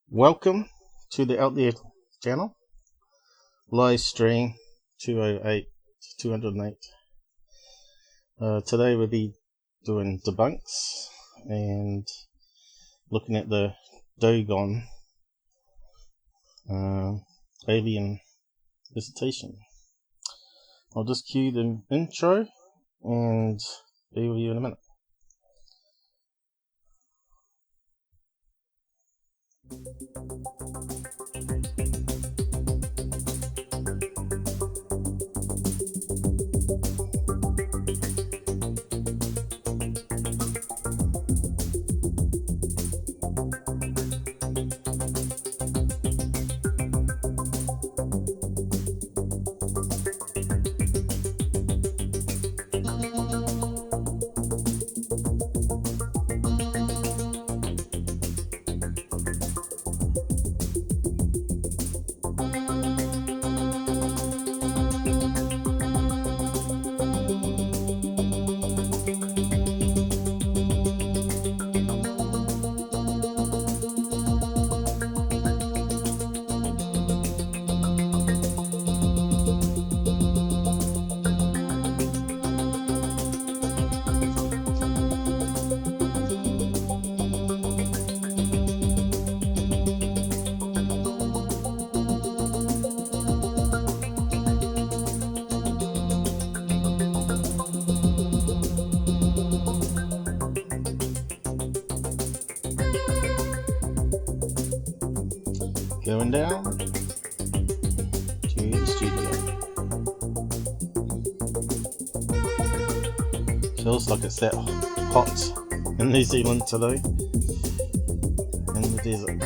Welcome to the Out There channel, live stream 208 to 208. Today we'll be doing Debunks and looking at the Dogon alien visitation. I'll just cue the intro and be with you in a minute. Going down to the studio. Feels like it's that hot in New Zealand today, in the desert.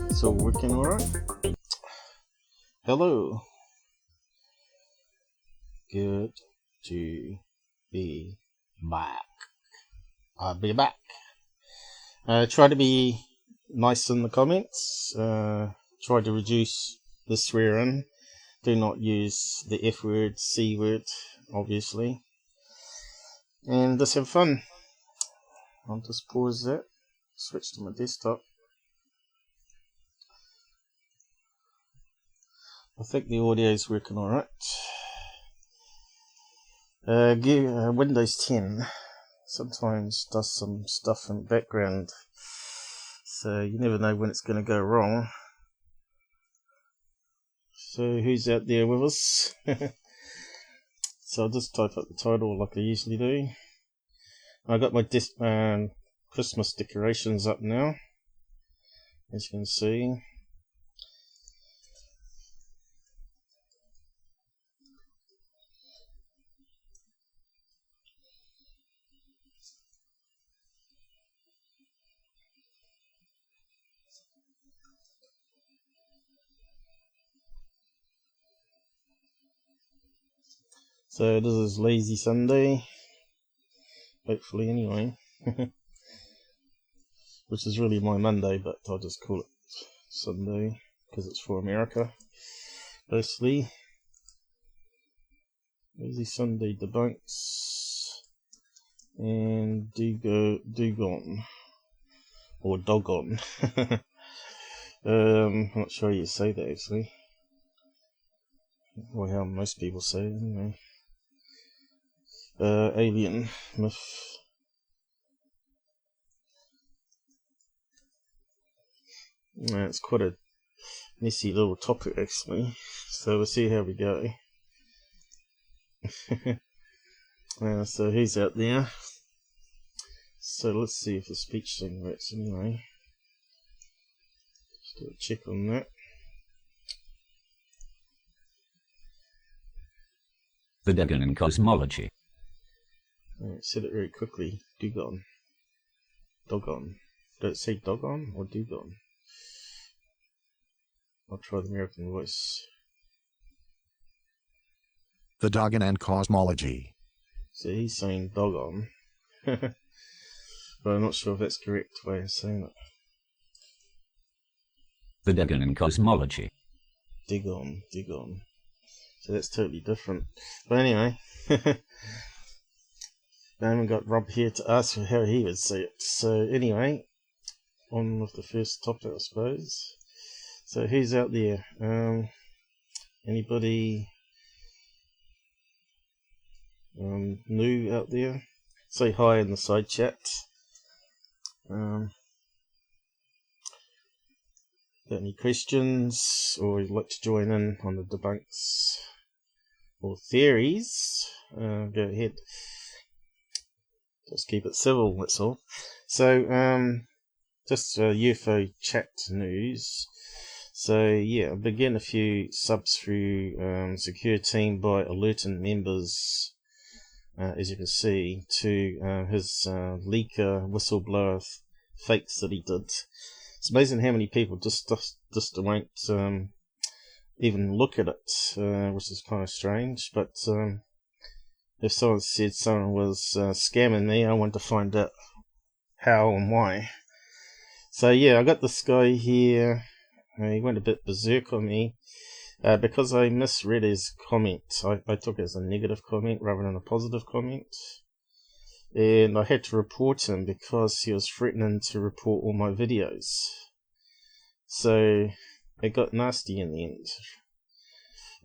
It's all working alright. Hello. Good to be back. I'll be back. Try to be nice in the comments. Try to reduce the swearing. Do not use the F word, C word, obviously. And just have fun. I'll just pause that. Switch to my desktop. I think the audio is working alright. Windows 10 sometimes does some stuff in the background, so you never know when it's going to go wrong. So who's out there with us? So I'll just type up the title like I usually do. I got my Christmas decorations up now, as you can see. So this is Lazy Sunday, hopefully anyway, which is really my Monday, but I'll just call it Sunday because it's for America, mostly. Lazy Sunday Debunks and Dogon, or Dogon. I'm not sure how you say that actually, or how most people say it anyway. Alien myth. It's quite a messy little topic actually, so we'll see how we go. So who's out there? So let's see if the speech thing works anyway. Just do a check on that. The Dogon in cosmology. Said it very quickly. Dogon. Dogon. Did it say Dogon or Dogon? I'll try the American voice. The Dogon and cosmology. So he's saying Dogon. But I'm not sure if that's the correct way of saying it. The Dogon in cosmology. Dogon. So that's totally different. But anyway, I haven't got Rob here to ask how he would see it. So anyway, on with the first topic, I suppose. So who's out there? Anybody new out there? Say hi in the side chat. Got any questions, or you'd like to join in on the debunks or theories? Go ahead. Just keep it civil, that's all. So, just UFO chat news. So, yeah, I began a few subs through secure team by alerting members, as you can see, to his leaker whistleblower fakes that he did. It's amazing how many people just won't even look at it, which is kind of strange. But if someone said someone was scamming me, I want to find out how and why. So yeah, I got this guy here. He went a bit berserk on me because I misread his comment. I took it as a negative comment rather than a positive comment. And I had to report him because he was threatening to report all my videos. So it got nasty in the end.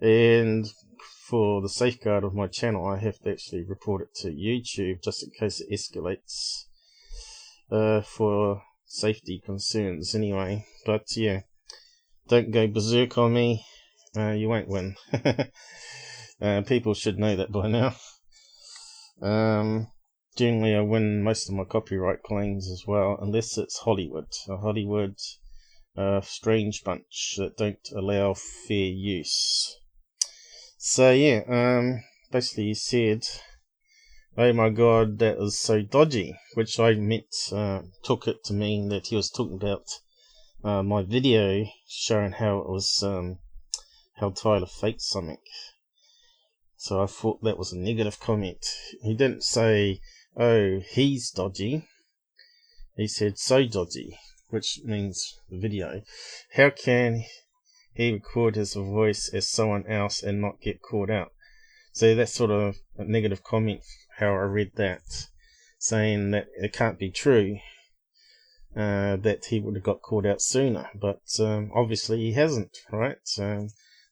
And for the safeguard of my channel, I have to actually report it to YouTube just in case it escalates for safety concerns anyway. But yeah, don't go berserk on me. You won't win. People should know that by now. Generally, I win most of my copyright claims as well, unless it's Hollywood. A Hollywood strange bunch that don't allow fair use. So yeah, basically he said, "Oh my God, that is so dodgy," which I took it to mean that he was talking about my video showing how it was how Tyler faked something. So I thought that was a negative comment. He didn't say, "Oh, he's dodgy." He said, "so dodgy," which means the video. How can he record his voice as someone else and not get caught out? So that's sort of a negative comment, how I read that, saying that it can't be true, that he would have got caught out sooner. But obviously he hasn't, right?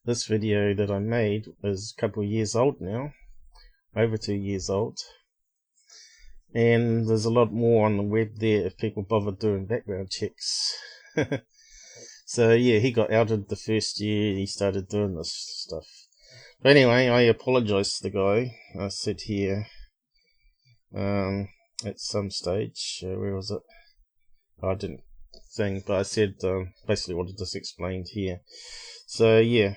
This video that I made is a couple of years old now, over 2 years old. And there's a lot more on the web there if people bother doing background checks. So yeah, he got outed the first year he started doing this stuff. But anyway, I apologized to the guy. I said here, at some stage, where was it? I didn't think, but I said basically what I just explained here. So yeah.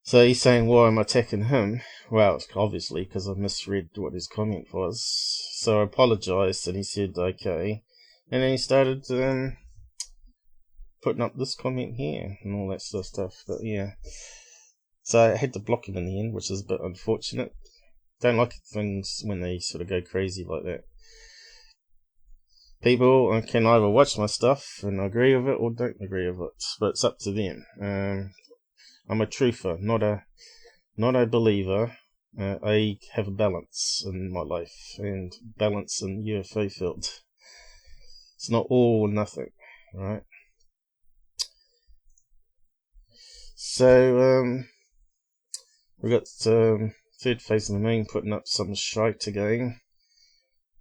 So he's saying, why am I attacking him? Well, it's obviously because I misread what his comment was. So I apologized, and he said, okay. And then he started putting up this comment here, and all that sort of stuff. But yeah. So I had to block him in the end, which is a bit unfortunate. Don't like things when they sort of go crazy like that. People can either watch my stuff and agree with it, or don't agree with it. But it's up to them. I'm a truther, not a believer. I have a balance in my life, and balance in UFO field. It's not all or nothing, right? So we got Third Phase of the Moon putting up some shite again,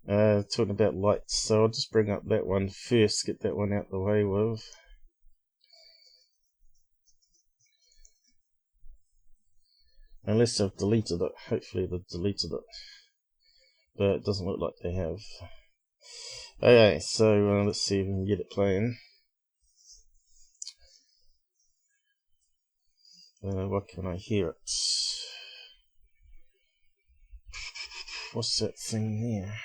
talking about lights. So I'll just bring up that one first, get that one out the way with. Unless they've deleted it. Hopefully they've deleted it. But it doesn't look like they have. Okay, so let's see if we can get it playing. What can I hear it? What's that thing there?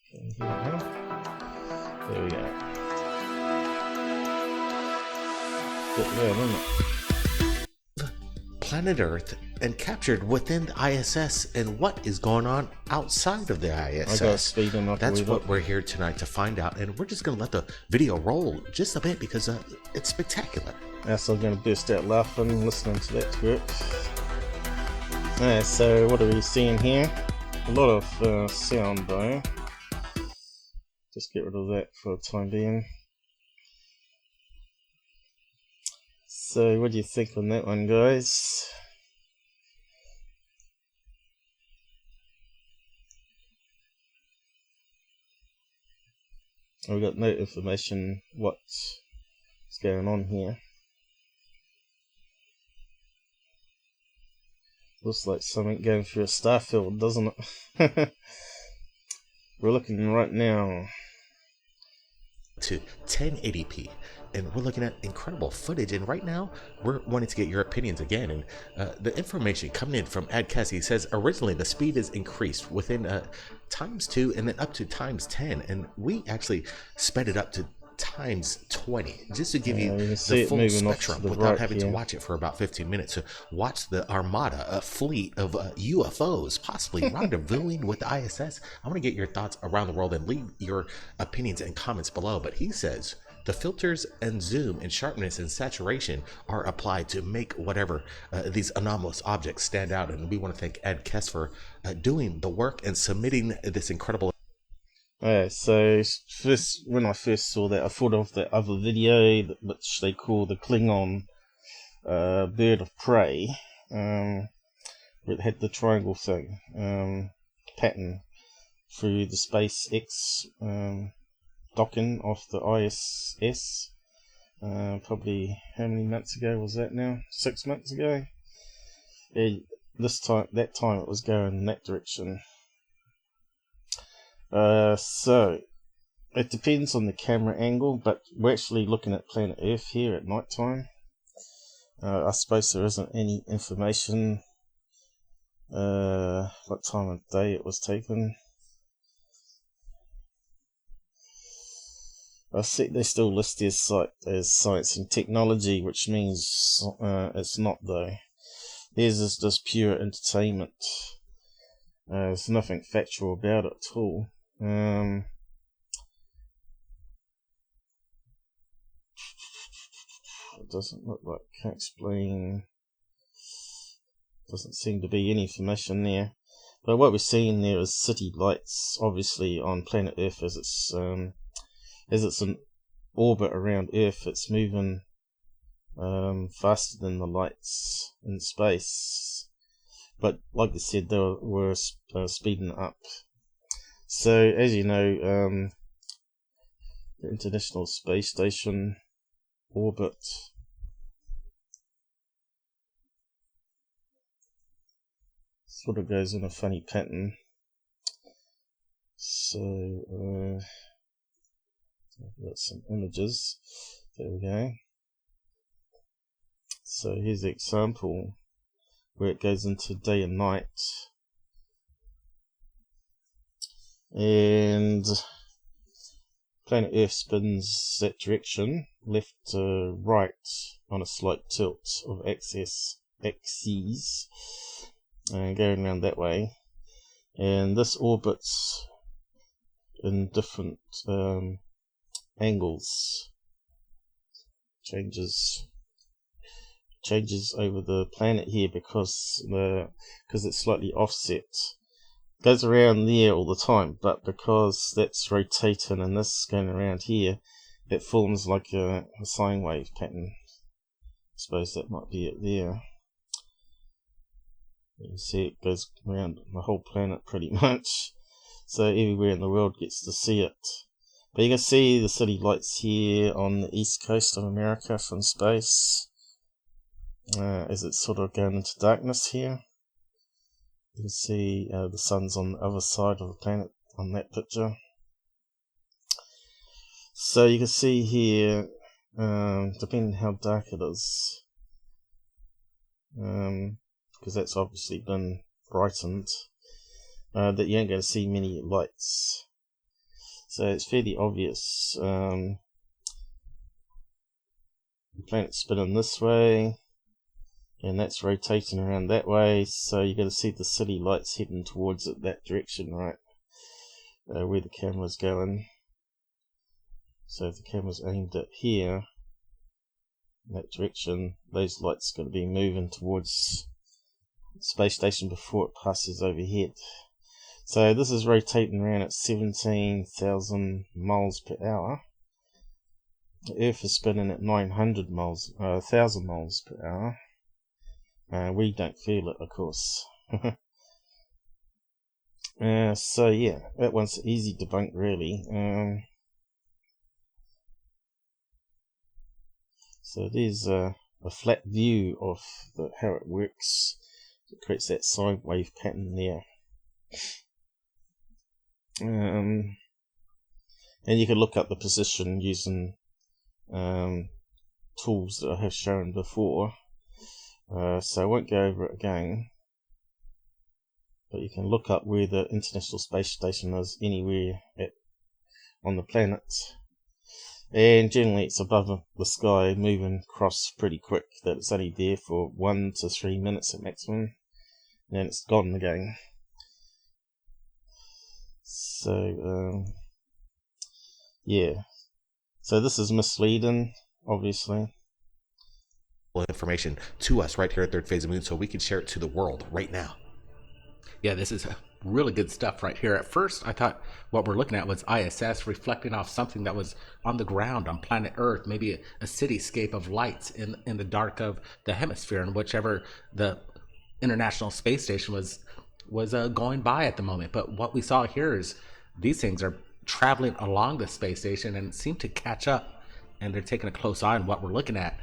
Can you hear it now? There we go. Bit loud, isn't it? planet Earth and captured within the ISS, and what is going on outside of the ISS. I got speed enough. That's what we're here tonight to find out, and we're just going to let the video roll just a bit because it's spectacular. Yes, I'm going to burst out laughing listening to that script. Yeah, so what are we seeing here? A lot of sound though. Just get rid of that for the time being. So what do you think on that one, guys? We got no information what's going on here. Looks like something going through a starfield, doesn't it? We're looking right now to 1080p, and we're looking at incredible footage, and right now we're wanting to get your opinions again. And the information coming in from Ad Cassie says originally the speed is increased within ×2 and then up to ×10, and we actually sped it up to ×20 just to give you the full spectrum without having to watch it for about 15 minutes. So watch the armada, a fleet of UFOs possibly rendezvousing with the ISS. I want to get your thoughts around the world and leave your opinions and comments below. But he says the filters and zoom and sharpness and saturation are applied to make whatever these anomalous objects stand out, and we want to thank Ed Kess for doing the work and submitting this incredible. Alright, so first, when I first saw that, I thought of that other video which they call the Klingon bird of prey. It had the triangle thing pattern through the SpaceX docking off the ISS. Probably how many months ago was that now? 6 months ago. That time it was going in that direction. So it depends on the camera angle, but we're actually looking at planet Earth here at night time. I suppose there isn't any information what time of day it was taken. I see they still list their site as science and technology, which means it's not though. Theirs is just pure entertainment. There's nothing factual about it at all. It doesn't look like I can explain. Doesn't seem to be any information there. But what we're seeing there is city lights, obviously on planet Earth as it's in orbit around Earth. It's moving faster than the lights in space. But like I said, they were speeding up. So as you know, the International Space Station orbit sort of goes in a funny pattern. So I've got some images. There we go. So here's the example where it goes into day and night, and planet Earth spins that direction, left to right on a slight tilt of axes, and going around that way, and this orbits in different angles, changes over the planet here because it's slightly offset. Goes around there all the time, but because that's rotating and this is going around here, it forms like a sine wave pattern. I suppose that might be it there. You can see it goes around the whole planet pretty much, so everywhere in the world gets to see it. But you can see the city lights here on the east coast of America from space. As it's sort of going into darkness here. You can see the sun's on the other side of the planet on that picture. So you can see here, depending on how dark it is, because that's obviously been brightened, that you ain't going to see many lights. So it's fairly obvious. The planet's spinning this way, and that's rotating around that way, so you're going to see the city lights heading towards it, that direction, right, where the camera's going. So if the camera's aimed at here, that direction, those lights are going to be moving towards the space station before it passes overhead. So this is rotating around at 17,000 miles per hour. The Earth is spinning at 1,000 miles per hour. We don't feel it, of course. So yeah, that one's easy to debunk, really. So there's a flat view of how it works. It creates that sine wave pattern there. And you can look up the position using tools that I have shown before. So I won't go over it again. But you can look up where the International Space Station is anywhere on the planet. And generally it's above the sky, moving across pretty quick, that it's only there for 1 to 3 minutes at maximum, and then it's gone again. So yeah, so this is misleading, obviously. Information to us right here at Third Phase of Moon so we can share it to the world right now. Yeah, this is really good stuff right here. At first, I thought what we're looking at was ISS reflecting off something that was on the ground on planet Earth, maybe a cityscape of lights in the dark of the hemisphere, and whichever the International Space Station was going by at the moment. But what we saw here is these things are traveling along the space station and seem to catch up, and they're taking a close eye on what we're looking at.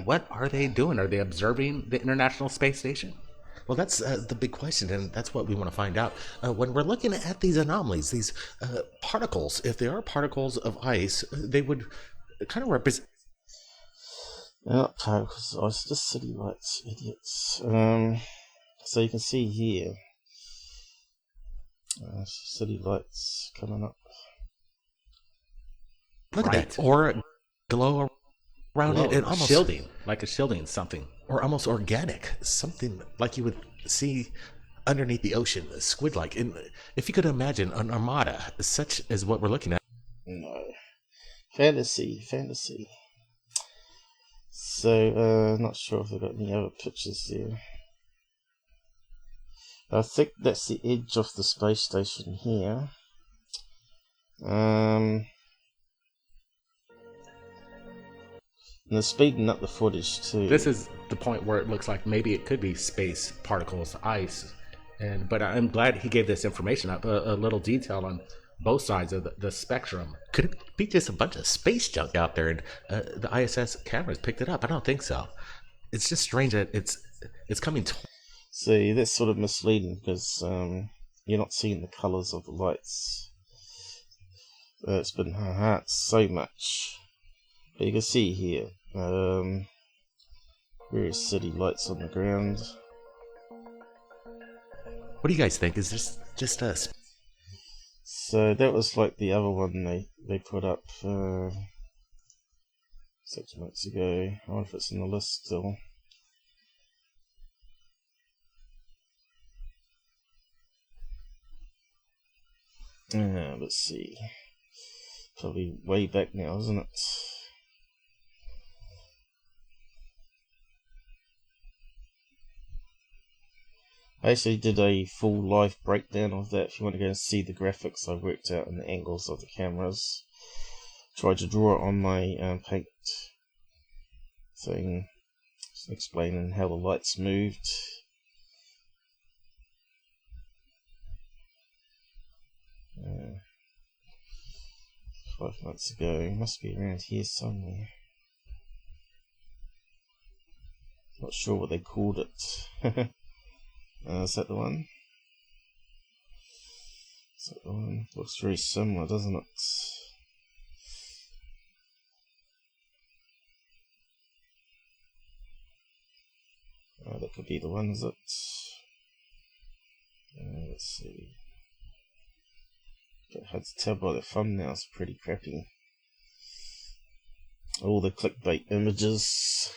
What are they doing? Are they observing the International Space Station? Well, that's the big question, and that's what we want to find out. When we're looking at these anomalies, these particles, if they are particles of ice, they would kind of represent... Particles of ice, just city lights, idiots. So you can see here, city lights coming up. Look at that, or glow around it, and almost shielding, like a shielding something. Or almost organic, something like you would see underneath the ocean, squid-like. And if you could imagine an armada, such as what we're looking at. No. Fantasy. So, not sure if I've got any other pictures there. I think that's the edge of the space station here. And they're speeding up the footage too. This is the point where it looks like maybe it could be space particles, ice. But I'm glad he gave this information up, a little detail on both sides of the spectrum. Could it be just a bunch of space junk out there and the ISS cameras picked it up? I don't think so. It's just strange that it's coming. See, that's sort of misleading because you're not seeing the colours of the lights. It's been enhanced so much. But you can see here, various city lights on the ground. What do you guys think? Is this just us? So that was like the other one they put up 6 months ago. I wonder if it's in the list still. Let's see. Probably way back now, isn't it? I actually did a full live breakdown of that. If you want to go and see the graphics I worked out and the angles of the cameras, tried to draw it on my paint thing, explaining how the lights moved. 5 months ago, must be around here somewhere. Not sure what they called it. Is that the one? Is that the one? Looks very similar, doesn't it? That could be the one, is it? Let's see. But hard to tell by the thumbnail, it's pretty crappy. All the clickbait images.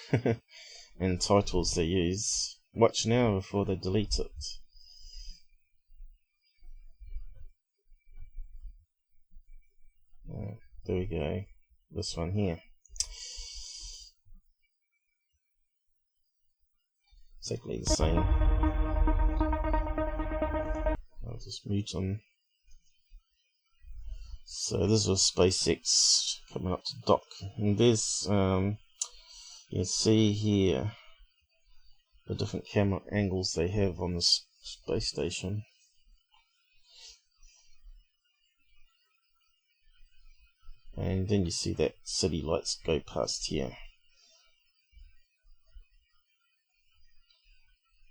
and titles they use. Watch now before they delete it. There we go. This one here. Exactly the same. I'll just mute them. So this was SpaceX coming up to dock, and there's you can see here the different camera angles they have on the space station. And then you see that city lights go past here.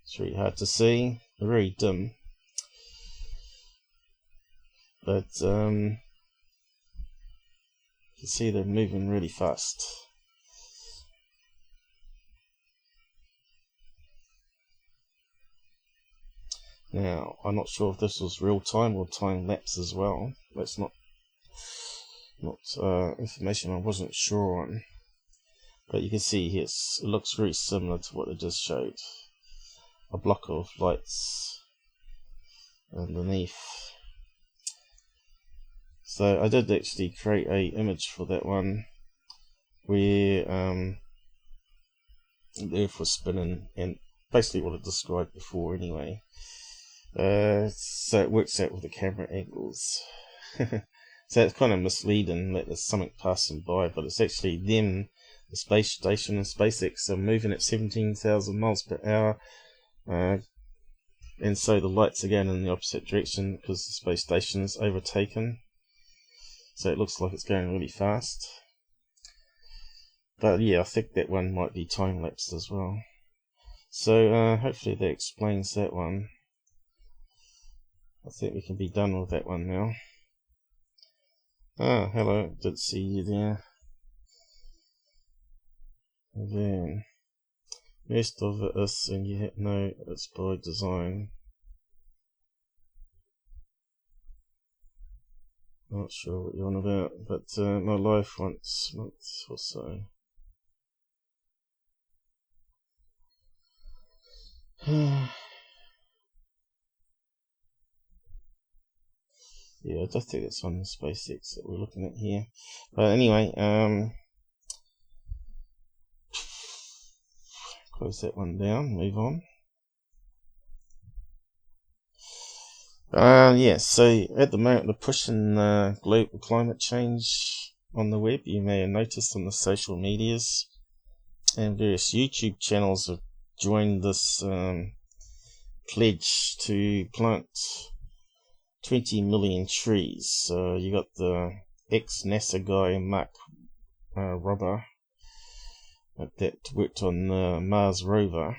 It's really hard to see, very dim, but you can see they're moving really fast. Now, I'm not sure if this was real time or time lapse as well. That's not information I wasn't sure on. But you can see here, it looks very similar to what I just showed. A block of lights underneath. So I did actually create a image for that one where the Earth was spinning, and basically what I described before anyway. So it works out with the camera angles. So it's kind of misleading that there's something passing by, but it's actually them, the space station and SpaceX, are moving at 17,000 miles per hour. And so the lights are going in the opposite direction because the space station is overtaken. So it looks like it's going really fast. But yeah, I think that one might be time-lapsed as well. So hopefully that explains that one. I think we can be done with that one now. Ah, hello, did see you there. And then, most of it is, and you know it's by design. Not sure what you're on about, but my life once a month or so. Yeah, I don't think that's on the SpaceX that we're looking at here. But anyway, close that one down, move on. Yeah, so at the moment they're pushing global climate change on the web. You may have noticed on the social medias, and various YouTube channels have joined this pledge to plant 20 million trees. So you got the ex-NASA guy, Mark Robber, that worked on the Mars rover.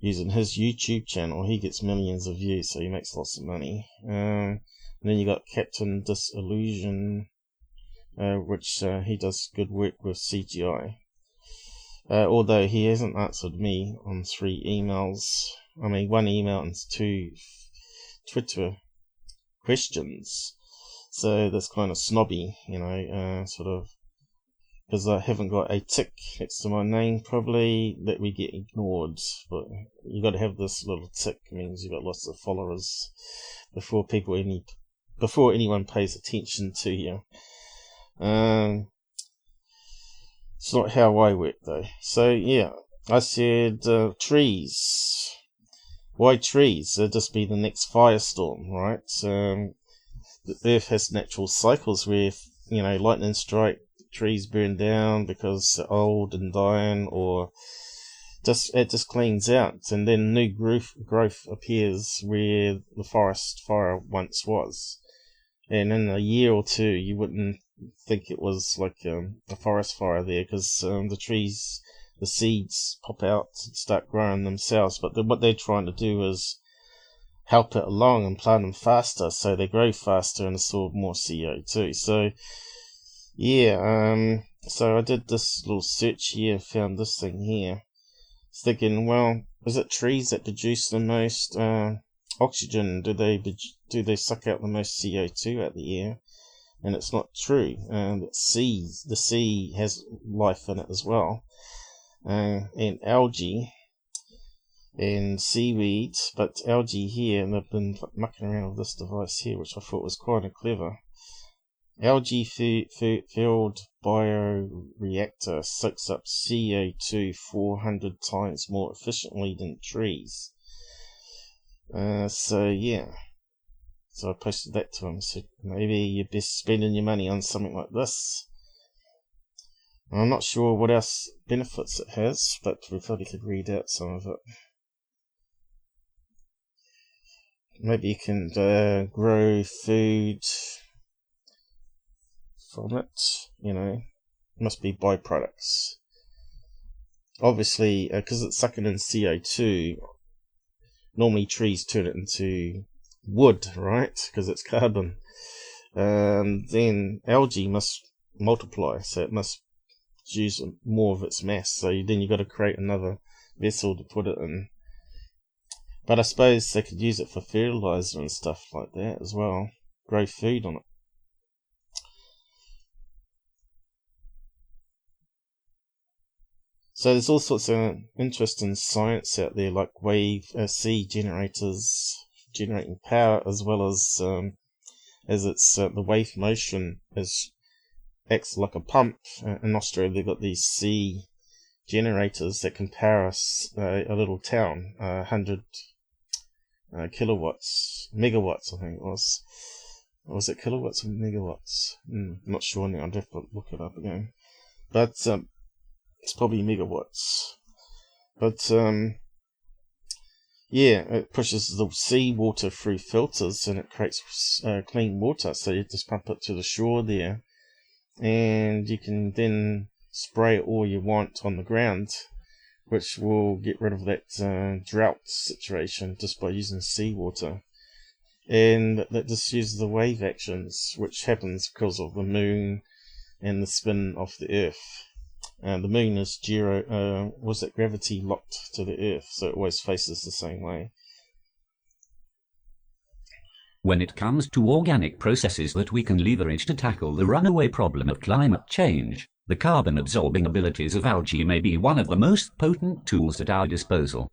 Using his YouTube channel, he gets millions of views, so he makes lots of money. And then you got Captain Disillusion, which he does good work with CGI. Although he hasn't answered me on 3 emails. I mean, 1 email and 2 Twitter questions. So that's kind of snobby, you know, sort of, because I haven't got a tick next to my name, probably, that we get ignored. But you got to have this little tick, means you got lots of followers before anyone pays attention to you. It's not how I work though. So yeah, I said trees. Why trees? They'll just be the next firestorm, right? The Earth has natural cycles where, you know, lightning strike, trees burn down because they're old and dying, or it just cleans out, and then new growth appears where the forest fire once was. And in a year or 2, you wouldn't think it was like a forest fire there, because the trees, the seeds pop out and start growing themselves. But what they're trying to do is help it along and plant them faster, so they grow faster and absorb more CO2. So yeah, so I did this little search here, found this thing here. It's thinking, well, is it trees that produce the most oxygen? Do they suck out the most CO2 out the air? And it's not true. The sea has life in it as well. and algae and seaweed, but algae here, and I've been mucking around with this device here, which I thought was quite clever. Algae filled bioreactor soaks up CO2 400 times more efficiently than trees. So yeah, so I posted that to him. So maybe you're best spending your money on something like this. I'm not sure what else benefits it has, but we probably could read out some of it. Maybe you can grow food from it, you know. Must be byproducts. Obviously, because it's sucking in CO2, normally trees turn it into wood, right? Because it's carbon. Then algae must multiply, so it must use more of its mass. So then you've got to create another vessel to put it in. But I suppose they could use it for fertilizer and stuff like that as well. Grow food on it. So there's all sorts of interesting science out there, like wave sea generators generating power, as well as it's the wave motion acts like a pump. In Australia, they've got these sea generators that can power a little town, 100 kilowatts, megawatts, I think it was. Or was it kilowatts or megawatts? I'm not sure now. I'd have to look it up again. But it's probably megawatts. But yeah, it pushes the seawater through filters and it creates clean water. So you just pump it to the shore there, and you can then spray all you want on the ground, which will get rid of that drought situation just by using seawater. And that just uses the wave actions, which happens because of the moon and the spin of the Earth. The moon is gravity locked to the Earth, so it always faces the same way. When it comes to organic processes that we can leverage to tackle the runaway problem of climate change, the carbon-absorbing abilities of algae may be one of the most potent tools at our disposal.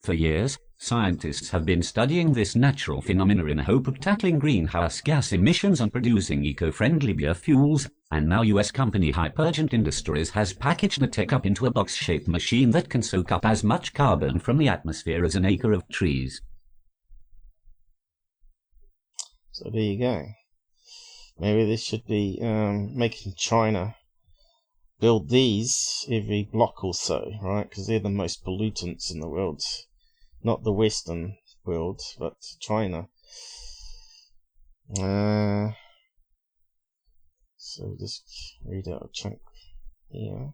For years, scientists have been studying this natural phenomena in the hope of tackling greenhouse gas emissions and producing eco-friendly biofuels, and now US company Hypergent Industries has packaged the tech up into a box-shaped machine that can soak up as much carbon from the atmosphere as an acre of trees. So there you go. Maybe this should be making China build these every block or so, right? Because they're the most pollutants in the world. Not the Western world, but China. So just read out a chunk here.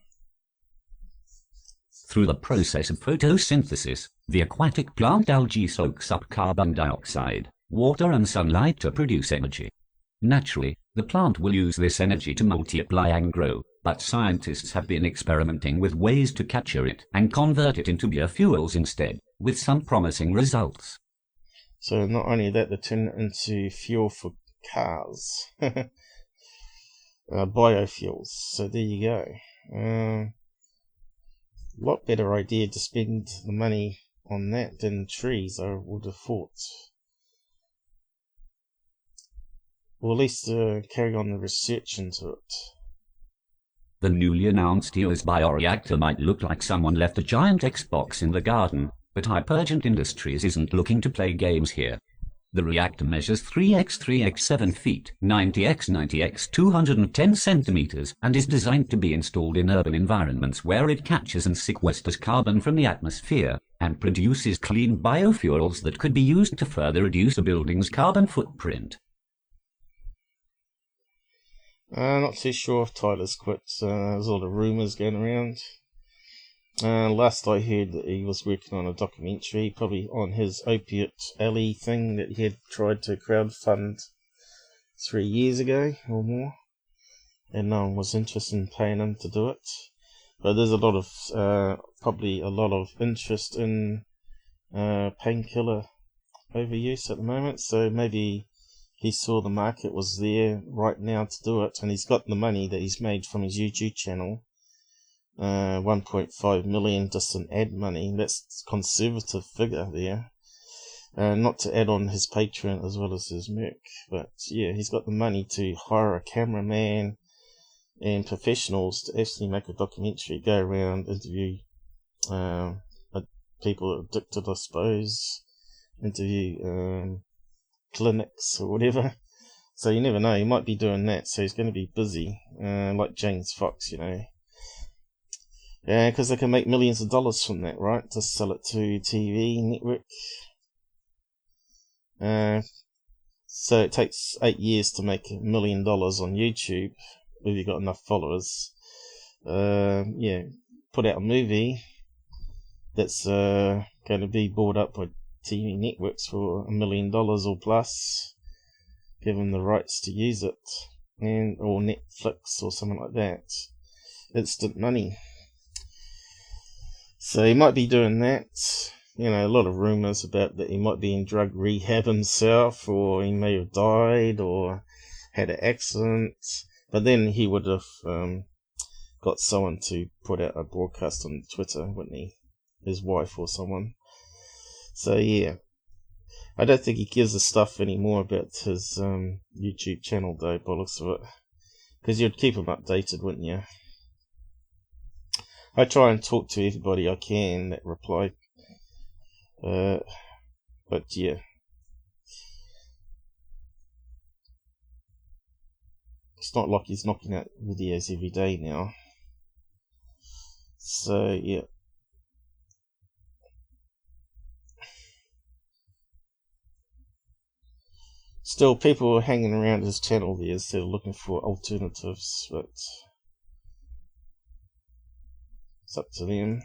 Through the process of photosynthesis, the aquatic plant algae soaks up carbon dioxide, water and sunlight to produce energy. Naturally, the plant will use this energy to multiply and grow, but scientists have been experimenting with ways to capture it and convert it into biofuels instead, with some promising results. So not only that, they turn it into fuel for cars. Biofuels. So there you go. Lot better idea to spend the money on that than trees, I would have thought. Or at least carry on the research into it. The newly announced EOS bioreactor might look like someone left a giant Xbox in the garden, but Hypergent Industries isn't looking to play games here. The reactor measures 3x 7 feet, 90x 90x 210 centimeters, and is designed to be installed in urban environments where it captures and sequesters carbon from the atmosphere, and produces clean biofuels that could be used to further reduce a building's carbon footprint. Not too sure if Tyler's quit. There's all the rumours going around. Last I heard that he was working on a documentary, probably on his opiate alley thing that he had tried to crowdfund 3 years ago or more, and no one was interested in paying him to do it. But there's a lot of probably a lot of interest in painkiller overuse at the moment, so maybe he saw the market was there right now to do it, and he's got the money that he's made from his YouTube channel. 1.5 million just in ad money. That's conservative figure there. Not to add on his Patreon as well as his Merc, but yeah, he's got the money to hire a cameraman and professionals to actually make a documentary, go around, interview people addicted, I suppose, interview clinics or whatever. So you never know, he might be doing that, so he's going to be busy, like James Fox, you know. Yeah, because they can make millions of dollars from that, right? Just sell it to TV network. So it takes 8 years to make $1 million on YouTube if you've got enough followers. Yeah, put out a movie that's going to be bought up by TV networks for $1 million or plus. Give them the rights to use it, and or Netflix or something like that. Instant money. So he might be doing that. You know, a lot of rumours about that he might be in drug rehab himself, or he may have died, or had an accident. But then he would have got someone to put out a broadcast on Twitter, wouldn't he? His wife or someone. So yeah, I don't think he gives a stuff anymore about his YouTube channel though, by the looks of it. Because you'd keep him updated, wouldn't you? I try and talk to everybody I can that reply. But yeah. It's not like he's knocking out videos every day now. So yeah. Still, people are hanging around his channel there, still looking for alternatives, but it's up to them.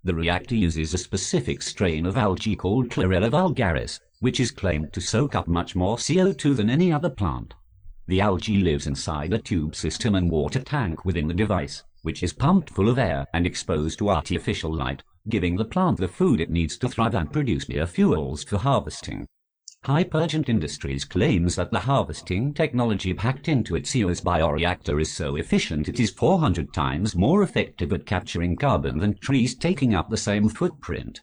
The reactor uses a specific strain of algae called Chlorella vulgaris, which is claimed to soak up much more CO2 than any other plant. The algae lives inside a tube system and water tank within the device, which is pumped full of air and exposed to artificial light, giving the plant the food it needs to thrive and produce biofuels for harvesting. Hypergent Industries claims that the harvesting technology packed into its Sirius bioreactor is so efficient it is 400 times more effective at capturing carbon than trees taking up the same footprint.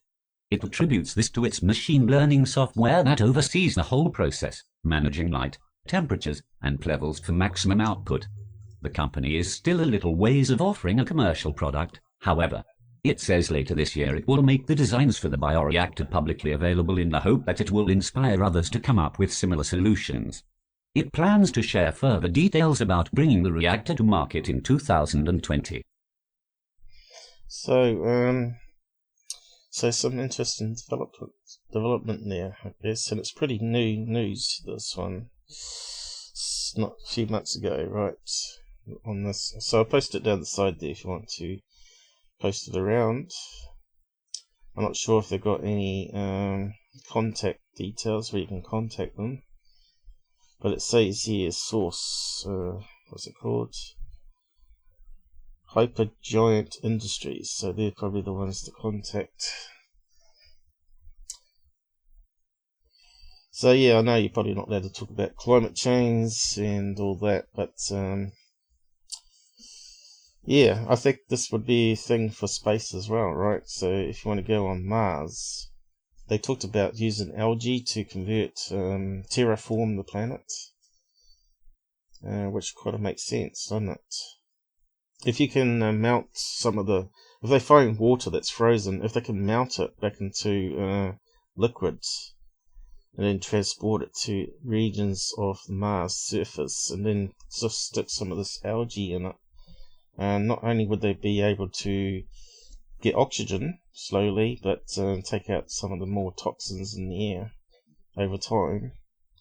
It attributes this to its machine learning software that oversees the whole process, managing light, temperatures, and levels for maximum output. The company is still a little ways of offering a commercial product, however. It says later this year it will make the designs for the bioreactor publicly available in the hope that it will inspire others to come up with similar solutions. It plans to share further details about bringing the reactor to market in 2020. So some interesting development there, I guess, and it's pretty new news, this one. It's not a few months ago, right, on this. So I'll post it down the side there if you want to post it around. I'm not sure if they've got any contact details where you can contact them, but it says here source, what's it called? Hypergiant Industries, so they're probably the ones to contact. So yeah, I know you're probably not allowed to talk about climate change and all that, but yeah, I think this would be a thing for space as well, right? So if you want to go on Mars, they talked about using algae to terraform the planet, which kind of makes sense, doesn't it? If you can mount if they find water that's frozen, if they can mount it back into liquids, and then transport it to regions of the Mars surface, and then just stick some of this algae in it, and not only would they be able to get oxygen slowly, but take out some of the more toxins in the air over time,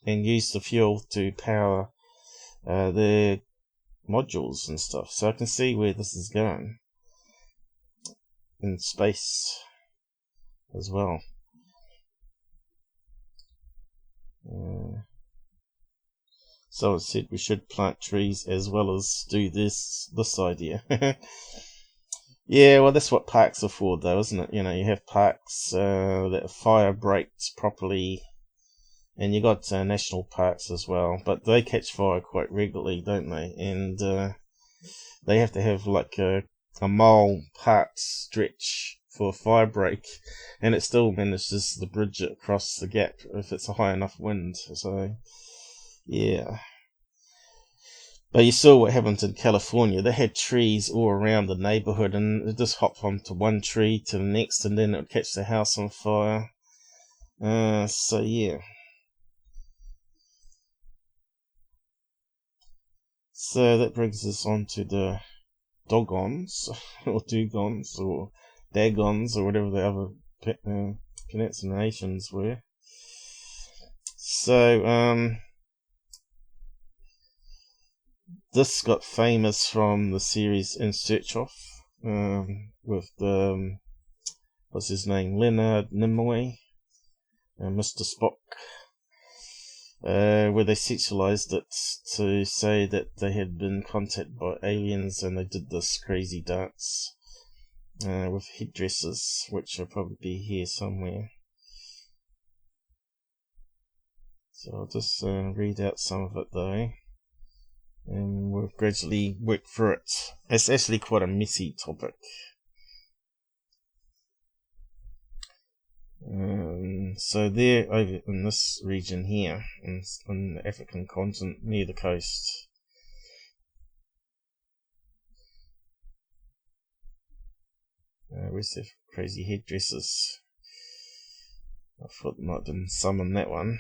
and use the fuel to power their modules and stuff. So I can see where this is going in space as well. Someone said we should plant trees as well as do this idea. Yeah, well, that's what parks are for, though, isn't it? You know, you have parks that are fire braked properly, and you got national parks as well, but they catch fire quite regularly, don't they? And they have to have like a mile part stretch for a fire break, and it still manages to bridge it across the gap if it's a high enough wind. So, yeah. But you saw what happened in California. They had trees all around the neighborhood, and it just hopped onto one tree to the next, and then it would catch the house on fire. So yeah. So that brings us on to the Dogons, or Dugons, or Dagons, or whatever the other pronunciations were. So, this got famous from the series In Search Of, with the, what's his name, Leonard Nimoy, Mr. Spock, where they sexualized it to say that they had been contacted by aliens, and they did this crazy dance with headdresses, which will probably be here somewhere. So I'll just read out some of it though, and we'll gradually work through it. It's actually quite a messy topic. So they're over in this region here, in the African continent, near the coast. Where's their crazy headdresses? I thought they might have been some in that one.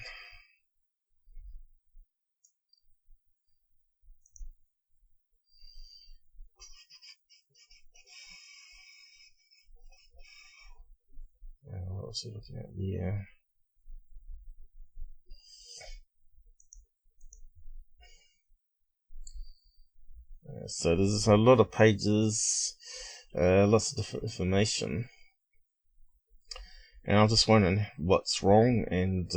What was he looking at? Yeah. So there's a lot of pages, lots of different information, and I'm just wondering what's wrong and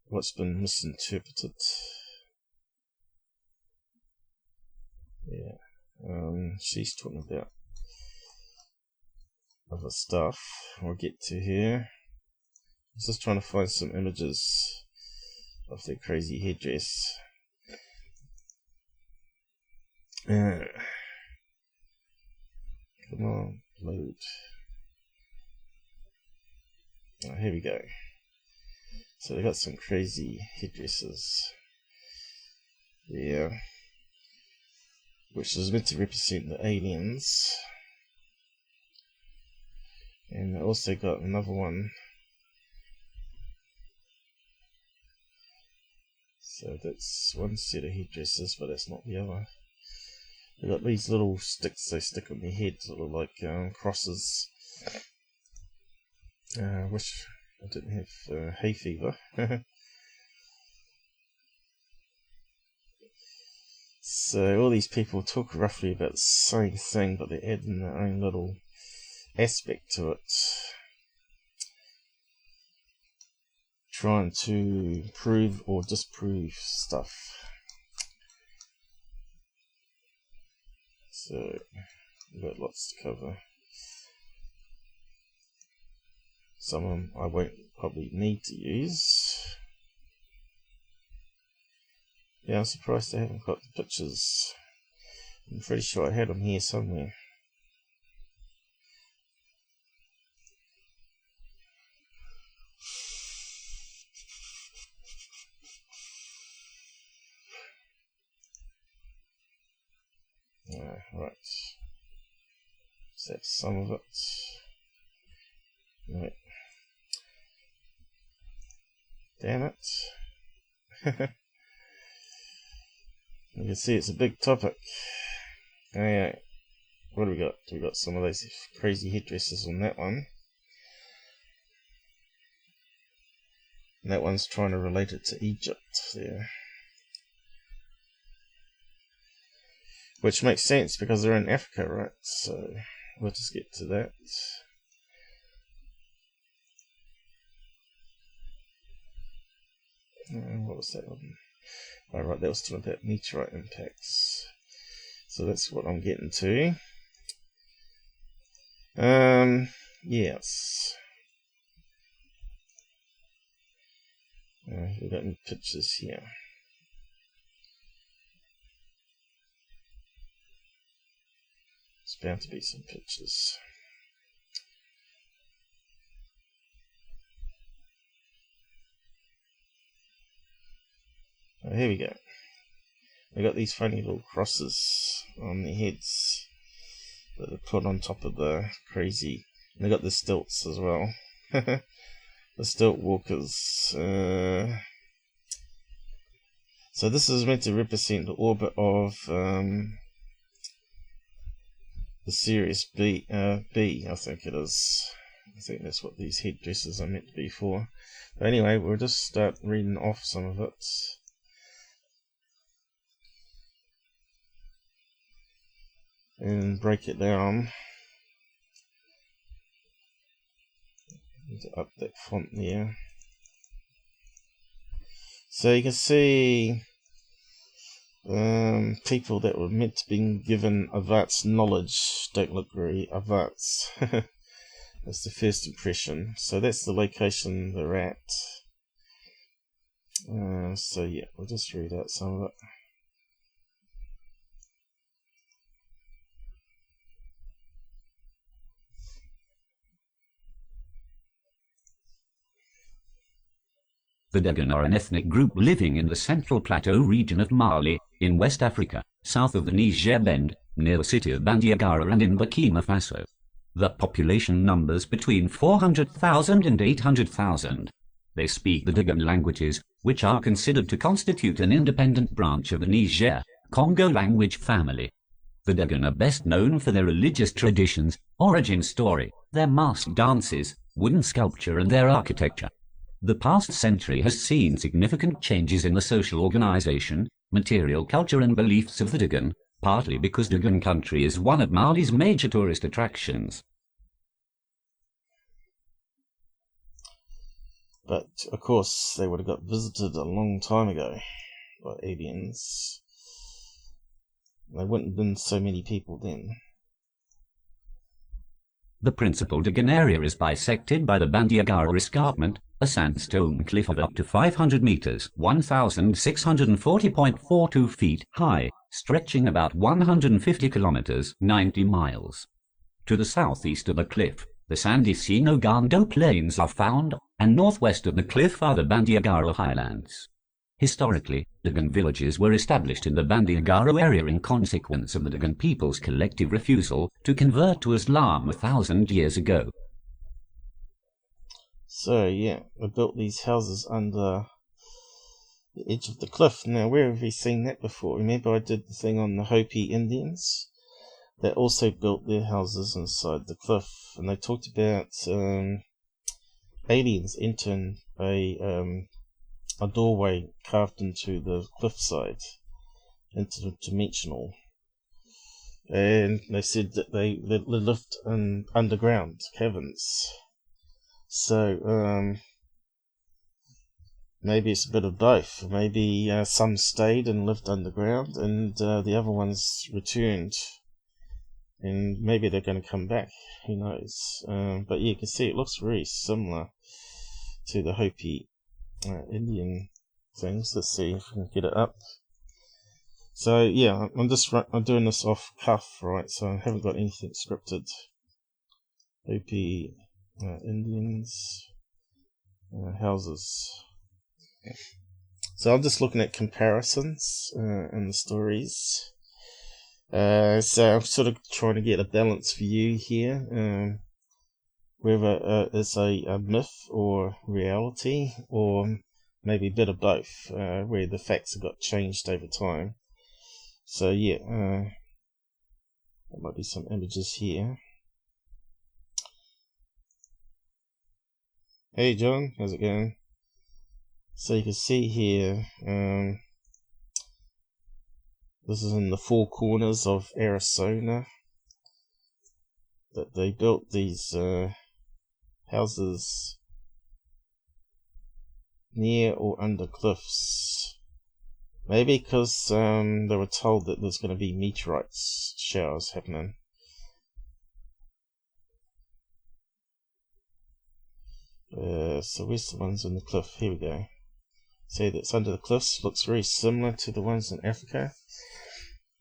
what's been misinterpreted. Yeah, she's talking about other stuff we'll get to here. I was just trying to find some images of their crazy headdress. Come on, load. Oh, here we go. So they got some crazy headdresses. Yeah. Which is meant to represent the aliens. And I also got another one. So that's one set of headdresses, but that's not the other. They got these little sticks they stick on their heads that look like crosses. Wish I didn't have hay fever. So all these people talk roughly about the same thing, but they add in their own little aspect to it, trying to prove or disprove stuff. So we've got lots to cover. Some of them I won't probably need to use. Yeah, I'm surprised I haven't got the pictures. I'm pretty sure I had them here somewhere. Right. So that's some of it. Right. Damn it. You can see it's a big topic. Alright. What do we got? We got some of those crazy headdresses on that one. And that one's trying to relate it to Egypt there. Which makes sense because they're in Africa, right? So we'll just get to that. What was that one? Oh, right, that was talking about meteorite impacts. So that's what I'm getting to. Yes. We've got any pictures here. bound to be some pictures. Oh, here we go. They got these funny little crosses on their heads that are put on top of the crazy. And they got the stilts as well. The stilt walkers. So this is meant to represent the orbit of the Sirius B, I think it is. I think that's what these headdresses are meant to be for. But anyway, we'll just start reading off some of it. And break it down. Need to up that font there. So you can see people that were meant to be given advanced knowledge don't look very advanced. That's the first impression. So that's the location they're at. So yeah, we'll just read out some of it. The Dogon are an ethnic group living in the Central Plateau region of Mali, in West Africa, south of the Niger Bend, near the city of Bandiagara and in Burkina Faso. The population numbers between 400,000 and 800,000. They speak the Dogon languages, which are considered to constitute an independent branch of the Niger-Congo language family. The Dogon are best known for their religious traditions, origin story, their masked dances, wooden sculpture and their architecture. The past century has seen significant changes in the social organization, material culture and beliefs of the Dogon, partly because Dogon country is one of Mali's major tourist attractions. But, of course, they would have got visited a long time ago by aliens. There wouldn't have been so many people then. The principal Dogon area is bisected by the Bandiagara escarpment, a sandstone cliff of up to 500 meters, 1,640.42 feet high, stretching about 150 kilometers, 90 miles. To the southeast of the cliff, the sandy Sinogando plains are found, and northwest of the cliff are the Bandiagara highlands. Historically, Dogon villages were established in the Bandiagara area in consequence of the Dogon people's collective refusal to convert to Islam 1,000 years ago. So, yeah, they built these houses under the edge of the cliff. Now, where have we seen that before? Remember I did the thing on the Hopi Indians? They also built their houses inside the cliff. And they talked about aliens entering a doorway carved into the cliffside, interdimensional. And they said that they lived in underground caverns. So, maybe it's a bit of both. Maybe some stayed and lived underground, and the other ones returned. And maybe they're going to come back. Who knows? But yeah, you can see it looks very similar to the Hopi Indian things. Let's see if we can get it up. So yeah, I'm doing this off cuff, right? So I haven't got anything scripted. Hopi Indians houses. So I'm just looking at comparisons in the stories. So I'm sort of trying to get a balanced view here, whether it's a myth or reality, or maybe a bit of both, where the facts have got changed over time. So yeah, there might be some images here. Hey John, how's it going? So you can see here, this is in the Four Corners of Arizona, that they built these houses near or under cliffs. Maybe because they were told that there's going to be meteorite showers happening. So where's the ones on the cliff? Here we go. See, that's under the cliffs. Looks very similar to the ones in Africa.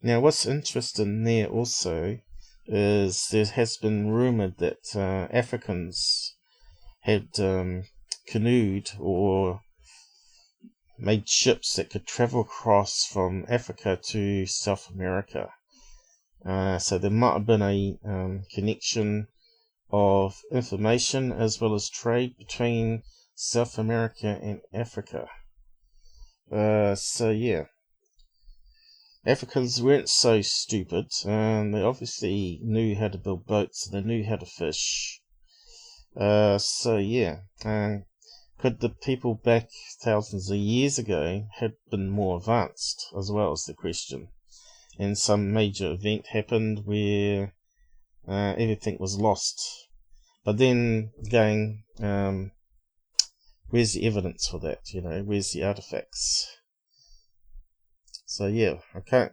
Now what's interesting there also is there has been rumoured that Africans had canoed or made ships that could travel across from Africa to South America. So there might have been a connection of information as well as trade between South America and Africa. So yeah, Africans weren't so stupid. They obviously knew how to build boats and they knew how to fish. So yeah, could the people back thousands of years ago have been more advanced as well, is the question. And some major event happened where everything was lost. But then going, where's the evidence for that? You know, where's the artifacts? So yeah, I can't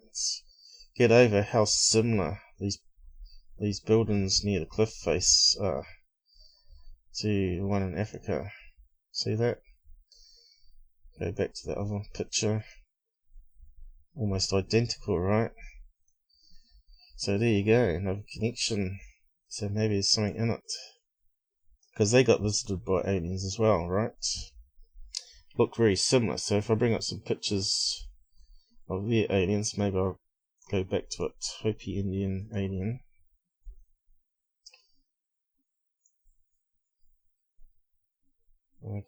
get over how similar these buildings near the cliff face are to the one in Africa. See that? Go back to the other picture. Almost identical, right? So there you go, another connection. So maybe there's something in it. Because they got visited by aliens as well, right? Look very similar. So if I bring up some pictures of their aliens, maybe I'll go back to it. Hopi Indian alien.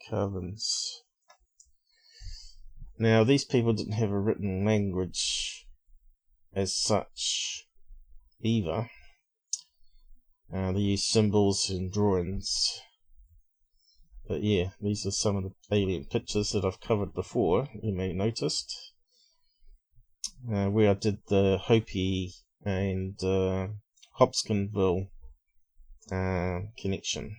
Carvings. Now these people didn't have a written language as such either. They used symbols and drawings. But yeah, these are some of the alien pictures that I've covered before, you may have noticed. Where I did the Hopi and Hopkinsville connection.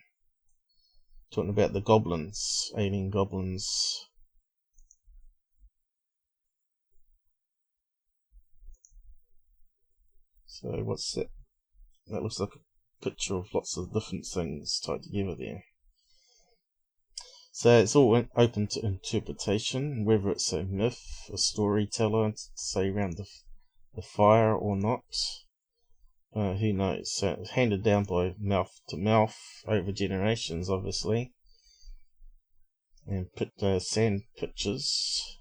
Talking about the goblins, alien goblins. So what's that? That looks like a picture of lots of different things tied together there. So it's all open to interpretation, whether it's a myth, a storyteller, say around the fire or not. Who knows? So it's handed down by mouth to mouth over generations, obviously. And sand pictures.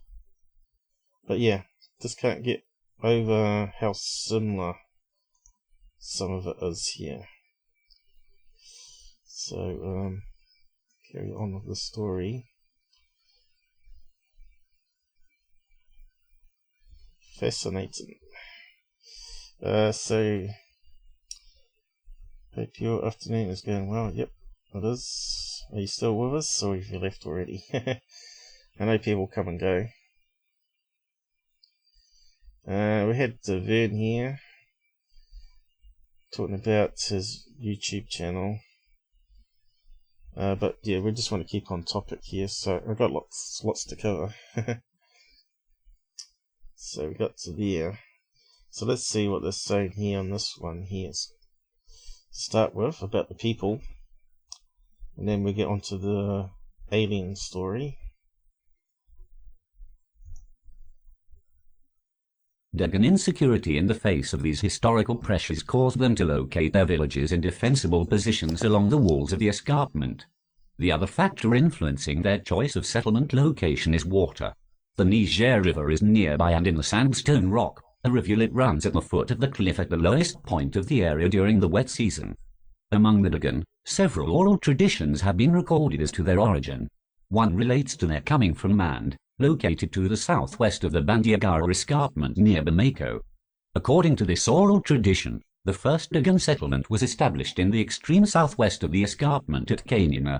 But yeah, just can't get over how similar some of it is here. So, carry on with the story. Fascinating. So, hope your afternoon is going well. Yep, it is. Are you still with us, or have you left already? I know people come and go. We had Vern here talking about his YouTube channel. But yeah, we just want to keep on topic here, so I've got lots to cover. So we got to there. So let's see what they're saying here on this one here. To start with, about the people, and then we get onto the alien story. Dogon insecurity in the face of these historical pressures caused them to locate their villages in defensible positions along the walls of the escarpment. The other factor influencing their choice of settlement location is water. The Niger River is nearby, and in the sandstone rock, a rivulet runs at the foot of the cliff at the lowest point of the area during the wet season. Among the Dogon, several oral traditions have been recorded as to their origin. One relates to their coming from Mand, located to the southwest of the Bandiagara escarpment near Bamako. According to this oral tradition, the first Dogon settlement was established in the extreme southwest of the escarpment at Kanyina.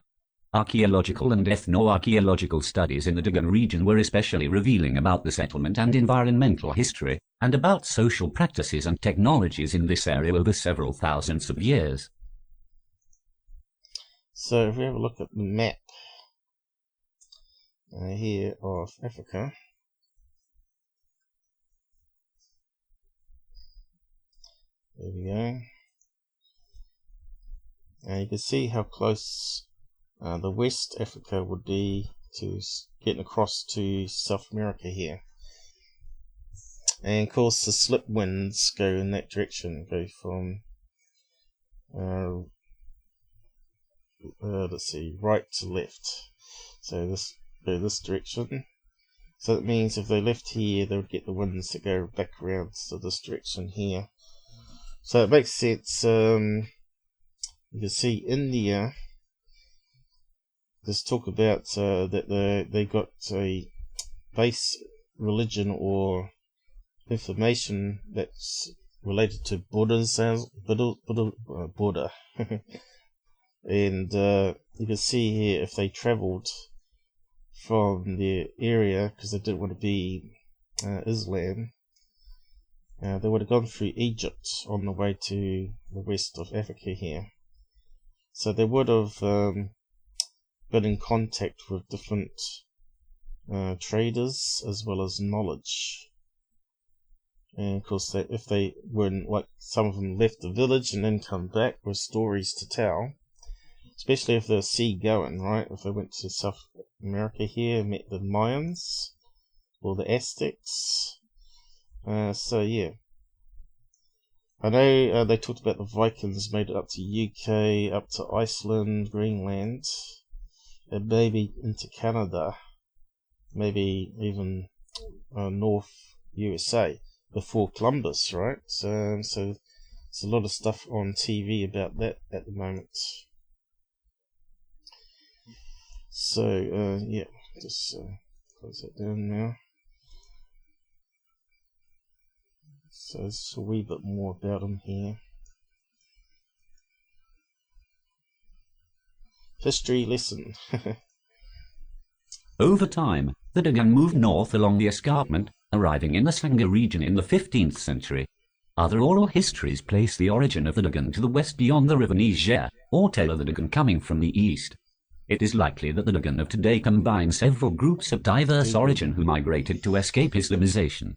Archaeological and ethno-archaeological studies in the Dogon region were especially revealing about the settlement and environmental history, and about social practices and technologies in this area over several thousands of years. So if we have a look at the map here of Africa, there we go. You can see how close the West Africa would be to getting across to South America here. And of course the slip winds go in that direction, go from let's see, right to left. So this go this direction. So that means if they left here, they would get the winds to go back around to this direction here. So it makes sense. You can see India. Let's talk about that they got a base religion or information that's related to Buddha, and you can see here if they travelled from the area because they didn't want to be Islam, they would have gone through Egypt on the way to the west of Africa here. So they would have been in contact with different traders as well as knowledge. And of course, if they weren't, like some of them left the village and then come back with stories to tell, especially if they're sea-going, right? If they went to South America here and met the Mayans or the Aztecs. So yeah. I know they talked about the Vikings made it up to UK, up to Iceland, Greenland, and maybe into Canada, maybe even North USA before Columbus, right? So there's a lot of stuff on TV about that at the moment. So yeah, just close that down now. So there's a wee bit more about them here. History lesson. Over time, the Dogon moved north along the escarpment, arriving in the Sangha region in the 15th century. Other oral histories place the origin of the Dogon to the west beyond the river Niger, or tell of the Dogon coming from the east. It is likely that the Dogon of today combine several groups of diverse origin who migrated to escape Islamization.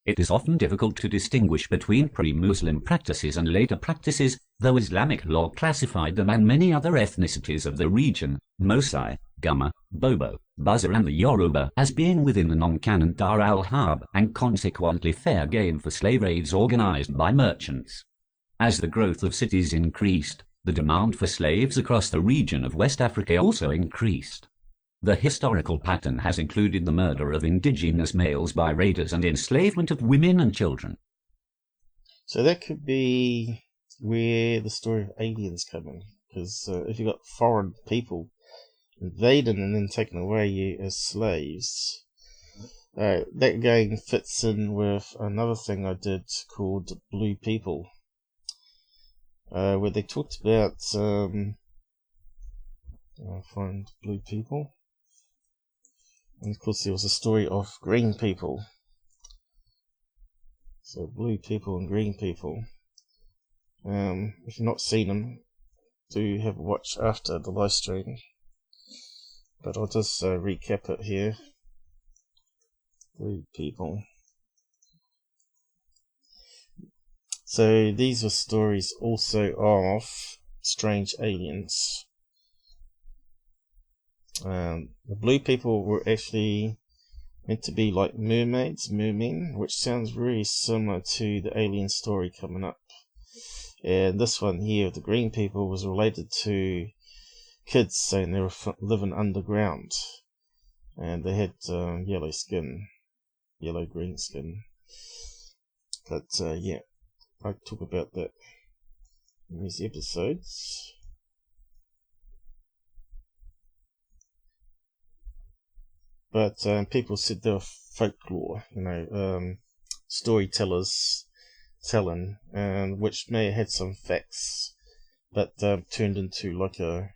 It is often difficult to distinguish between pre-Muslim practices and later practices, though Islamic law classified them and many other ethnicities of the region, Mosai, Gama, Bobo, Buzzer and the Yoruba, as being within the non-canon Dar al-Harb and consequently fair game for slave raids organized by merchants. As the growth of cities increased, the demand for slaves across the region of West Africa also increased. The historical pattern has included the murder of indigenous males by raiders and enslavement of women and children. So that could be where the story of aliens come in, because if you've got foreign people invading and then taking away you as slaves, that again fits in with another thing I did called Blue People, where they talked about I'll find Blue People. And of course there was a story of green people. So blue people and green people. If you've not seen them, do have a watch after the live stream. But I'll just recap it here. Blue people. So these are stories also of strange aliens. The blue people were actually meant to be like mermaids, mermen, which sounds very similar to the alien story coming up. And this one here, the green people, was related to kids saying they were living underground. And they had yellow skin, yellow-green skin. But yeah, I talk about that in these episodes. But people said they were folklore, storytellers telling, which may have had some facts, but turned into like a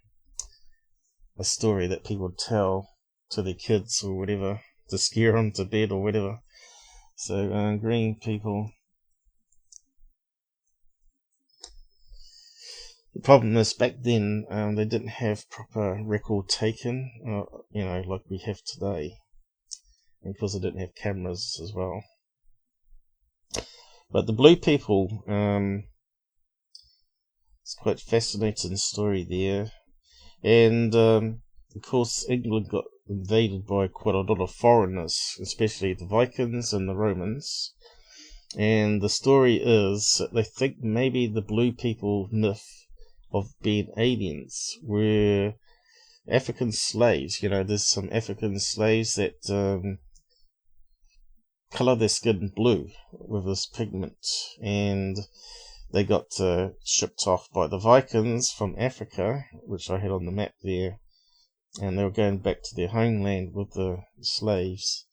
story that people would tell to their kids or whatever, to scare them to bed or whatever. So green people. The problem is back then they didn't have proper record taken, like we have today, and because they didn't have cameras as well. But the blue people, it's quite a fascinating story there, and of course England got invaded by quite a lot of foreigners, especially the Vikings and the Romans. And the story is that they think maybe the blue people myth of being aliens were African slaves. You know, there's some African slaves that colour their skin blue with this pigment, and they got shipped off by the Vikings from Africa, which I had on the map there, and they were going back to their homeland with the slaves,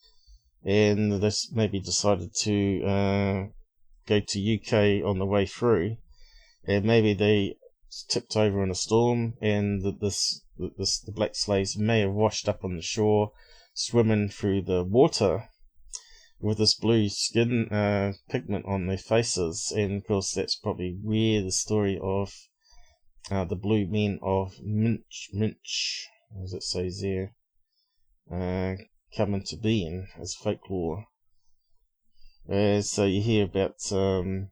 and they maybe decided to go to UK on the way through, and maybe they tipped over in a storm, and the black slaves may have washed up on the shore, swimming through the water with this blue skin pigment on their faces, and of course that's probably where the story of the blue men of Minch, as it says there, come into being as folklore. So you hear about them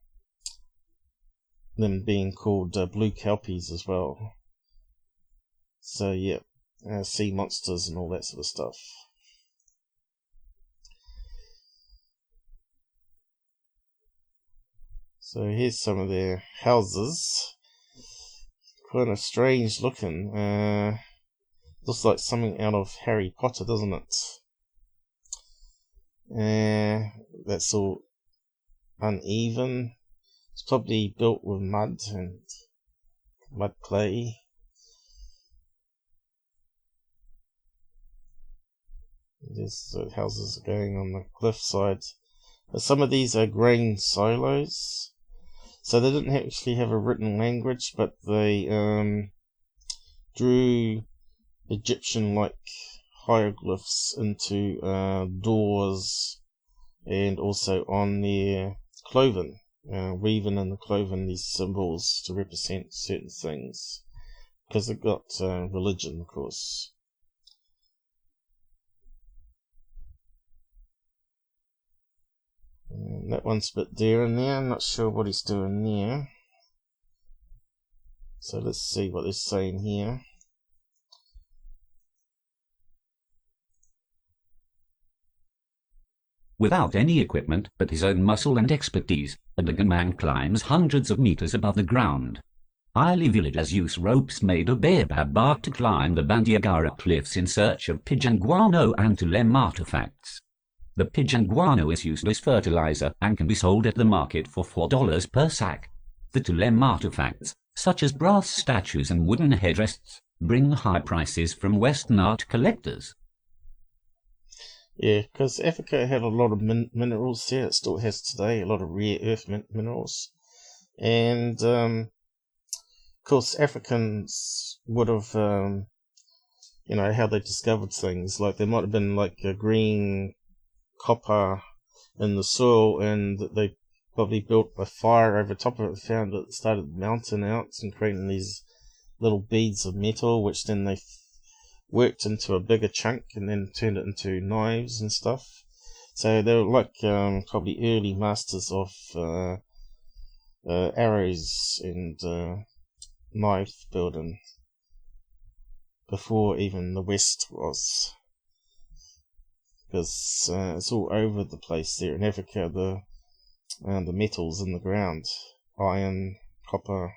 being called blue kelpies as well. So yeah, sea monsters and all that sort of stuff. So here's some of their houses. Kind of strange looking. Looks like something out of Harry Potter, doesn't it? That's all uneven. It's probably built with mud and mud clay. There's the houses going on the cliffside. Some of these are grain silos. So they didn't actually have a written language, but they drew Egyptian-like hieroglyphs into doors and also on their clothing, weaving in the clothing these symbols to represent certain things, because they've got religion, of course. And that one's a bit daring there. I'm not sure what he's doing there. So let's see what they're saying here. Without any equipment but his own muscle and expertise, a Dogon man climbs hundreds of meters above the ground. Early villagers use ropes made of baobab bark to climb the Bandiagara cliffs in search of pigeon guano and Tulem artifacts. The pigeon guano is used as fertilizer and can be sold at the market for $4 per sack. The Tulem artifacts, such as brass statues and wooden headrests, bring high prices from Western art collectors. Yeah, because Africa had a lot of minerals there. It still has today, a lot of rare earth minerals. And, of course, Africans would have, you know, how they discovered things. Like, there might have been, like, a green copper in the soil, and they probably built a fire over top of it, found it started melting out and creating these little beads of metal, which then they worked into a bigger chunk and then turned it into knives and stuff. So they were like probably early masters of arrows and knife building before even the West was. Because it's all over the place there in Africa, the metals in the ground, iron, copper.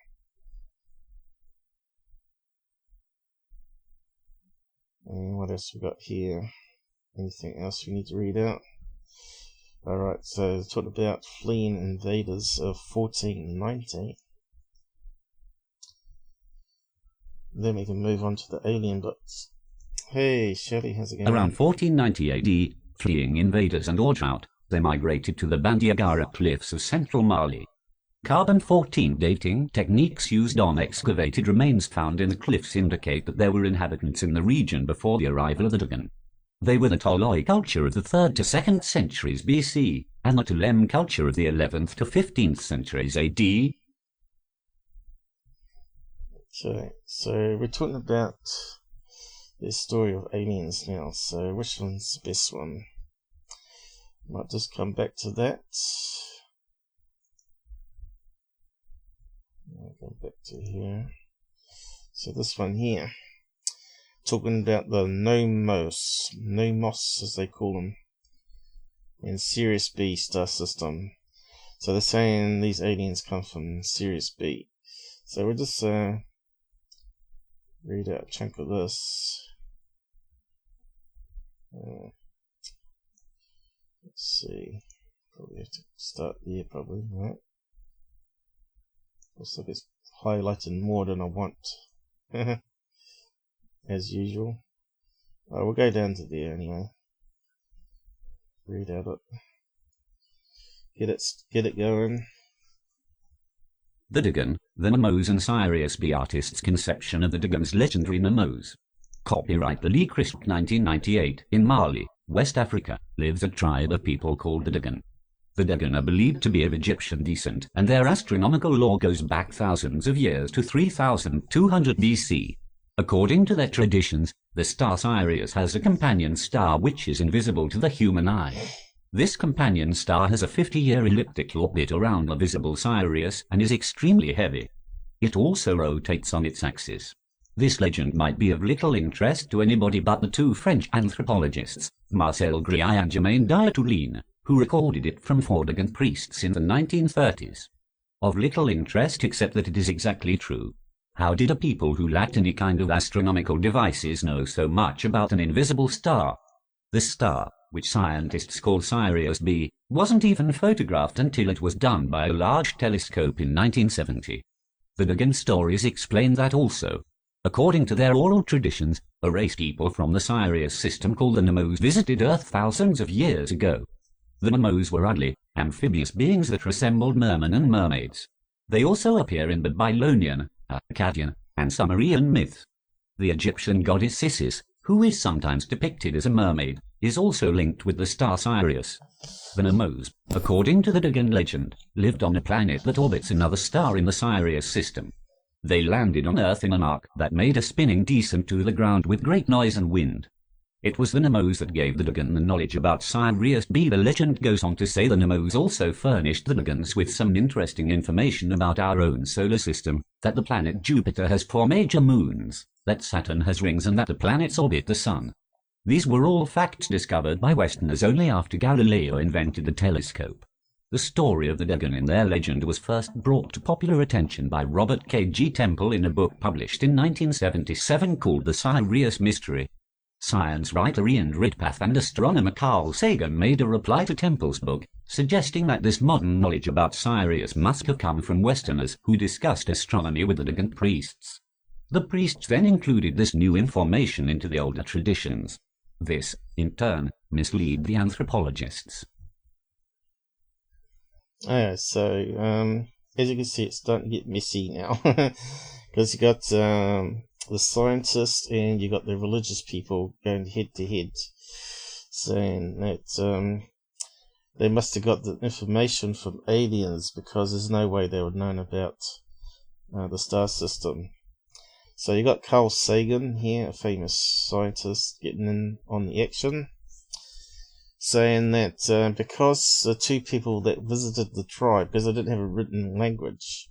And what else we got here? Anything else we need to read out? Alright, so talk about fleeing invaders of 1490. Then we can move on to the alien books. Hey, Shelley, how's it going? Around 1490 AD, fleeing invaders and drought, they migrated to the Bandiagara cliffs of central Mali. Carbon-14 dating techniques used on excavated remains found in the cliffs indicate that there were inhabitants in the region before the arrival of the Dogon. They were the Toloi culture of the 3rd to 2nd centuries BC, and the Tulem culture of the 11th to 15th centuries AD. Okay, so we're talking about the story of aliens now, so which one's the best one? Might just come back to that. I'll go back to here. So this one here, talking about the Nomos as they call them, in Sirius B star system. So they're saying these aliens come from Sirius B. So we'll just read out a chunk of this. Let's see. Probably have to start there, probably, right? Looks like it's highlighting more than I want. As usual. We'll go down to there anyway. Read out it. Get it going. The Dogon, the Nemos and Sirius B artist's conception of the Dogon's legendary Nemos. Copyright the Lee Christ 1998. In Mali, West Africa, lives a tribe of people called the Dogon. The Dogon are believed to be of Egyptian descent, and their astronomical lore goes back thousands of years to 3200 BC. According to their traditions, the star Sirius has a companion star which is invisible to the human eye. This companion star has a 50-year elliptic orbit around the visible Sirius and is extremely heavy. It also rotates on its axis. This legend might be of little interest to anybody but the two French anthropologists, Marcel Gréay and Germain Diatoulin, who recorded it from 4 Dogon priests in the 1930s. Of little interest except that it is exactly true. How did a people who lacked any kind of astronomical devices know so much about an invisible star? The star, which scientists call Sirius B, wasn't even photographed until it was done by a large telescope in 1970. The Dogon stories explain that also. According to their oral traditions, a race people from the Sirius system called the Nemos visited Earth thousands of years ago. The Nemos were ugly, amphibious beings that resembled mermen and mermaids. They also appear in the Babylonian, Akkadian, and Sumerian myths. The Egyptian goddess Isis, who is sometimes depicted as a mermaid, is also linked with the star Sirius. The Nemos, according to the Dogon legend, lived on a planet that orbits another star in the Sirius system. They landed on Earth in an ark that made a spinning descent to the ground with great noise and wind. It was the Nemos that gave the Dogon the knowledge about Sirius B. The legend goes on to say the Nemos also furnished the Dogons with some interesting information about our own solar system, that the planet Jupiter has 4 major moons, that Saturn has rings and that the planets orbit the Sun. These were all facts discovered by Westerners only after Galileo invented the telescope. The story of the Dogon in their legend was first brought to popular attention by Robert K. G. Temple in a book published in 1977 called The Sirius Mystery. Science writer Ian Ridpath and astronomer Carl Sagan made a reply to Temple's book, suggesting that this modern knowledge about Sirius must have come from Westerners who discussed astronomy with the Dogon priests. The priests then included this new information into the older traditions. This, in turn, misled the anthropologists. So, as you can see, it's starting to get messy now. Because you got the scientists and you got the religious people going head to head, saying that they must have got the information from aliens, because there's no way they would have known about the star system. So you got Carl Sagan here, a famous scientist, getting in on the action, saying that because the two people that visited the tribe, because they didn't have a written language,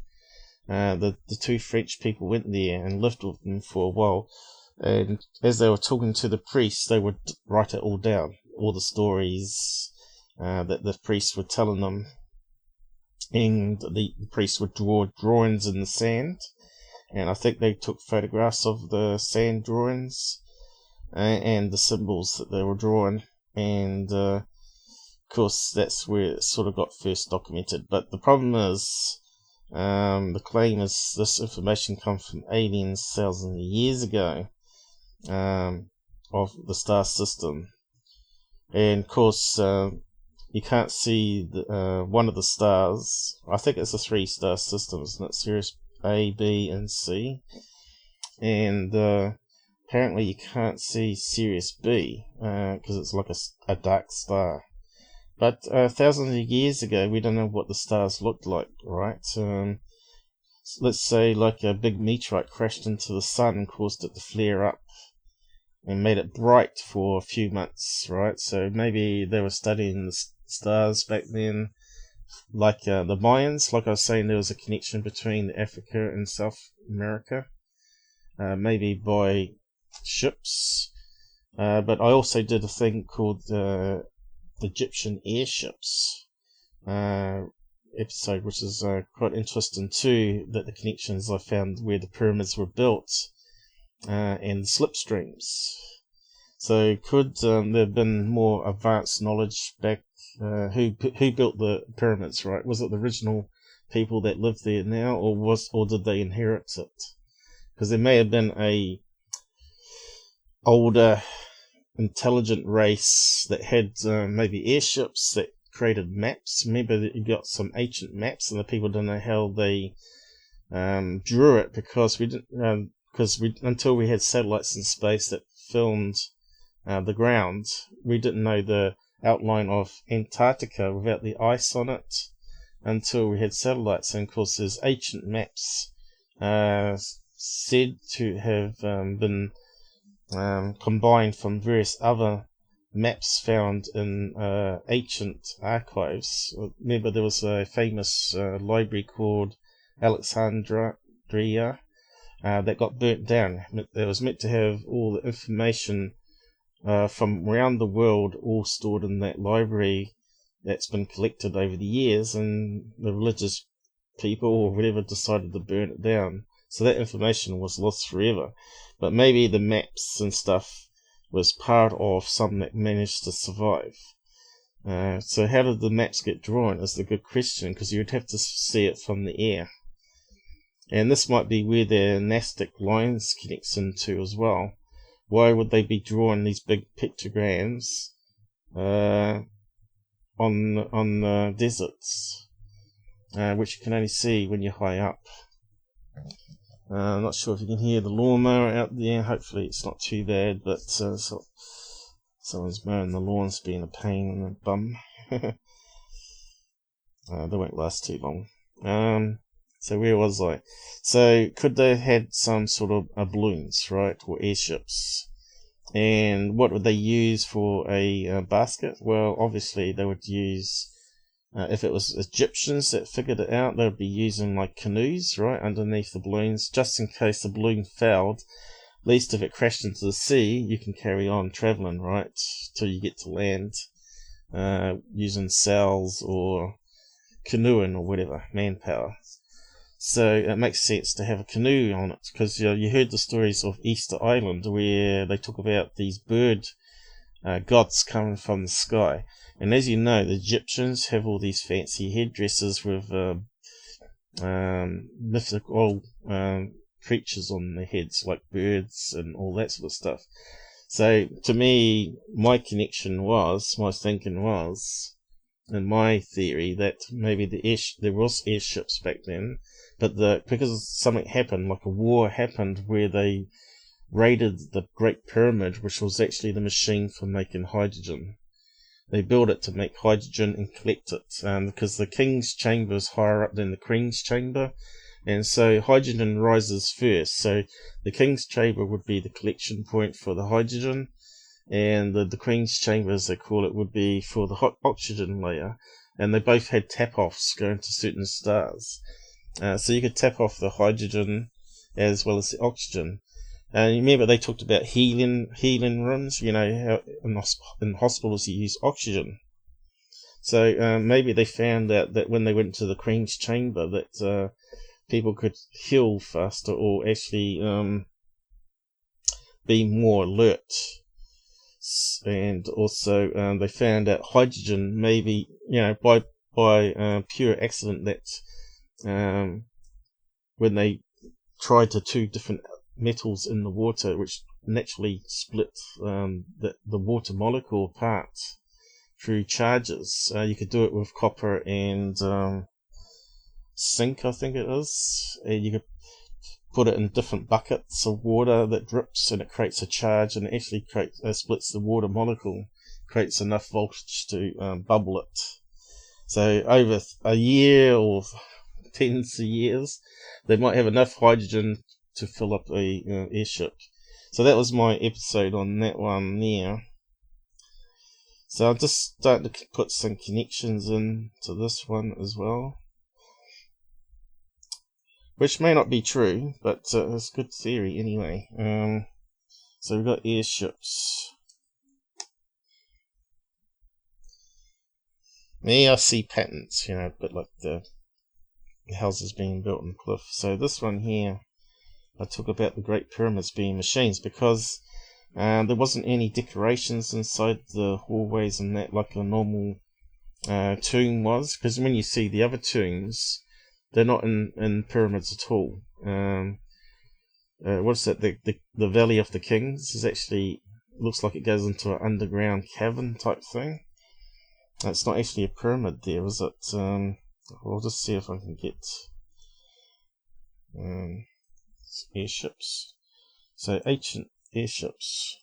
the two French people went there and lived with them for a while, and as they were talking to the priests, they would write it all down, all the stories that the priests were telling them, and the priests would draw drawings in the sand, and I think they took photographs of the sand drawings and the symbols that they were drawing, and of course that's where it sort of got first documented. But the problem is, the claim is this information comes from aliens thousands of years ago, of the star system, and of course you can't see one of the stars. I think it's a 3-star system, isn't it? Sirius A, B, and C, and apparently you can't see Sirius B because it's like a dark star. But thousands of years ago, we don't know what the stars looked like, right? Let's say like a big meteorite crashed into the sun and caused it to flare up and made it bright for a few months, right? So maybe they were studying the stars back then, like the Mayans. Like I was saying, there was a connection between Africa and South America, maybe by ships. But I also did a thing called Egyptian airships episode, which is quite interesting too, that the connections I found where the pyramids were built and slipstreams. So could there have been more advanced knowledge back? Who built the pyramids? Right? Was it the original people that live there now, or did they inherit it? Because there may have been a older intelligent race that had maybe airships that created maps. Remember that you got some ancient maps, and the people don't know how they drew it, because we didn't, until we had satellites in space that filmed the ground, we didn't know the outline of Antarctica without the ice on it until we had satellites. And of course there's ancient maps said to have been combined from various other maps found in ancient archives. Remember, there was a famous library called Alexandria that got burnt down. It was meant to have all the information from around the world all stored in that library that's been collected over the years, and the religious people or whatever decided to burn it down. So that information was lost forever. But maybe the maps and stuff was part of some that managed to survive. So how did the maps get drawn is the good question, because you'd have to see it from the air. And this might be where the Nastic lines connects into as well. Why would they be drawing these big pictograms on the deserts, which you can only see when you're high up? I'm not sure if you can hear the lawnmower out there. Hopefully it's not too bad, but someone's mowing the lawn's being a pain in the bum. They won't last too long. So where was I? So could they have had some sort of balloons, right, or airships? And what would they use for a basket? Well, obviously they would use, if it was Egyptians that figured it out, they would be using like canoes, right, underneath the balloons, just in case the balloon failed. At least if it crashed into the sea, you can carry on traveling, right, till you get to land, using sails or canoeing or whatever, manpower. So it makes sense to have a canoe on it, because you heard the stories of Easter Island where they talk about these bird gods coming from the sky. And as you know, the Egyptians have all these fancy headdresses with mythical creatures on their heads, like birds and all that sort of stuff. So to me, my thinking was, in my theory, that maybe there was airships back then, but because something happened, like a war happened, where they raided the Great Pyramid, which was actually the machine for making hydrogen. They built it to make hydrogen and collect it, because the king's chamber is higher up than the queen's chamber, and so hydrogen rises first. So the king's chamber would be the collection point for the hydrogen, and the queen's chamber, as they call it, would be for the oxygen layer. And they both had tap-offs going to certain stars. So you could tap off the hydrogen as well as the oxygen. And remember, they talked about healing rooms, how in hospitals you use oxygen. So maybe they found out that when they went to the Queen's chamber that people could heal faster, or actually be more alert. And also they found out hydrogen, maybe, by pure accident, that when they tried to two different metals in the water, which naturally split the water molecule apart through charges. You could do it with copper and zinc, I think it is. And you could put it in different buckets of water that drips, and it creates a charge, and it actually splits the water molecule, creates enough voltage to bubble it. So over a year or tens of years, they might have enough hydrogen to fill up a airship. So that was my episode on that one there. So I'm just starting to put some connections into this one as well, which may not be true, but it's good theory anyway. So we've got airships. Me, I see patterns, but like the houses being built in cliff. So this one here I talk about the Great Pyramids being machines, because there wasn't any decorations inside the hallways and that like a normal tomb was. Because when you see the other tombs, they're not in pyramids at all. What's that? The Valley of the Kings is actually, looks like it goes into an underground cavern type thing. It's not actually a pyramid there, is it? I'll just see if I can get airships. So ancient airships.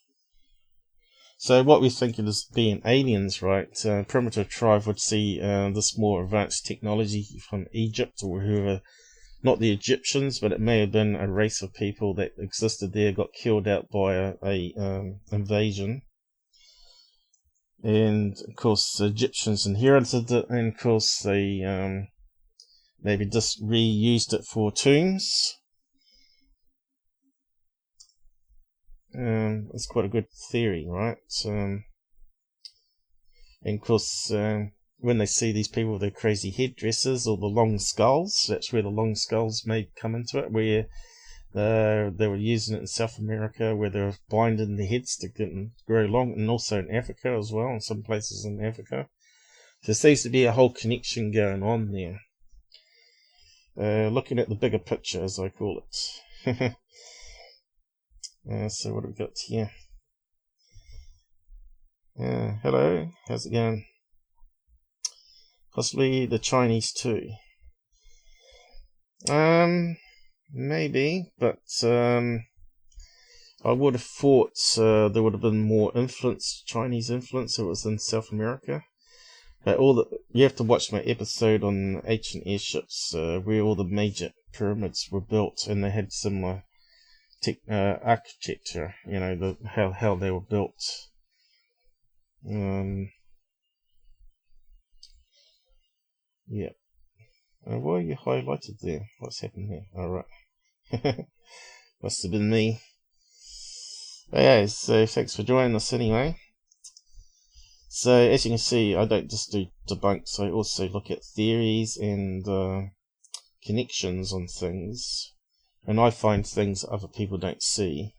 So what we're thinking is being aliens, right? Primitive tribe would see this more advanced technology from Egypt or whoever. Not the Egyptians, but it may have been a race of people that existed there, got killed out by a invasion. And of course the Egyptians inherited it, and of course they maybe just reused it for tombs. It's quite a good theory, right? And of course when they see these people with their crazy headdresses or the long skulls, that's where the long skulls may come into it, where they were using it in South America, where they were binding the heads to get them grow long, and also in Africa as well, in some places in Africa. So there seems to be a whole connection going on there. Looking at the bigger picture, as I call it. So what have we got here? Hello, how's it going? Possibly the Chinese too. Maybe, but I would have thought there would have been more influence, Chinese influence, if it was in South America. But you have to watch my episode on ancient airships, where all the major pyramids were built, and they had similar architecture. You know, how they were built. Yeah. Why are you highlighted there? What's happened here? Alright. Must have been me. Okay, so thanks for joining us anyway. So as you can see, I don't just do debunks, I also look at theories and connections on things. And I find things other people don't see.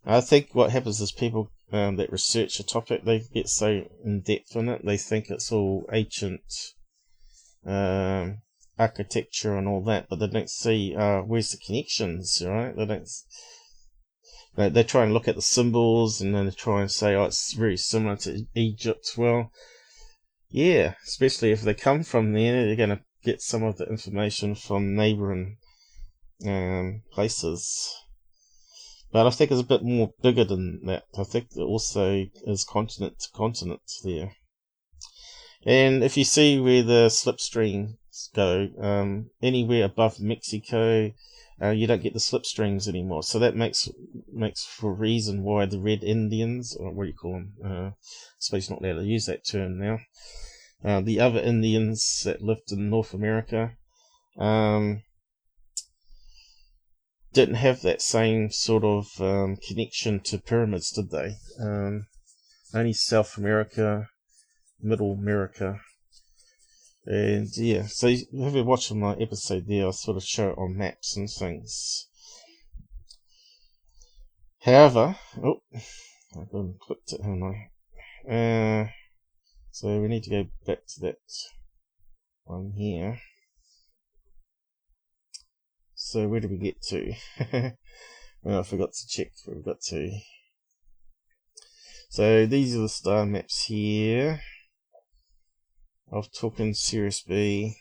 I think what happens is people that research a topic, they get so in depth in it, they think it's all ancient architecture and all that, but they don't see where's the connections, right? They try and look at the symbols, and then they try and say, oh, it's very similar to Egypt. Well, yeah, especially if they come from there, they're going to get some of the information from neighbouring places. But I think it's a bit more bigger than that. I think there also is continent to continent there. And if you see where the slipstreams go, anywhere above Mexico, you don't get the slipstreams anymore. So that makes for a reason why the Red Indians, or what do you call them? I suppose you're not allowed to use that term now. The other Indians that lived in North America didn't have that same sort of connection to pyramids, did they? Only South America, Middle America, and yeah. So if you're watching my episode there, I sort of show it on maps and things. However, I've gone and clicked it, haven't I? So we need to go back to that one here. So where did we get to? Well, I forgot to check where we got to. So these are the star maps here. Of talking Sirius B.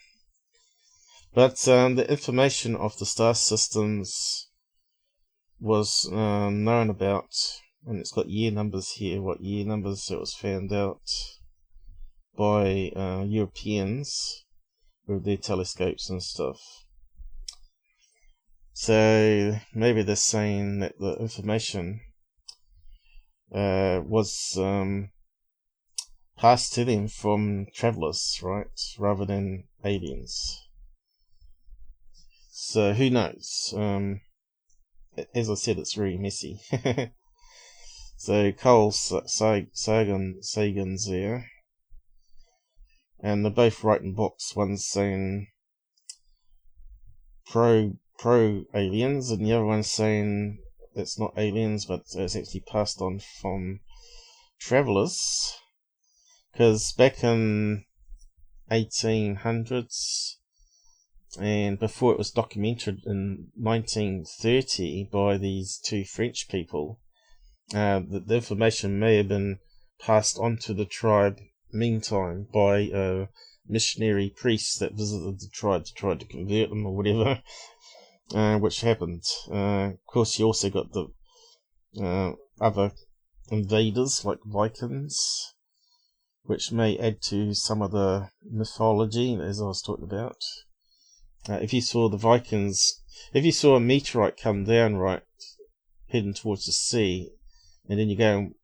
But the information of the star systems was known about, and it's got year numbers here, what year numbers it was found out by Europeans with their telescopes and stuff. So maybe they're saying that the information was passed to them from travelers, right, rather than aliens. So who knows? As I said, it's very messy. So Carl Sagan's there, and they're both writing books. One's saying pro pro-aliens, and the other one's saying it's not aliens, but it's actually passed on from travellers. Because back in 1800s, and before it was documented in 1930 by these two French people, the information may have been passed on to the tribe meantime by missionary priests that visited the tribe to try to convert them or whatever, which happened. Of course, you also got the other invaders like Vikings, which may add to some of the mythology, as I was talking about. If you saw the Vikings, if you saw a meteorite come down, right, heading towards the sea, and then you go and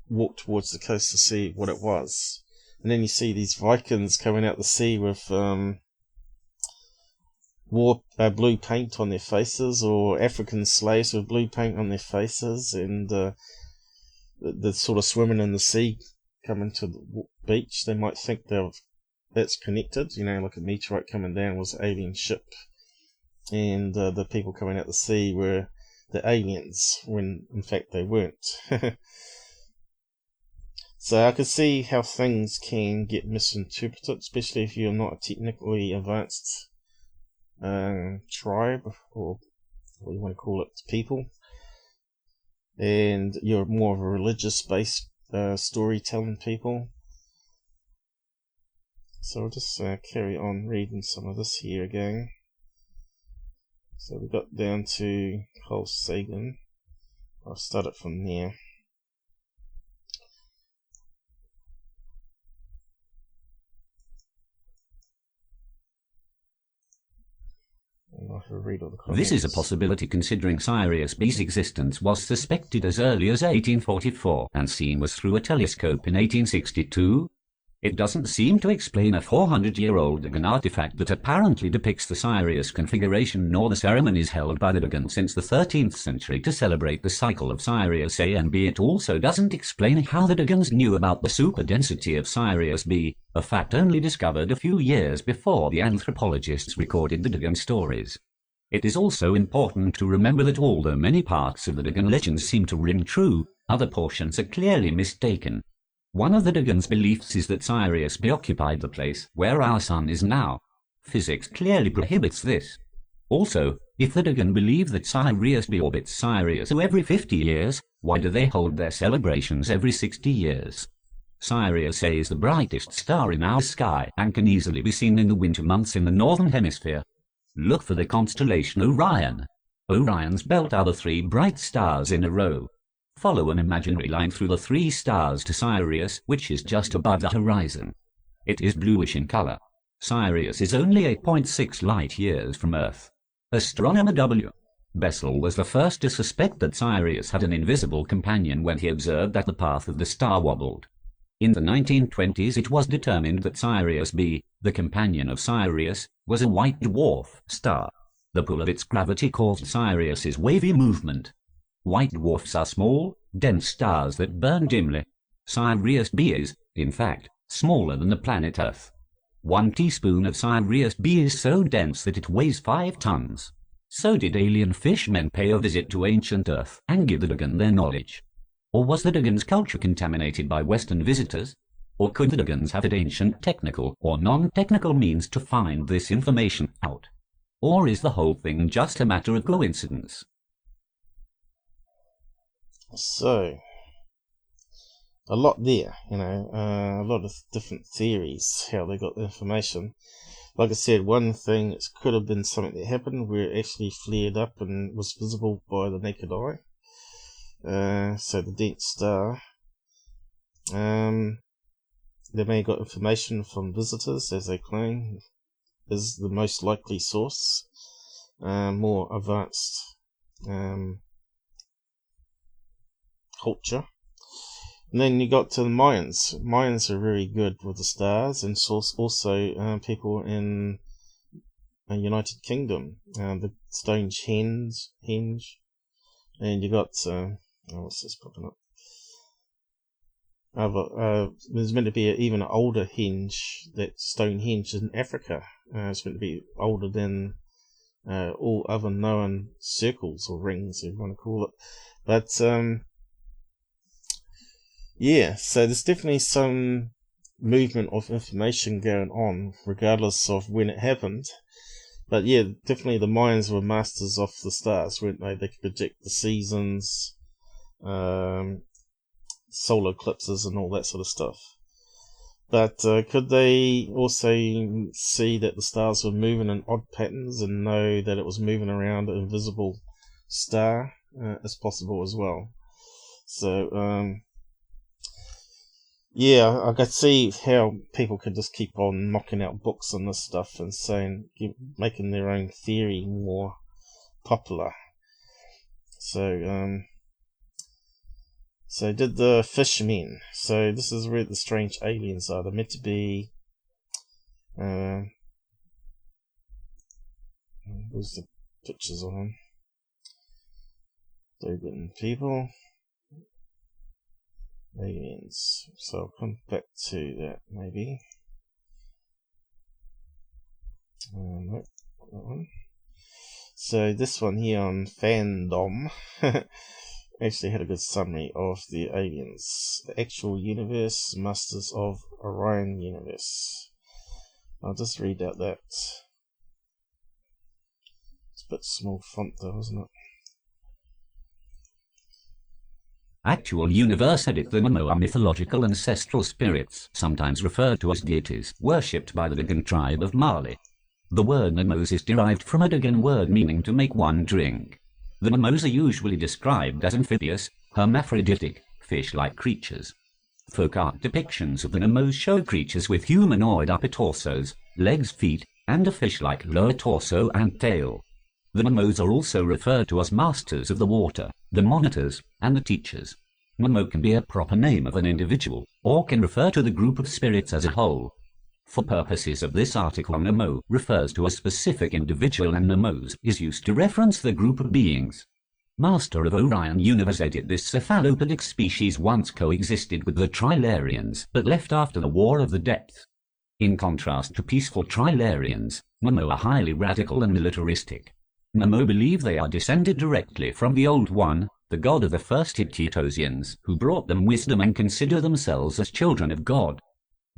walk towards the coast to see what it was, and then you see these Vikings coming out the sea with blue paint on their faces, or African slaves with blue paint on their faces, and they're sort of swimming in the sea, coming to the beach, they might think that's connected, like a meteorite coming down was an alien ship, and the people coming out the sea were the aliens, when in fact they weren't. So I can see how things can get misinterpreted, especially if you're not a technically advanced tribe, or what you want to call it, people, and you're more of a religious-based storytelling people. So I'll just carry on reading some of this here again. So we got down to Carl Sagan. I'll start it from there. This is a possibility considering Sirius B's existence was suspected as early as 1844 and seen was through a telescope in 1862. It doesn't seem to explain a 400-year-old Dogon artifact that apparently depicts the Sirius configuration, nor the ceremonies held by the Dogon since the 13th century to celebrate the cycle of Sirius A and B. It also doesn't explain how the Dogons knew about the superdensity of Sirius B, a fact only discovered a few years before the anthropologists recorded the Dogon stories. It is also important to remember that although many parts of the Dogon legends seem to ring true, other portions are clearly mistaken. One of the Dogon's beliefs is that Sirius B occupied the place where our sun is now. Physics clearly prohibits this. Also, if the Dogon believe that Sirius B orbits Sirius every 50 years, why do they hold their celebrations every 60 years? Sirius A is the brightest star in our sky and can easily be seen in the winter months in the northern hemisphere. Look for the constellation Orion. Orion's belt are the three bright stars in a row. Follow an imaginary line through the three stars to Sirius, which is just above the horizon. It is bluish in color. Sirius is only 8.6 light years from Earth. Astronomer W. Bessel was the first to suspect that Sirius had an invisible companion when he observed that the path of the star wobbled. In the 1920s it was determined that Sirius B, the companion of Sirius, was a white dwarf star. The pull of its gravity caused Sirius's wavy movement. White dwarfs are small, dense stars that burn dimly. Sirius B is, in fact, smaller than the planet Earth. 1 teaspoon of Sirius B is so dense that it weighs 5 tons. So did alien fishmen pay a visit to ancient Earth and give the Dogon their knowledge? Or was the Dogon's culture contaminated by Western visitors? Or could the Dogons have had ancient technical or non-technical means to find this information out? Or is the whole thing just a matter of coincidence? So, a lot there, a lot of different theories, how they got the information. Like I said, one thing, it could have been something that happened where it actually flared up and was visible by the naked eye. So the dense star. They may have got information from visitors, as they claim, is the most likely source. More advanced culture. And then you got to the Mayans. Mayans are very good with the stars, and also people in the United Kingdom, the Stonehenge, and you got what's this popping up? There's meant to be even an older henge, that Stonehenge in Africa. It's meant to be older than all other known circles or rings, if you want to call it. But yeah, so there's definitely some movement of information going on, regardless of when it happened. But yeah, definitely the Mayans were masters of the stars, weren't they? They could predict the seasons, solar eclipses and all that sort of stuff. But could they also see that the stars were moving in odd patterns and know that it was moving around an invisible star? As possible as well. So yeah, I could see how people could just keep on knocking out books on this stuff and saying, making their own theory more popular. So so did the fishmen. So this is where the strange aliens are. They're meant to be. Where's the pictures of them? Dogon people. Aliens. So I'll come back to that maybe. Nope, not that one. So this one here on Fandom actually had a good summary of the aliens. The actual universe, Masters of Orion universe. I'll just read out that. It's a bit small font though, isn't it? Actual universe edit. The Momo are mythological ancestral spirits, sometimes referred to as deities, worshipped by the Dogon tribe of Mali. The word Momos is derived from a Dogon word meaning to make one drink. The Momos are usually described as amphibious, hermaphroditic, fish-like creatures. Folk art depictions of the Momos show creatures with humanoid upper torsos, legs, feet, and a fish-like lower torso and tail. The Momos are also referred to as masters of the water, the monitors, and the teachers. Momo can be a proper name of an individual, or can refer to the group of spirits as a whole. For purposes of this article, Momo refers to a specific individual and Momos is used to reference the group of beings. Master of Orion universe edit. This cephalopodic species once coexisted with the Trilarians, but left after the War of the Depths. In contrast to peaceful Trilarians, Momo are highly radical and militaristic. Momo believe they are descended directly from the Old One, the god of the first Hittitosians, who brought them wisdom and consider themselves as children of God.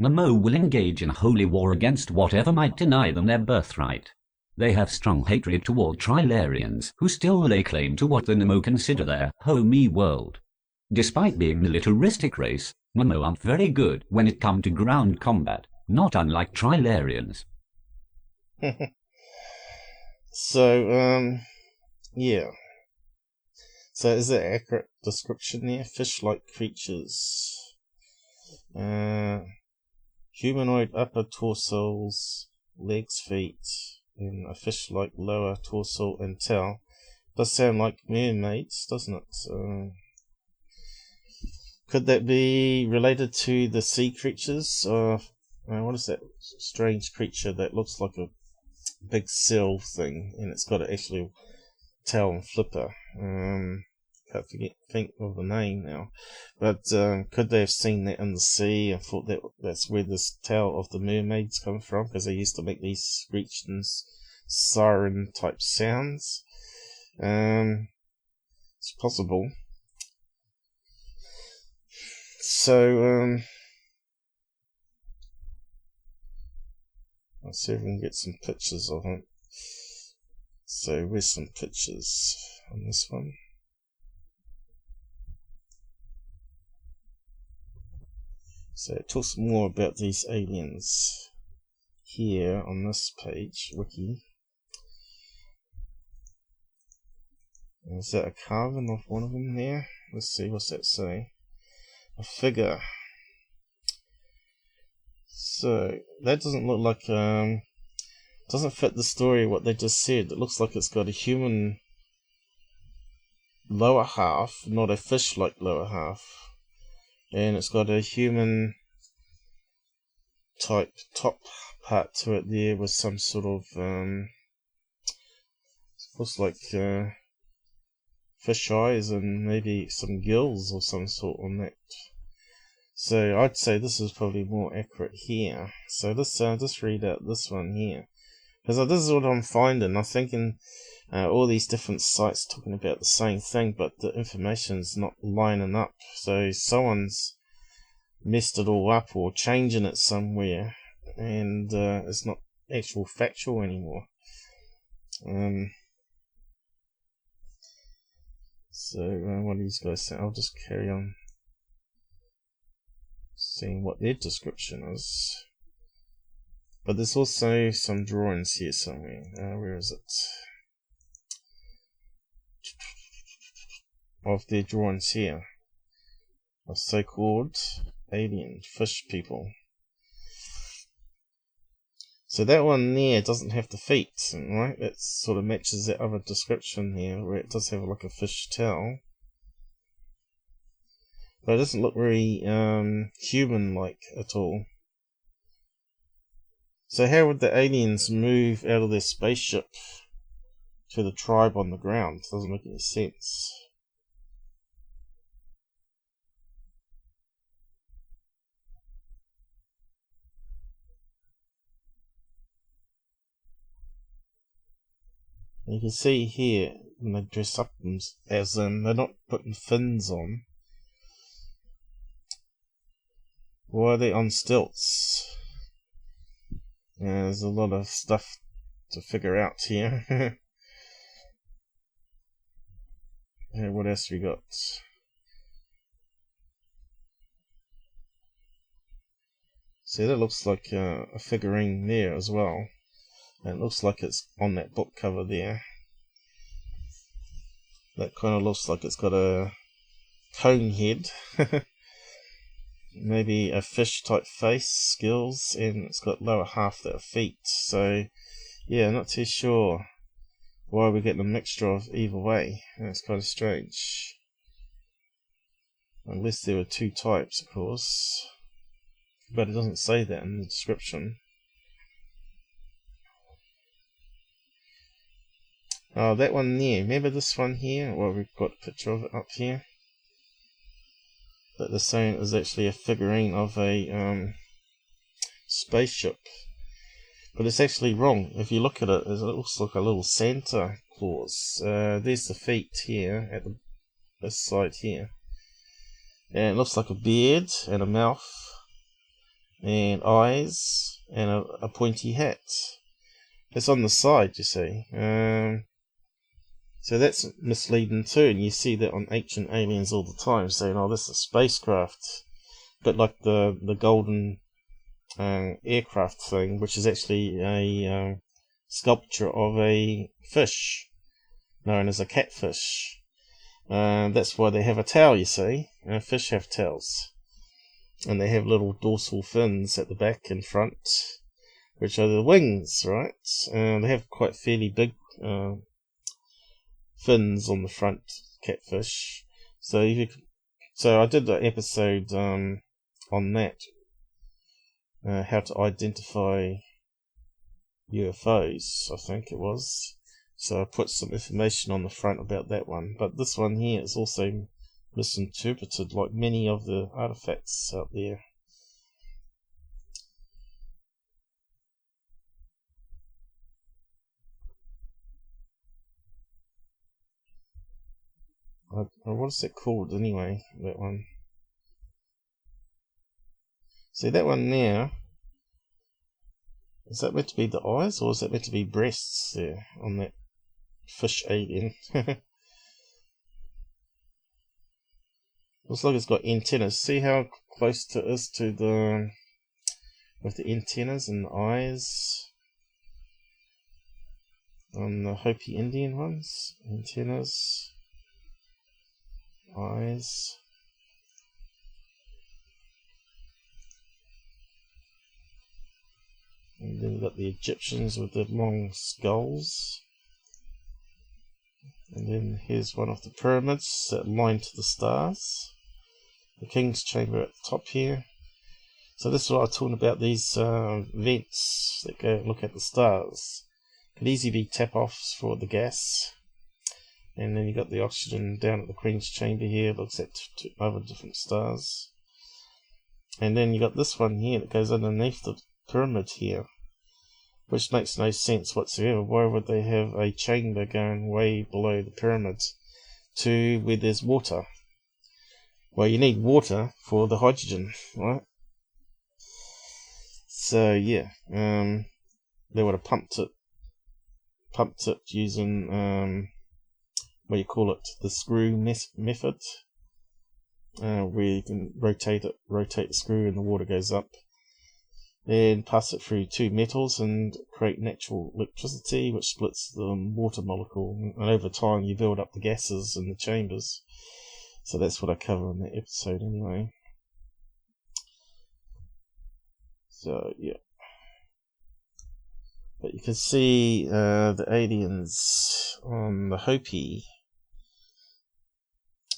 Momo will engage in holy war against whatever might deny them their birthright. They have strong hatred toward Trilarians, who still lay claim to what the Momo consider their homey world. Despite being a militaristic race, Momo aren't very good when it comes to ground combat, not unlike Trilarians. So, yeah. So is that accurate description there? Fish-like creatures. Humanoid upper torsos, legs, feet, and a fish-like lower torso and tail. Does sound like mermaids, doesn't it? Could that be related to the sea creatures? What is that strange creature that looks like a big seal thing, and it's got an actual tail and flipper? Can't think of the name now, but could they have seen that in the sea and thought that that's where this tail of the mermaids come from, because they used to make these screeching siren type sounds? It's possible. So let's see if we can get some pictures of it. So where's some pictures on this one? So it talks more about these aliens here on this page, wiki. Is that a carving of one of them there? Let's see, what's that say? A figure. So that doesn't look like doesn't fit the story what they just said. It looks like it's got a human lower half, not a fish-like lower half, and it's got a human type top part to it there with some sort of looks like fish eyes and maybe some gills or some sort on that. So I'd say this is probably more accurate here. So let's just read out this one here. Because this is what I'm finding. I'm thinking all these different sites talking about the same thing, but the information's not lining up. So someone's messed it all up or changing it somewhere, and it's not actual factual anymore. So what do these guys say? I'll just carry on seeing what their description is. But there's also some drawings here somewhere. Where is it? Of their drawings here of so-called alien fish people. So that one there doesn't have the feet, right? That sort of matches that other description there, where it does have like a fish tail. But it doesn't look very human-like at all. So how would the aliens move out of their spaceship to the tribe on the ground? It doesn't make any sense. You can see here when they dress up as in they're not putting fins on. Why are they on stilts? There's a lot of stuff to figure out here. What else we got? See, that looks like a figurine there as well. And it looks like it's on that book cover there. That kind of looks like it's got a cone head. Maybe a fish type face, skills, and it's got lower half that are feet. So, yeah, not too sure why we're getting a mixture of either way. That's kind of strange. Unless there were two types, of course. But it doesn't say that in the description. Oh, that one there. Remember this one here? Well, we've got a picture of it up here. That they're saying is actually a figurine of a spaceship. But it's actually wrong. If you look at it, it looks like a little Santa Claus. There's the feet here at this side here. And it looks like a beard and a mouth and eyes and a pointy hat. It's on the side, you see. So that's misleading too, and you see that on Ancient Aliens all the time, saying, oh, this is a spacecraft. But like the golden aircraft thing, which is actually a sculpture of a fish, known as a catfish. That's why they have a tail, you see. Fish have tails. And they have little dorsal fins at the back and front, which are the wings, right? They have quite fairly big fins on the front, catfish. So I did an episode on that, how to identify UFOs, I think it was. So I put some information on the front about that one. But this one here is also misinterpreted, like many of the artifacts out there. What is it called anyway, that one? See, that one there, is that meant to be the eyes, or is that meant to be breasts there on that fish alien? Looks like it's got antennas. See how close it is to the, with the antennas and the eyes on the Hopi Indian ones? Antennas, eyes. And then we've got the Egyptians with the long skulls. And then here's one of the pyramids that line to the stars. The King's Chamber at the top here. So this is what I was talking about, these vents that go look at the stars. Could easily be tap-offs for the gas. And then you got the oxygen down at the Queen's Chamber here, looks at other different stars. And then you got this one here that goes underneath the pyramid here. which makes no sense whatsoever. Why would they have a chamber going way below the pyramids to where there's water? Well, you need water for the hydrogen, right? So yeah, they would have pumped it using what do you call it, the screw method, where you can rotate the screw and the water goes up, and pass it through two metals and create natural electricity, which splits the water molecule, and over time you build up the gases in the chambers. So that's what I cover in that episode anyway. So yeah, but you can see the aliens on the Hopi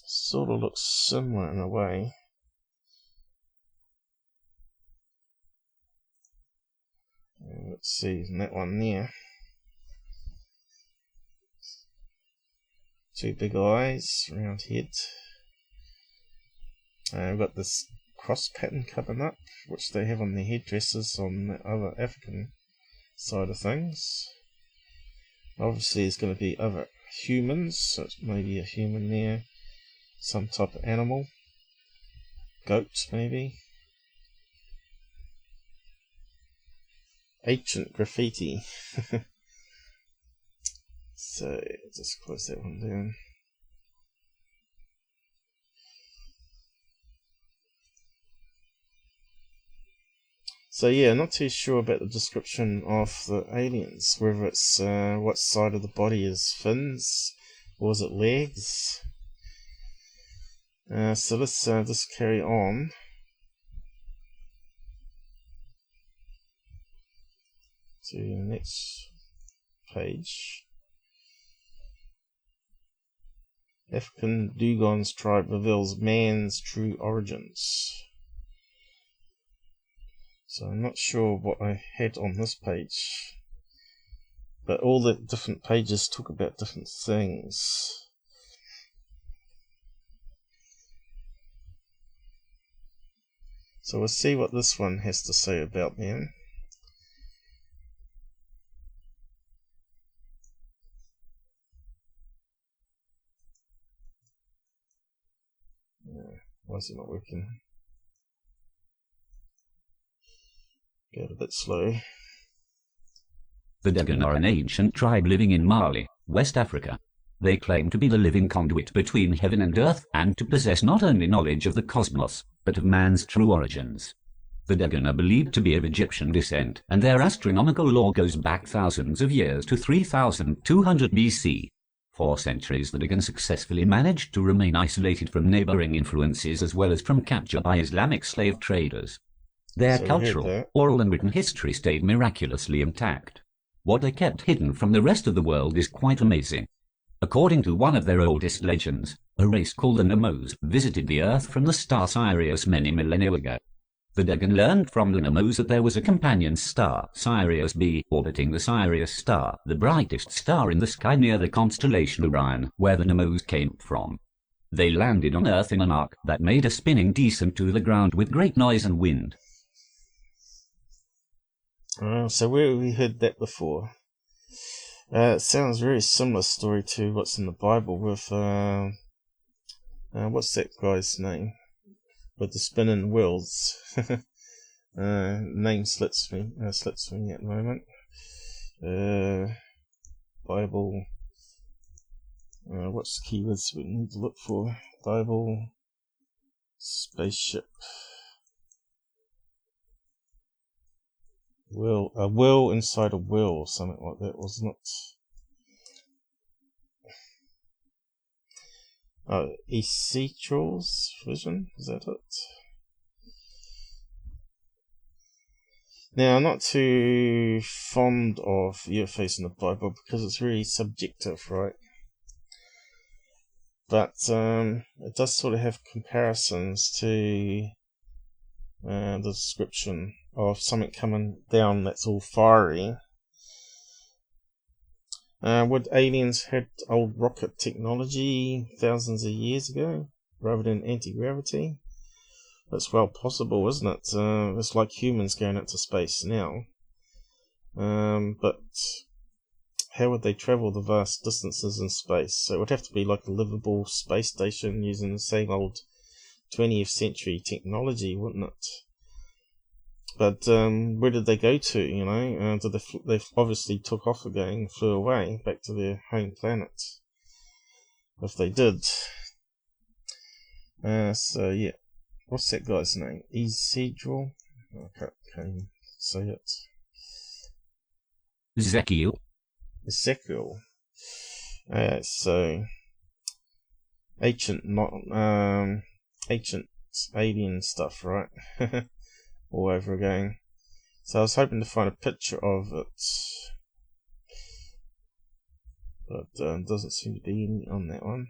sort of looks similar in a way. Let's see, in that one there, two big eyes, round head. We've got this cross pattern coming up, which they have on their headdresses on the other African side of things. Obviously there's going to be other humans, so it's maybe a human there, some type of animal, goat maybe. Ancient graffiti. So just close that one down. So yeah, not too sure about the description of the aliens, whether it's what side of the body is fins, or is it legs. So let's just carry on. To the next page. African Dogon's tribe reveals man's true origins. So I'm not sure what I had on this page, but all the different pages talk about different things. So we'll see what this one has to say about them. Why is it not working? Go a bit slow. The Dogon are an ancient tribe living in Mali, West Africa. They claim to be the living conduit between heaven and earth, and to possess not only knowledge of the cosmos, but of man's true origins. The Dogon are believed to be of Egyptian descent, and their astronomical lore goes back thousands of years to 3200 BC. For centuries the Dogon successfully managed to remain isolated from neighboring influences as well as from capture by Islamic slave traders. Their cultural, oral and written history stayed miraculously intact. What they kept hidden from the rest of the world is quite amazing. According to one of their oldest legends, a race called the Nemos visited the Earth from the star Sirius many millennia ago. The Dogon learned from the Nemos that there was a companion star, Sirius B, orbiting the Sirius star, the brightest star in the sky near the constellation Orion, where the Nemos came from. They landed on Earth in an arc that made a spinning descent to the ground with great noise and wind. So where have we heard that before? It sounds very similar story to what's in the Bible with what's that guy's name with the spinning wheels? Name slips me at the moment. Bible. What's the keywords we need to look for? Bible, spaceship. A wheel inside a wheel, or something like that, wasn't it? Ezekiel's vision, is that it? Now, I'm not too fond of UFOs in the Bible because it's very subjective, right? But it does sort of have comparisons to the description of something coming down that's all fiery. Would aliens had old rocket technology thousands of years ago rather than anti-gravity? That's well possible, isn't it? It's like humans going into space now. But how would they travel the vast distances in space? So it would have to be like a livable space station using the same old 20th century technology, wouldn't it? But where did they go to, you know? They obviously took off again and flew away back to their home planet. If they did. So yeah. What's that guy's name? Ezekiel? I can't even say it. Ezekiel. Ezekiel. So ancient alien stuff, right? All over again. So I was hoping to find a picture of it, but doesn't seem to be any on that one.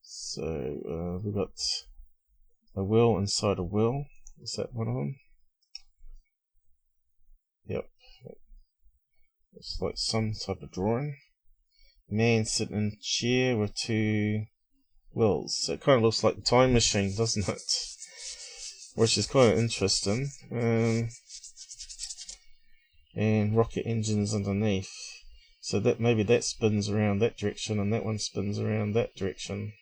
So we've got a wheel inside a wheel. Is that one of them? Yep. It's like some type of drawing. Man sitting in a chair with two wheels. So it kind of looks like a time machine, doesn't it? Which is kind of interesting. And rocket engines underneath. So that maybe that spins around that direction and that one spins around that direction.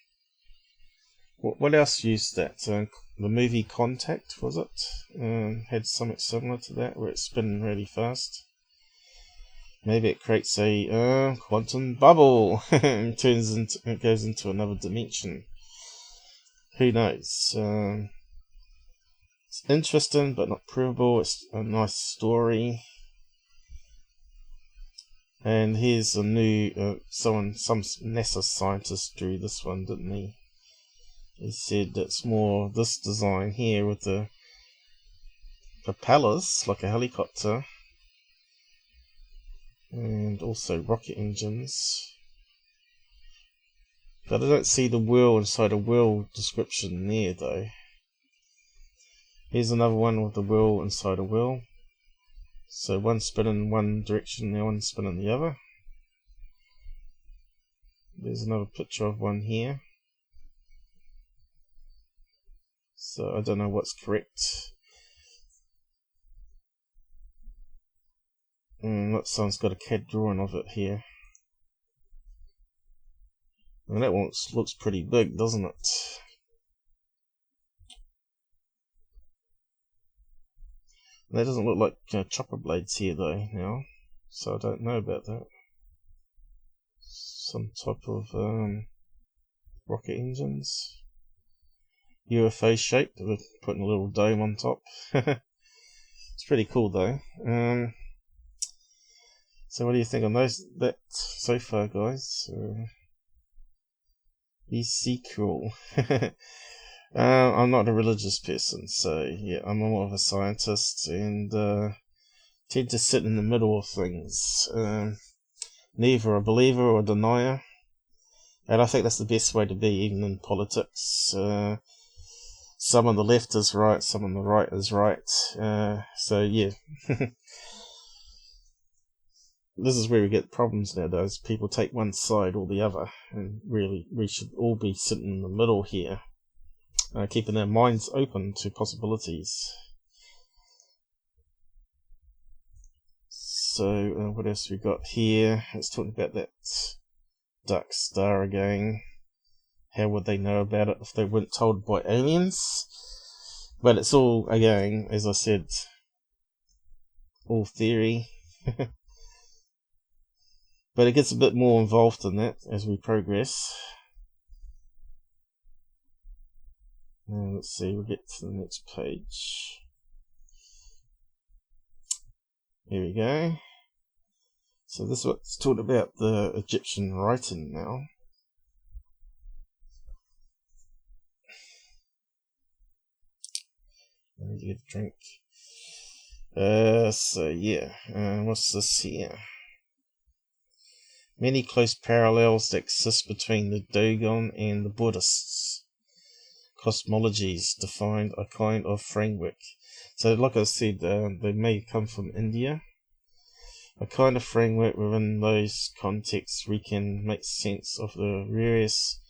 What else used that? The movie Contact, was it? Had something similar to that, where it's spinning really fast. Maybe it creates a quantum bubble and it goes into another dimension. Who knows? It's interesting, but not provable. It's a nice story. And here's a new some NASA scientist drew this one, didn't he? He said it's more this design here with the propellers, like a helicopter, and also rocket engines. But I don't see the wheel inside a wheel description there, though. Here's another one with the wheel inside a wheel. So one spinning one direction, the one spinning the other. There's another picture of one here. So I don't know what's correct. That someone's got a CAD drawing of it here. And that one looks pretty big, doesn't it? That doesn't look like chopper blades here though now, so I don't know about that. Some type of rocket engines. UFO shaped with putting a little dome on top. It's pretty cool though. So what do you think on that so far, guys? Ezekiel. I'm not a religious person, so yeah, I'm more of a scientist and tend to sit in the middle of things. Neither a believer or a denier. And I think that's the best way to be, even in politics. Some on the left is right, some on the right is right. So yeah. This is where we get problems nowadays. People take one side or the other, and really we should all be sitting in the middle here, keeping our minds open to possibilities. So what else we got here? Let's talk about that dark star again. How would they know about it if they weren't told by aliens? But it's all, again, as I said, all theory. But it gets a bit more involved in that as we progress. Now let's see, we'll get to the next page. Here we go. So this is what's talking about the Egyptian writing now. Let me get a drink. So yeah, what's this here? Many close parallels that exist between the Dogon and the Buddhists. Cosmologies defined a kind of framework. So like I said, they may come from India. A kind of framework within those contexts we can make sense of the various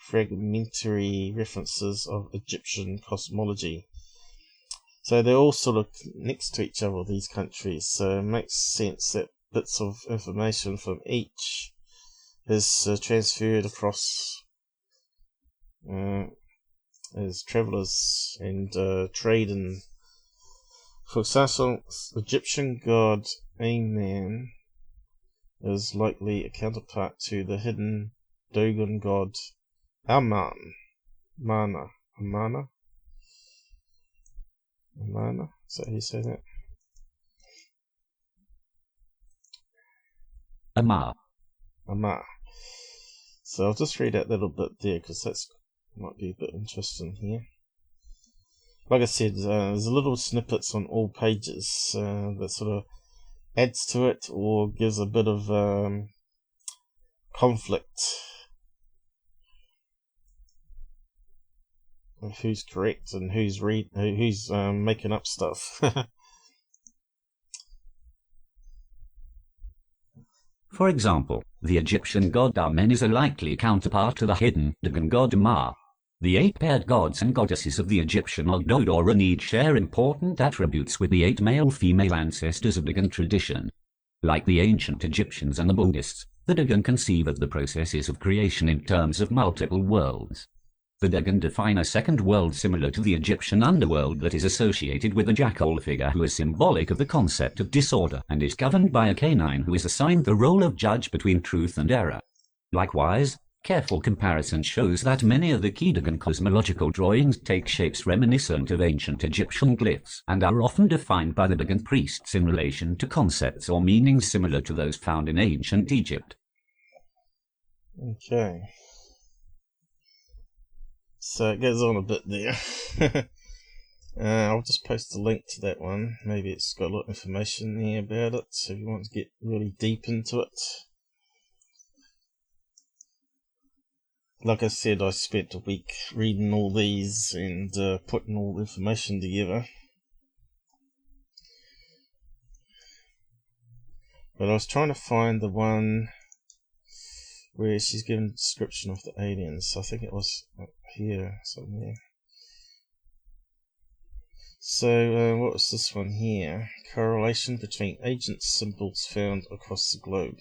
fragmentary references of Egyptian cosmology. So they're all sort of next to each other, these countries, so it makes sense that bits of information from each is transferred across as travellers and trade. And for example, Egyptian god Amen is likely a counterpart to the hidden Dogon god Amana. Is that how you say that? Amar. So I'll just read that little bit there, because that's might be a bit interesting here. Like I said, there's a little snippets on all pages that sort of adds to it or gives a bit of conflict of who's correct and who's making up stuff. For example, the Egyptian god Amen is a likely counterpart to the hidden Dogon god Ma. The 8 paired gods and goddesses of the Egyptian Ogdoad share important attributes with the 8 male-female ancestors of Dogon tradition. Like the ancient Egyptians and the Buddhists, the Dogon conceive of the processes of creation in terms of multiple worlds. The Dogon define a second world similar to the Egyptian underworld that is associated with a jackal figure who is symbolic of the concept of disorder and is governed by a canine who is assigned the role of judge between truth and error. Likewise, careful comparison shows that many of the key Dogon cosmological drawings take shapes reminiscent of ancient Egyptian glyphs and are often defined by the Dogon priests in relation to concepts or meanings similar to those found in ancient Egypt. Okay. So it goes on a bit there. I'll just post a link to that one. Maybe it's got a lot of information there about it, so if you want to get really deep into it. Like I said, I spent a week reading all these and putting all the information together. But I was trying to find the one where she's given a description of the aliens. I think it was up here somewhere. So what was this one here? Correlation between agent symbols found across the globe.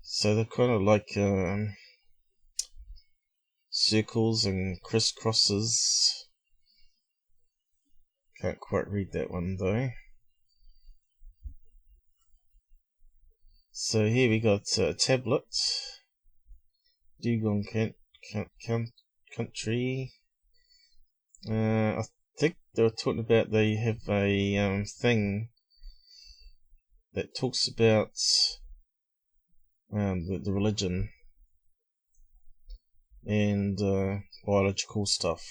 So they're kind of like circles and crisscrosses. Can't quite read that one though. So here we got a tablet, Dogon country. I think they were talking about they have a thing that talks about the religion and biological stuff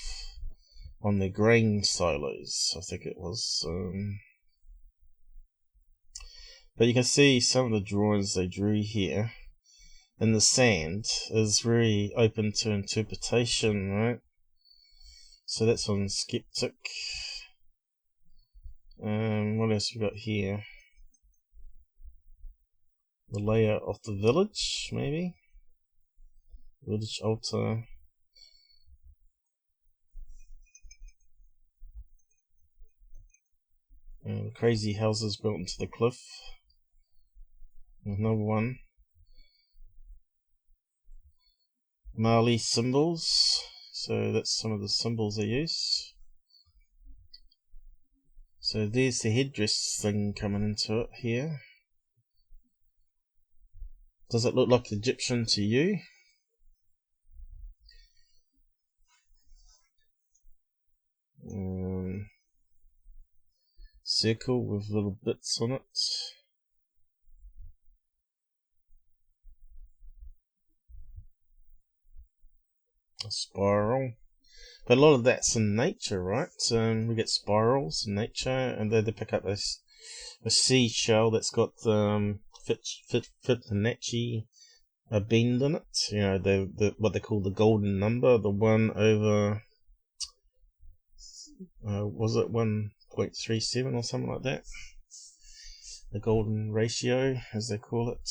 on their grain silos, I think it was. But you can see some of the drawings they drew here in the sand is very open to interpretation, right? So that's on Skeptic. What else we got here? The layout of the village, maybe? Village altar. Crazy houses built into the cliff. Another one. Mali symbols. So that's some of the symbols they use. So there's the headdress thing coming into it here. Does it look like Egyptian to you? Circle with little bits on it. A spiral. But a lot of that's in nature, right? We get spirals in nature, and they pick up a seashell that's got Fibonacci a bend in it. You know, the what they call the golden number, the 1 over was it 1.37 or something like that? The golden ratio, as they call it.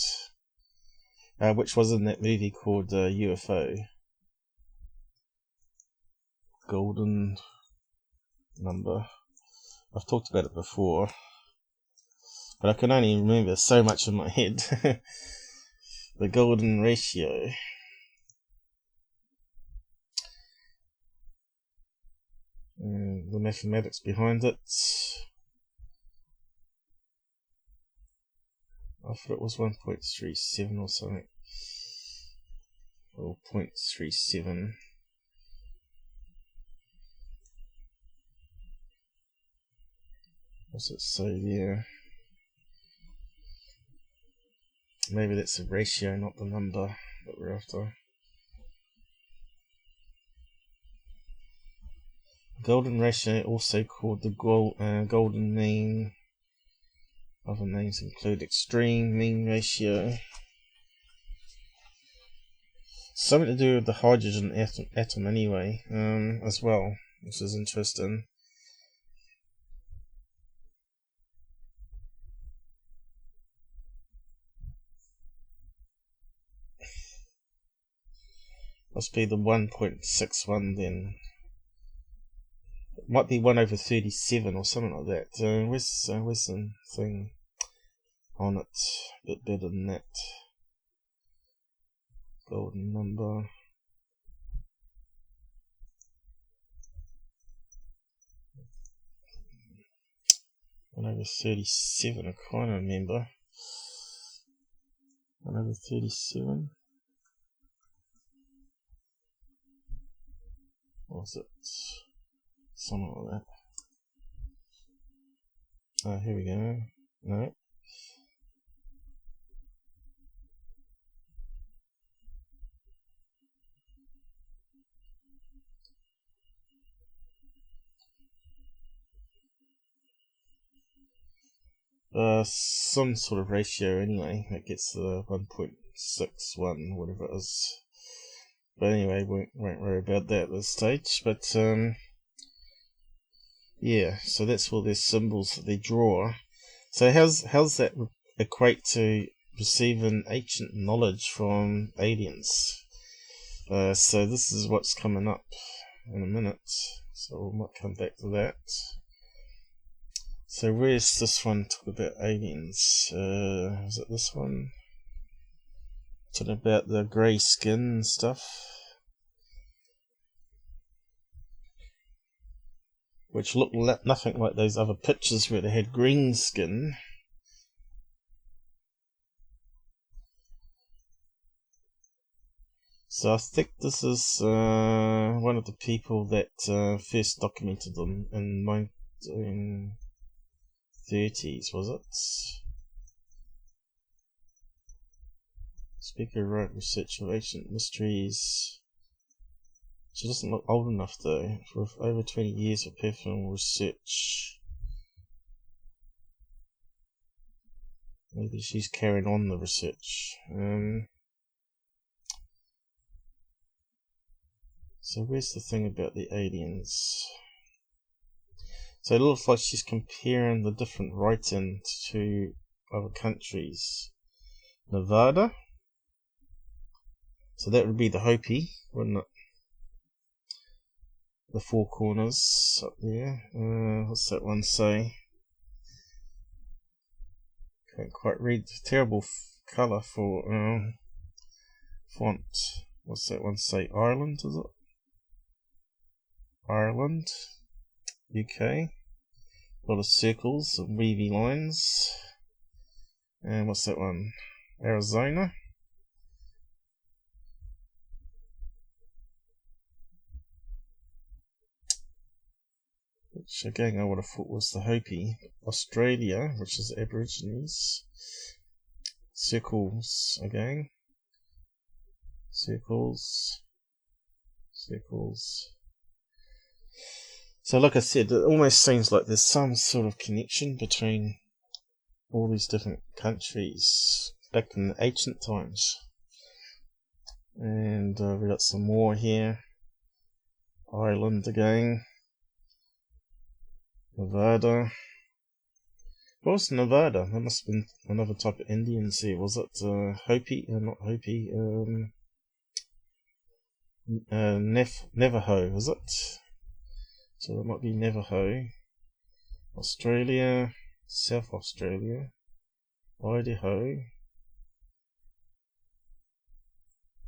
which was in that movie called UFO. Golden number. I've talked about it before, but I can only remember so much in my head. The golden ratio. And the mathematics behind it. I thought it was 1.37 or something. Or 0.37. What's it say there? Maybe that's the ratio, not the number that we're after. Golden ratio, also called the golden mean. Other names include extreme mean ratio. Something to do with the hydrogen atom anyway, as well, which is interesting. Must be the 1.61 then. It might be 1/37 or something like that. Where's the thing on it? A bit better than that. Golden number. One over 37, I can't remember. 1/37. Or was it something like that? Oh, here we go. No. Some sort of ratio anyway that gets the 1.61, whatever it is. But anyway, won't worry about that at this stage. But yeah, so that's all their symbols that they draw. So how's that equate to receiving ancient knowledge from aliens? So this is what's coming up in a minute. So we might come back to that. So where's this one talk about aliens? Is it this one? Talking about the grey skin and stuff. Which looked nothing like those other pictures where they had green skin. So I think this is one of the people that first documented them in 1930s, was it? Speaker wrote research of ancient mysteries. She doesn't look old enough though, for over 20 years of personal research. Maybe she's carrying on the research. So where's the thing about the aliens? So it looks like she's comparing the different writing to other countries. Nevada. So that would be the Hopi, wouldn't it? The four corners up there. What's that one say? Can't quite read. Terrible colour for font. What's that one say? Ireland, is it? Ireland. UK. A lot of circles and wavy lines. And what's that one? Arizona. Which again I would have thought was the Hopi. Australia, which is Aborigines. Circles again. Circles. Circles. So like I said, it almost seems like there's some sort of connection between all these different countries back in the ancient times. And we got some more here. Ireland again. Nevada. What was Nevada? That must have been another type of Indians here. Was it Hopi? Not Hopi. Navajo, was it? So that might be Navajo. Australia, South Australia, Idaho.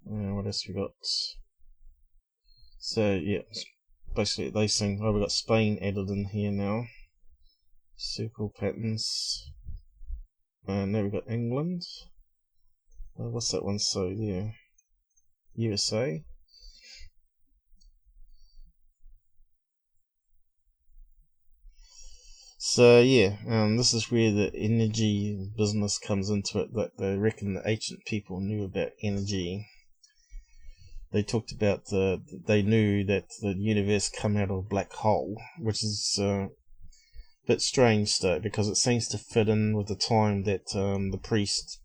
What else we got? So yeah, basically they saying, oh, we got Spain added in here now. Circle patterns. And now we got England. What's that one? So yeah, USA. So yeah, this is where the energy business comes into it. That they reckon the ancient people knew about energy. They talked about they knew that the universe come out of a black hole, which is a bit strange though, because it seems to fit in with the time that the priest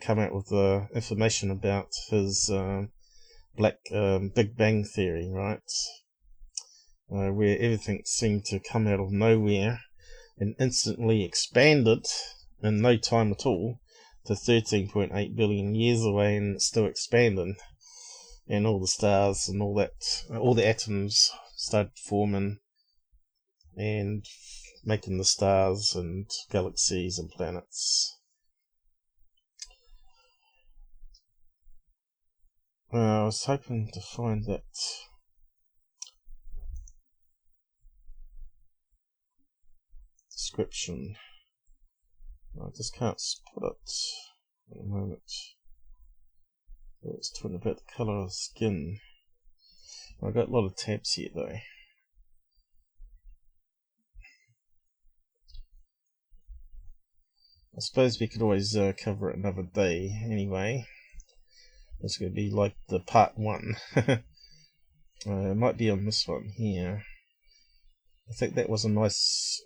come out with the information about his Big Bang theory, right? Where everything seemed to come out of nowhere and instantly expanded in no time at all to 13.8 billion years away, and it's still expanding. And all the stars and all that, all the atoms started forming and making the stars and galaxies and planets. I was hoping to find that description. I just can't spot it at the moment. It's talking about the colour of skin. I've got a lot of tabs here though. I suppose we could always cover it another day anyway. It's going to be like the part 1. It might be on this one here. I think that was a nice,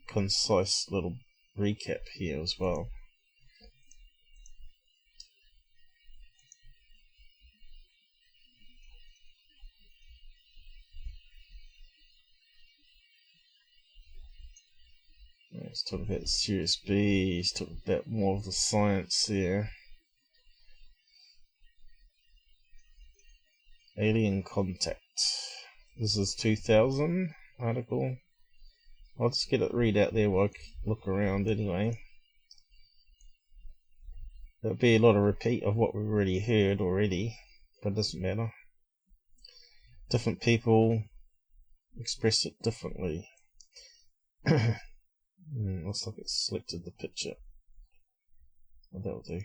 concise little recap here as well. Let's talk about Sirius B. Let's talk about more of the science here. Alien contact. This is 2000 article. I'll just get it read out there while I look around anyway. There'll be a lot of repeat of what we've already heard already, but it doesn't matter. Different people express it differently. Looks like it's selected the picture. Well, that'll do.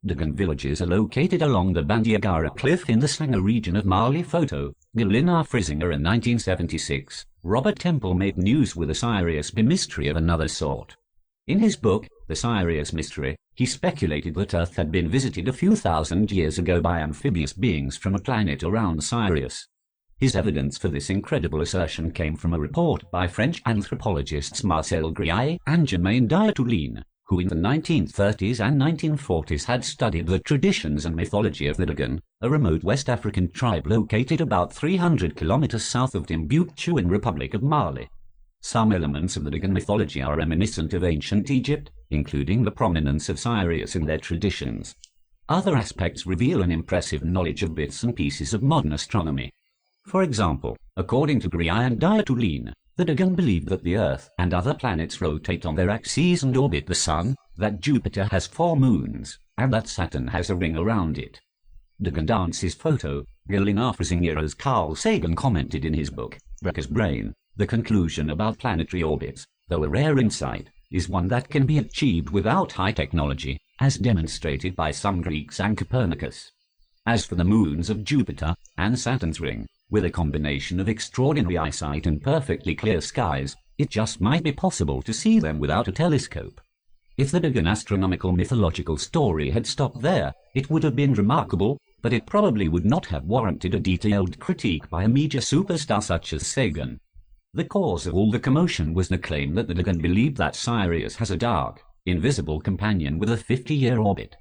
Dogon villages are located along the Bandiagara Cliff in the Sangha region of Mali. Photo, Galina Frisinger in 1976. Robert Temple made news with a Sirius B mystery of another sort. In his book, The Sirius Mystery, he speculated that Earth had been visited a few thousand years ago by amphibious beings from a planet around Sirius. His evidence for this incredible assertion came from a report by French anthropologists Marcel Griaille and Germaine Diatoulin, who in the 1930s and 1940s had studied the traditions and mythology of the Dogon, a remote West African tribe located about 300 kilometers south of Timbuktu in Republic of Mali. Some elements of the Dogon mythology are reminiscent of ancient Egypt, including the prominence of Sirius in their traditions. Other aspects reveal an impressive knowledge of bits and pieces of modern astronomy. For example, according to Griaille and Diatoulin, the Dogon believe that the Earth and other planets rotate on their axes and orbit the Sun, that Jupiter has 4 moons, and that Saturn has a ring around it. Dogon dances. Photo, Galina Frisinger. As Carl Sagan commented in his book, Wrecker's Brain, the conclusion about planetary orbits, though a rare insight, is one that can be achieved without high technology, as demonstrated by some Greeks and Copernicus. As for the moons of Jupiter and Saturn's ring, with a combination of extraordinary eyesight and perfectly clear skies, it just might be possible to see them without a telescope. If the Dogon astronomical mythological story had stopped there, it would have been remarkable, but it probably would not have warranted a detailed critique by a media superstar such as Sagan. The cause of all the commotion was the claim that the Dogon believed that Sirius has a dark, invisible companion with a 50-year orbit.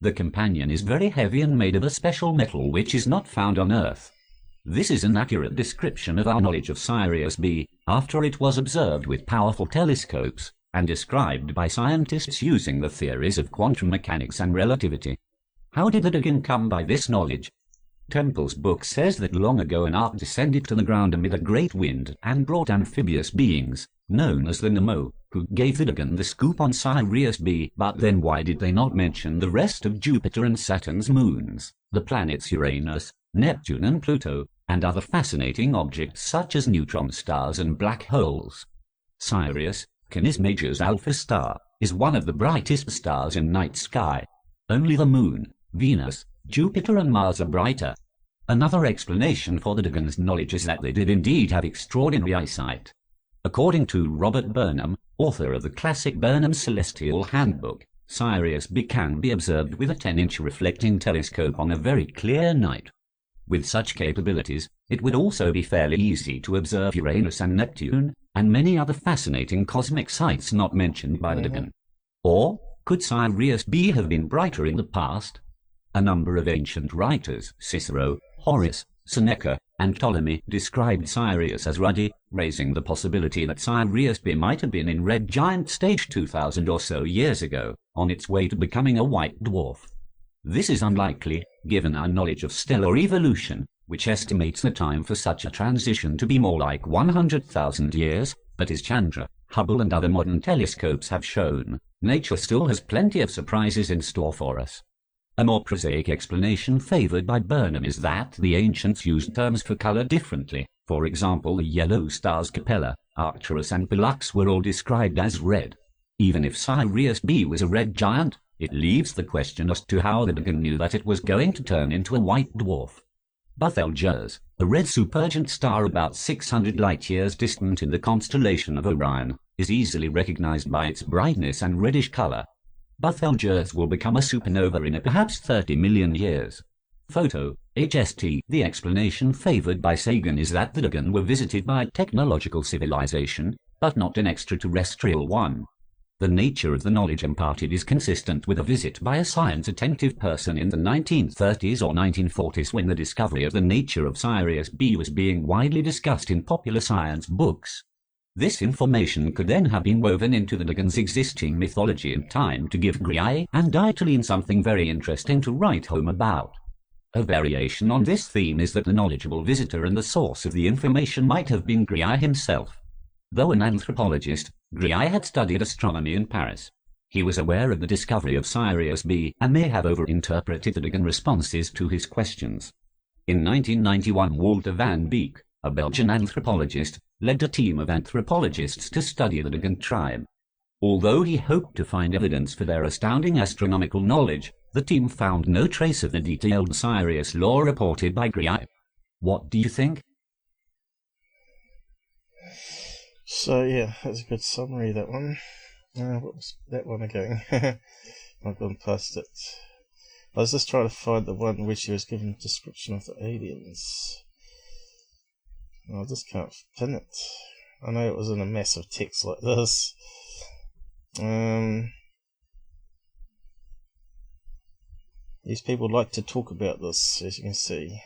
The companion is very heavy and made of a special metal which is not found on Earth. This is an accurate description of our knowledge of Sirius B after it was observed with powerful telescopes and described by scientists using the theories of quantum mechanics and relativity. How did the Dogon come by this knowledge? Temple's book says that long ago an ark descended to the ground amid a great wind and brought amphibious beings, known as the Nemo, who gave the Dogon the scoop on Sirius B. But then why did they not mention the rest of Jupiter and Saturn's moons, the planets Uranus, Neptune and Pluto, and other fascinating objects such as neutron stars and black holes? Sirius, Canis Major's alpha star, is one of the brightest stars in night sky. Only the Moon, Venus, Jupiter and Mars are brighter. Another explanation for the Dogon's knowledge is that they did indeed have extraordinary eyesight. According to Robert Burnham, author of the classic Burnham's Celestial Handbook, Sirius B can be observed with a 10-inch reflecting telescope on a very clear night. With such capabilities, it would also be fairly easy to observe Uranus and Neptune, and many other fascinating cosmic sights not mentioned by the Dogon. Or, could Sirius B have been brighter in the past? A number of ancient writers, Cicero, Horace, Seneca, and Ptolemy, described Sirius as ruddy, raising the possibility that Sirius B might have been in red giant stage 2,000 or so years ago, on its way to becoming a white dwarf. This is unlikely, given our knowledge of stellar evolution, which estimates the time for such a transition to be more like 100,000 years, but as Chandra, Hubble and other modern telescopes have shown, nature still has plenty of surprises in store for us. A more prosaic explanation favored by Burnham is that the ancients used terms for color differently. For example, the yellow stars Capella, Arcturus and Pollux were all described as red. Even if Sirius B was a red giant, it leaves the question as to how the Dogon knew that it was going to turn into a white dwarf. Betelgeuse, a red supergiant star about 600 light-years distant in the constellation of Orion, is easily recognized by its brightness and reddish color. Betelgeuse will become a supernova in perhaps 30 million years. Photo, HST. The explanation favored by Sagan is that the Dogon were visited by a technological civilization, but not an extraterrestrial one. The nature of the knowledge imparted is consistent with a visit by a science-attentive person in the 1930s or 1940s when the discovery of the nature of Sirius B was being widely discussed in popular science books. This information could then have been woven into the Dogon's existing mythology in time to give Grial and Italine something very interesting to write home about. A variation on this theme is that the knowledgeable visitor and the source of the information might have been Grial himself. Though an anthropologist, Grial had studied astronomy in Paris. He was aware of the discovery of Sirius B and may have overinterpreted the Dogon responses to his questions. In 1991, Walter van Beek, a Belgian anthropologist, led a team of anthropologists to study the Dogon tribe. Although he hoped to find evidence for their astounding astronomical knowledge, the team found no trace of the detailed Sirius lore reported by Grial. What do you think? So yeah, that's a good summary, that one. What was that one again? I've gone past it. I was just trying to find the one which he was given a description of the aliens. I just can't pin it. I know it was in a mess of text like this. These people like to talk about this, as you can see.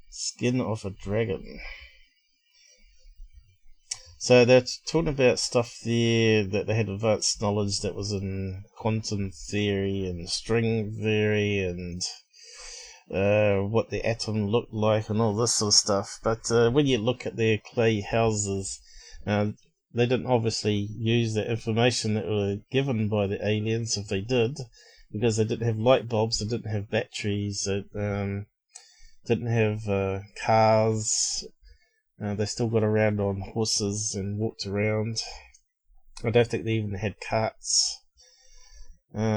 Skin of a dragon. So they're talking about stuff there that they had advanced knowledge that was in quantum theory and string theory and what the atom looked like and all this sort of stuff. But when you look at their clay houses, they didn't obviously use the information that were given by the aliens, if they did, because they didn't have light bulbs, they didn't have batteries, they didn't have cars. They still got around on horses and walked around. I don't think they even had carts.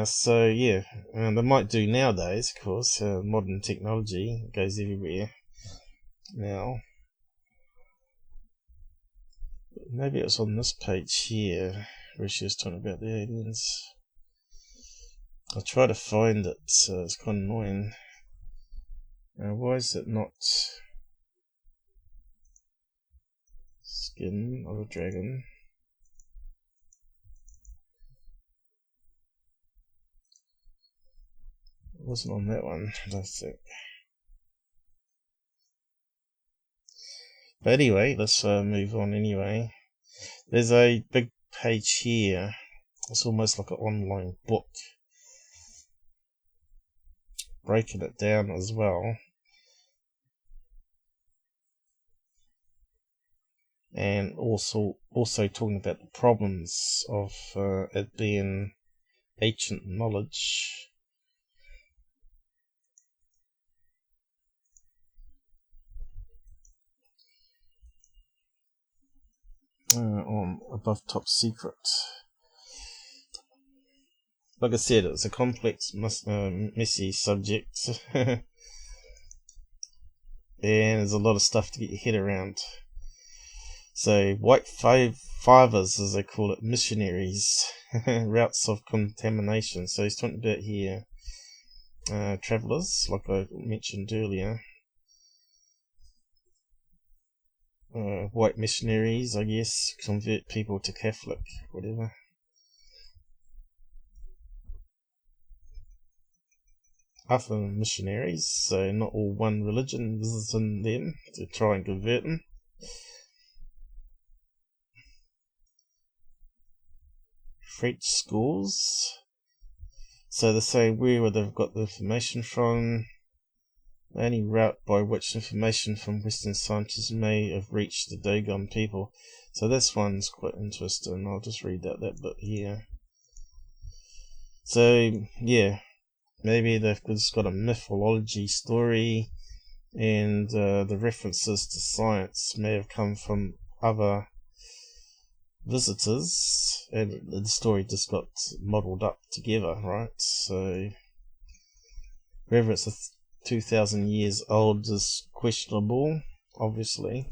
So yeah, they might do nowadays, of course. Modern technology goes everywhere now. Maybe it was on this page here where she was talking about the aliens. I'll try to find it. It's kind of annoying. Why is it not skin of a dragon? It wasn't on that one, I don't think. But anyway, let's move on anyway. There's a big page here. It's almost like an online book, breaking it down as well. And also talking about the problems of it being ancient knowledge. On above top secret. Like I said, it's a complex, messy subject, and there's a lot of stuff to get your head around. So, white fivers, as they call it, missionaries, routes of contamination. So he's talking about here travellers, like I mentioned earlier. White missionaries, I guess, convert people to Catholic, whatever. Other missionaries, so not all one religion, visiting them to try and convert them. French schools, so they say where they've got the information from. The only route by which information from Western scientists may have reached the Dogon people. So this one's quite interesting. I'll just read that bit here. So, yeah, maybe they've just got a mythology story, and the references to science may have come from other visitors, and the story just got modelled up together, right? So, whether it's 2,000 years old is questionable, obviously.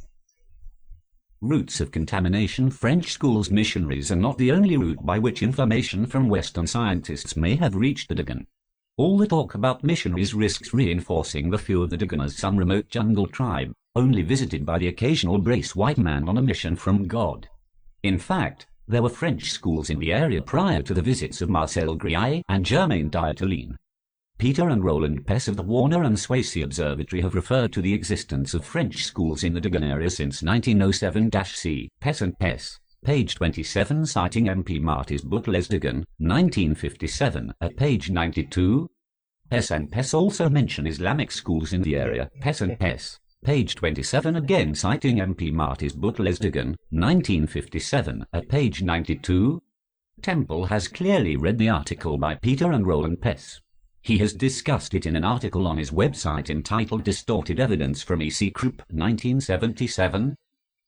Routes of contamination. French schools missionaries are not the only route by which information from Western scientists may have reached the Dogon. All the talk about missionaries risks reinforcing the view of the Dogon as some remote jungle tribe, only visited by the occasional brace white man on a mission from God. In fact, there were French schools in the area prior to the visits of Marcel Grillet and Germain Dieteline. Peter and Roland Pess of the Warner and Swayze Observatory have referred to the existence of French schools in the Dogon area since 1907-C. Pess and Pess, page 27, citing MP Marty's book Les Dogon, 1957, at page 92. Pess and Pess also mention Islamic schools in the area. Pess and Pess, page 27, again citing MP Marty's book Les Dogon, 1957, at page 92. Temple has clearly read the article by Peter and Roland Pess. He has discussed it in an article on his website entitled Distorted Evidence from E.C. Krupp, 1977.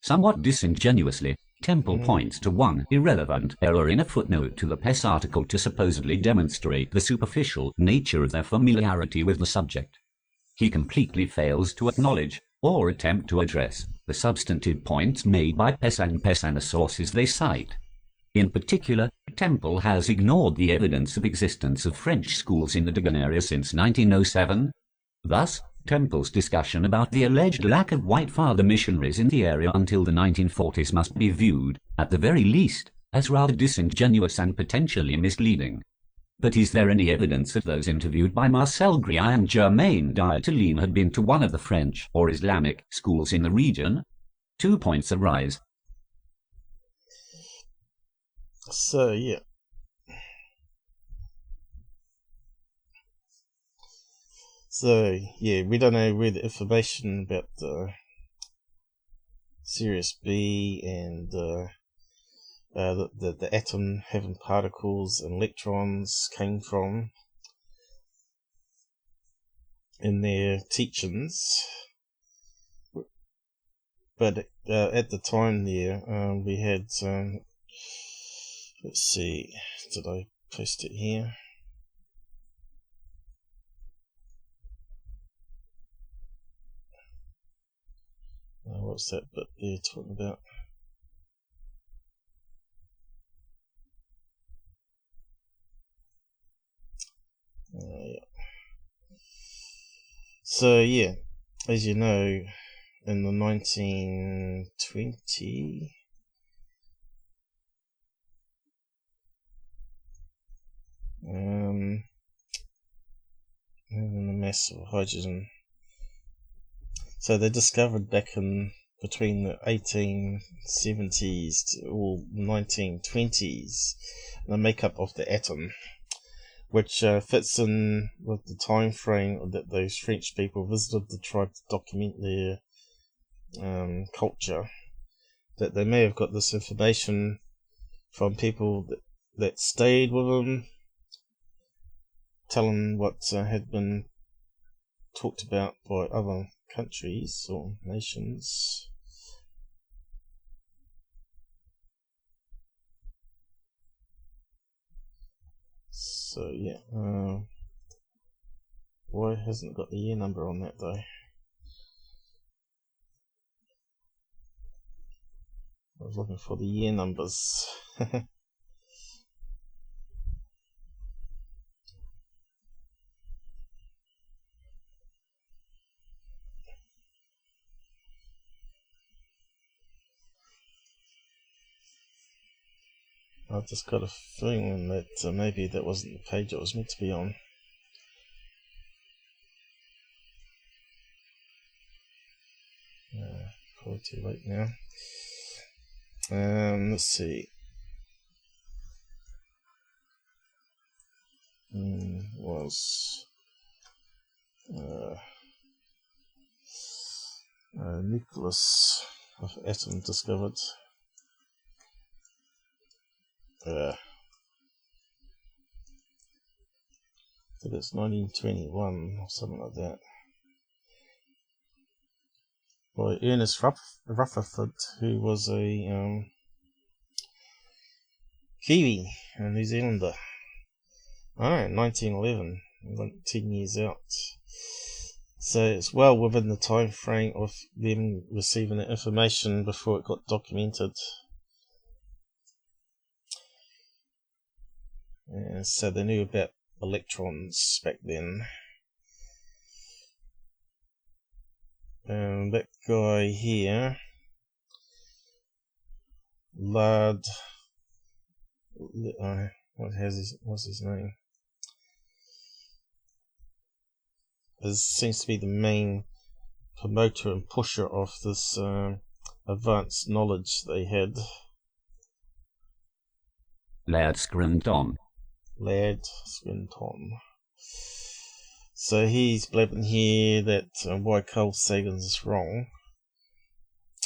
Somewhat disingenuously, Temple points to one irrelevant error in a footnote to the Pess article to supposedly demonstrate the superficial nature of their familiarity with the subject. He completely fails to acknowledge, or attempt to address, the substantive points made by Pess and the sources they cite. In particular, Temple has ignored the evidence of existence of French schools in the Dogon area since 1907. Thus, Temple's discussion about the alleged lack of white father missionaries in the area until the 1940s must be viewed, at the very least, as rather disingenuous and potentially misleading. But is there any evidence that those interviewed by Marcel Grillet and Germain Dieteline had been to one of the French or Islamic schools in the region? 2 points arise. So, yeah. So, yeah, we don't know where the information about the Sirius B and the atom having particles and electrons came from in their teachings. But at the time there, we had, let's see, did I post it here? What's that bit there talking about? Yeah. So, yeah, as you know, in the 1920 and the mass of hydrogen. So they discovered back in between the 1870s or 1920s, the makeup of the atom, which fits in with the time frame that those French people visited the tribe to document their culture, that they may have got this information from people that stayed with them, telling what had been talked about by other countries or nations. So yeah, why hasn't it got the year number on that though? I was looking for the year numbers. I've just got a feeling that maybe that wasn't the page it was meant to be on. Probably too late now. Let's see. Was nucleus of atom discovered? I think it's 1921 or something like that. By Ernest Rutherford, who was a Kiwi, a New Zealander. 1911, 10 years out. So it's well within the time frame of them receiving the information before it got documented. So they knew about electrons back then. That guy here, Lard, what's his name? Seems to be the main promoter and pusher of this advanced knowledge they had. Laird Scranton. So he's blabbing here that why Carl Sagan's wrong,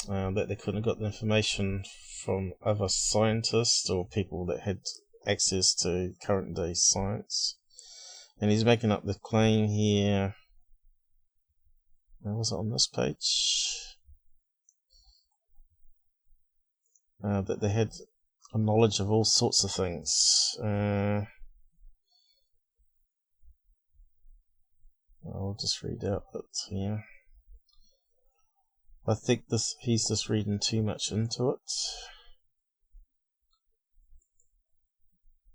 that they couldn't have got the information from other scientists or people that had access to current day science. And he's making up the claim here. Was it on this page? That they had a knowledge of all sorts of things. I'll just read out it here. I think he's just reading too much into it.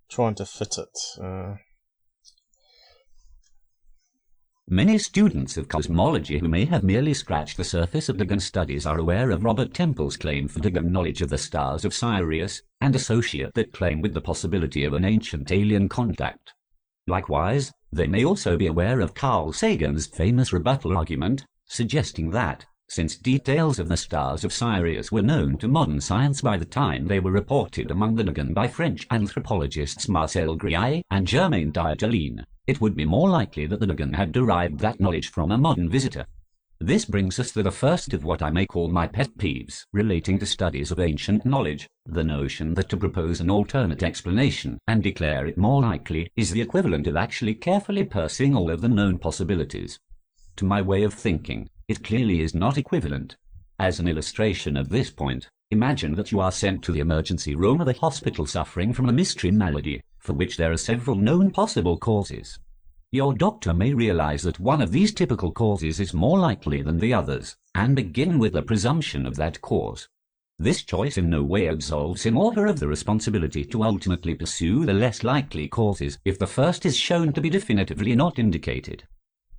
Trying to fit it. Many students of cosmology who may have merely scratched the surface of Dogon studies are aware of Robert Temple's claim for Dogon knowledge of the stars of Sirius, and associate that claim with the possibility of an ancient alien contact. Likewise, they may also be aware of Carl Sagan's famous rebuttal argument, suggesting that, since details of the stars of Sirius were known to modern science by the time they were reported among the Dogon by French anthropologists Marcel Grillet and Germain Dieterlen, it would be more likely that the Dogon had derived that knowledge from a modern visitor. This brings us to the first of what I may call my pet peeves relating to studies of ancient knowledge, the notion that to propose an alternate explanation and declare it more likely is the equivalent of actually carefully parsing all of the known possibilities. To my way of thinking, it clearly is not equivalent. As an illustration of this point, imagine that you are sent to the emergency room of a hospital suffering from a mystery malady, for which there are several known possible causes. Your doctor may realize that one of these typical causes is more likely than the others, and begin with the presumption of that cause. This choice in no way absolves him or her of the responsibility to ultimately pursue the less likely causes if the first is shown to be definitively not indicated.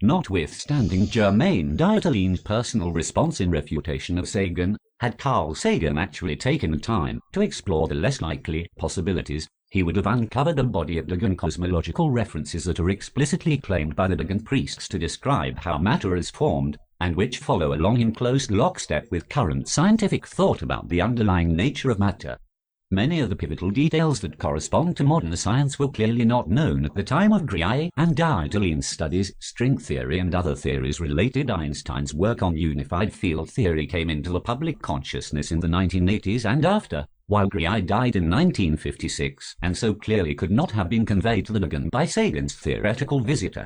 Notwithstanding Germain Dieterlen's personal response in refutation of Sagan, had Carl Sagan actually taken the time to explore the less likely possibilities, he would have uncovered a body of Dogon cosmological references that are explicitly claimed by the Dogon priests to describe how matter is formed, and which follow along in close lockstep with current scientific thought about the underlying nature of matter. Many of the pivotal details that correspond to modern science were clearly not known at the time of Grignard and Dieterle's studies. String theory and other theories related to Einstein's work on unified field theory came into the public consciousness in the 1980s and after, while Grignard died in 1956, and so clearly could not have been conveyed to the Dogon by Sagan's theoretical visitor.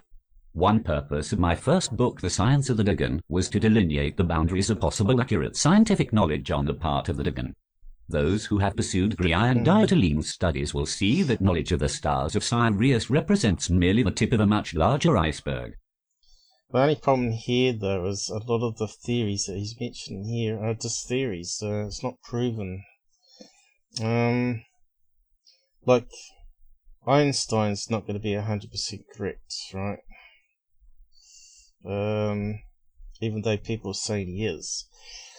One purpose of my first book, The Science of the Dogon, was to delineate the boundaries of possible accurate scientific knowledge on the part of the Dogon. Those who have pursued Grignard and Dieterle's studies will see that knowledge of the stars of Sirius represents merely the tip of a much larger iceberg. The only problem here, though, is a lot of the theories that he's mentioning here are just theories. It's not proven. Like, Einstein's not going to be 100% correct, right? Even though people are saying he is.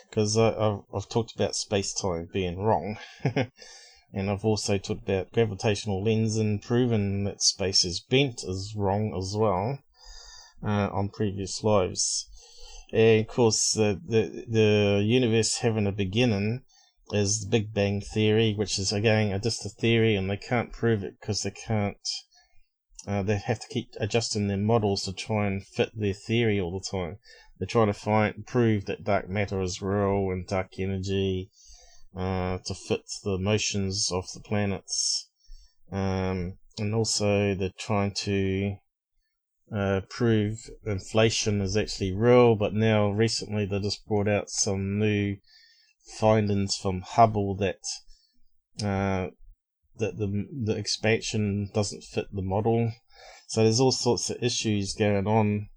Because I've talked about space-time being wrong, and I've also talked about gravitational lens and proven that space is bent is wrong as well on previous lives. And of course, the universe having a beginning is the Big Bang theory, which is again just a theory, and they can't prove it because they can't. They have to keep adjusting their models to try and fit their theory all the time. They're trying to prove that dark matter is real and dark energy to fit the motions of the planets. And also they're trying to prove inflation is actually real, but now recently they just brought out some new findings from Hubble that the expansion doesn't fit the model. So there's all sorts of issues going on.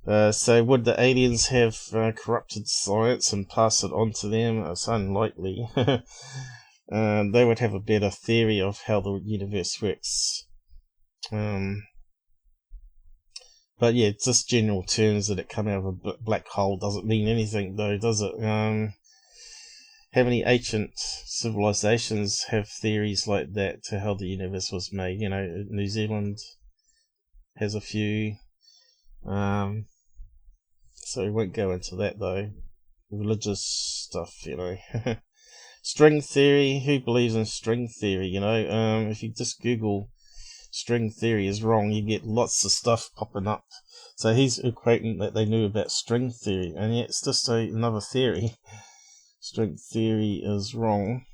So would the aliens have corrupted science and pass it on to them? It's unlikely. They would have a better theory of how the universe works. But yeah, just general terms that it come out of a black hole doesn't mean anything, though, does it? How many ancient civilizations have theories like that to how the universe was made? You know, New Zealand has a few. So we won't go into that, though. Religious stuff, you know. String theory. Who believes in string theory, you know? If you just Google string theory is wrong, you get lots of stuff popping up. So he's equating that they knew about string theory, and yet it's just another theory. String theory is wrong.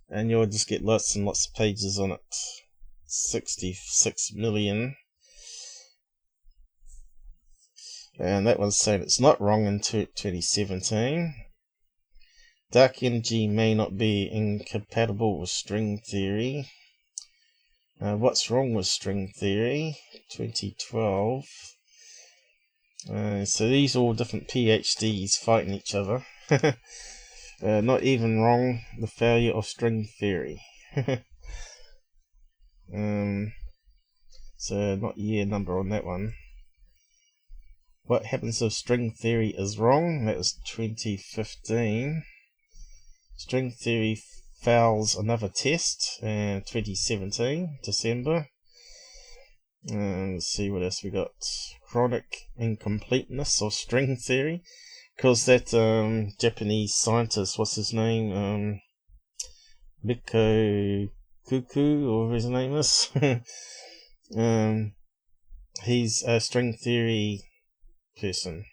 And you'll just get lots and lots of pages on it. 66 million. And that one's saying it's not wrong in 2017. Dark energy may not be incompatible with string theory. What's wrong with string theory? 2012. So these are all different PhDs fighting each other. Not even wrong. The failure of string theory. So not year number on that one. What happens if string theory is wrong? That was 2015. String theory fails another test in 2017, December. Let's see what else we got. Chronic incompleteness of string theory. Because that Japanese scientist, what's his name? Miko Kuku, or whatever his name is. He's a string theory person.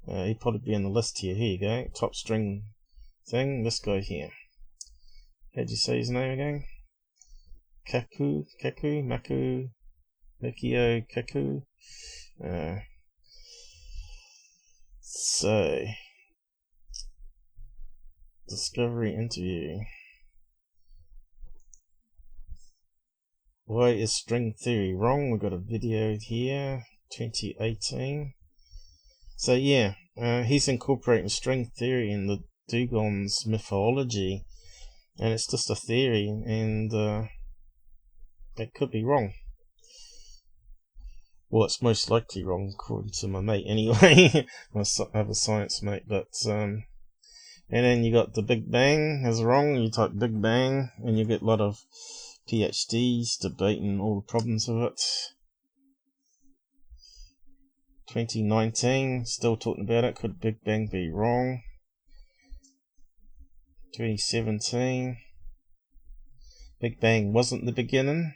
He'd probably be on the list here. Here you go. Top string thing. This guy here. How'd you say his name again? Mikio Kaku. So, Discovery interview. Why is string theory wrong? We've got a video here, 2018. So yeah, he's incorporating string theory in the Dogon's mythology, and it's just a theory, and it could be wrong. Well, it's most likely wrong, according to my mate anyway. My other science mate, but and then you got the Big Bang is wrong. You type Big Bang, and you get a lot of PhDs debating all the problems of it. 2019, still talking about it. Could Big Bang be wrong? 2017, Big Bang wasn't the beginning.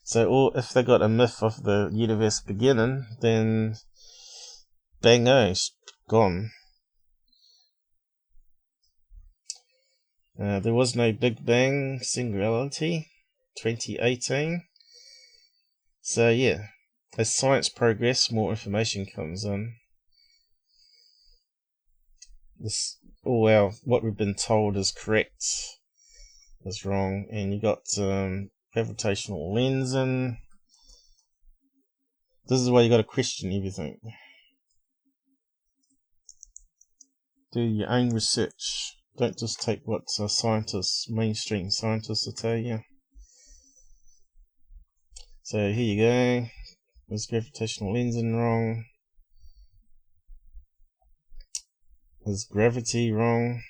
So if they got a myth of the universe beginning, then bang-o, gone. There was no Big Bang singularity, 2018. So yeah, as science progresses, more information comes in. What we've been told is correct is wrong, and you got gravitational lensing. This is why you got to question everything. Do your own research. Don't just take what mainstream scientists will tell you. So here you go. Was gravitational lensing wrong? Was gravity wrong?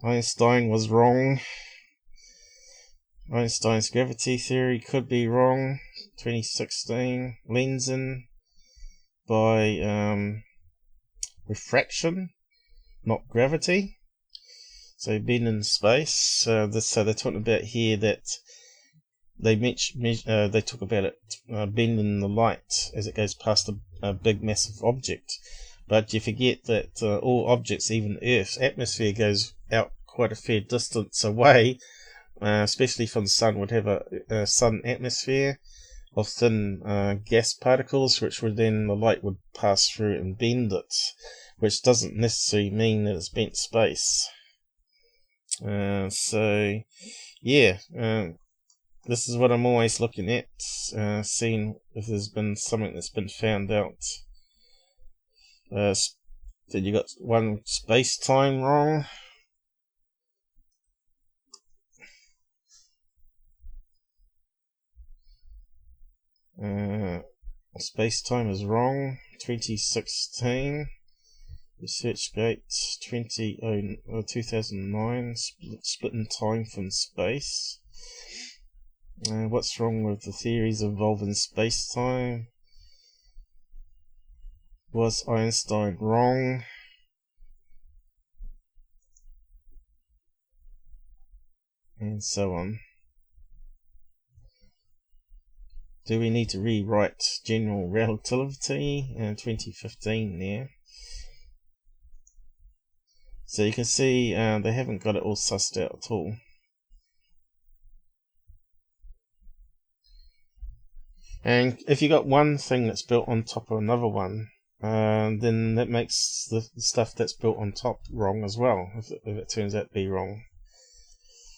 Einstein was wrong. Einstein's gravity theory could be wrong. 2016. Lensing by refraction, not gravity. So being in space. So they're talking about here that they talk about it bending the light as it goes past a big massive object. But you forget that all objects, even Earth's atmosphere, goes out quite a fair distance away, especially from the sun, would have a sun atmosphere of thin gas particles, which would then the light would pass through and bend it, which doesn't necessarily mean that it's bent space. So yeah, this is what I'm always looking at, seeing if there's been something that's been found out. Then you got one space-time wrong. Space-time is wrong. 2016. ResearchGate 2009. Splitting time from space. What's wrong with the theories involving space-time? Was Einstein wrong? And so on. Do we need to rewrite general relativity in 2015 there? So you can see they haven't got it all sussed out at all. And if you got one thing that's built on top of another one, then that makes the stuff that's built on top wrong as well, if it turns out to be wrong.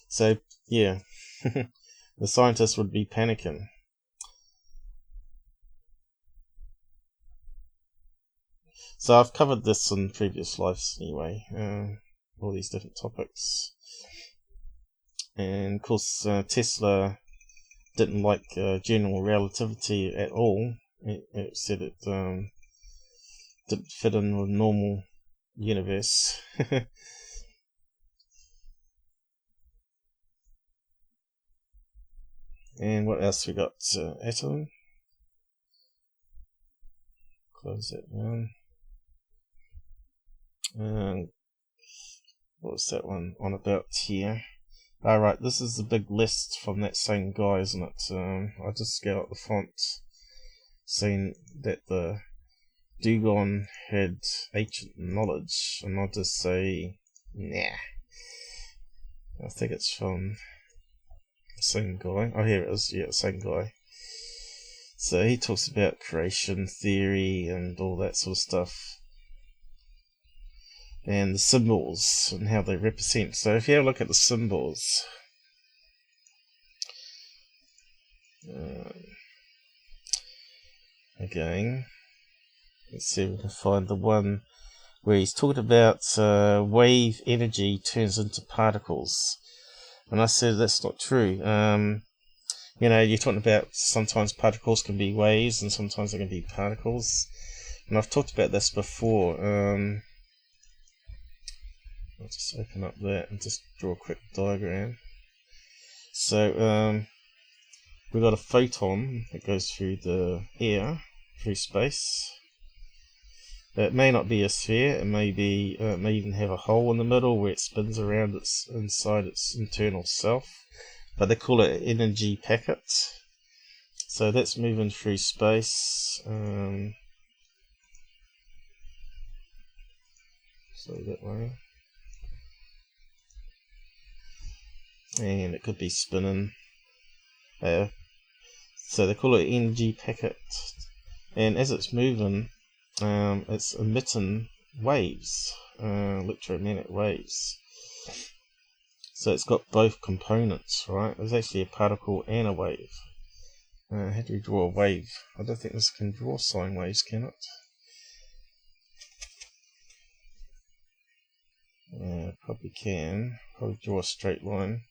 So yeah, the scientists would be panicking. So I've covered this in previous lives anyway, all these different topics. And of course Tesla didn't like general relativity at all. It said it didn't fit in with normal universe. And what else we got? Atom. Close that down. And what was that one on about here? Alright, this is the big list from that same guy, isn't it? I just scaled out the font, saying that the Dogon had ancient knowledge, and I'll just say, nah. I think it's from the same guy. Oh, here it is. Yeah, the same guy. So he talks about creation theory and all that sort of stuff, and the symbols and how they represent. So if you have a look at the symbols, again, let's see if we can find the one where he's talking about wave energy turns into particles. And I said that's not true. You know, you're talking about sometimes particles can be waves and sometimes they can be particles. And I've talked about this before. I'll just open up that and just draw a quick diagram. So we've got a photon that goes through the air, through space. It may not be a sphere. It may be. It may even have a hole in the middle where it spins around inside its internal self. But they call it an energy packet. So that's moving through space. So that way. And it could be spinning. So they call it energy packet. And as it's moving, it's emitting waves, electromagnetic waves. So it's got both components, right? There's actually a particle and a wave. How do we draw a wave? I don't think this can draw sine waves, can it? Probably can. Probably draw a straight line.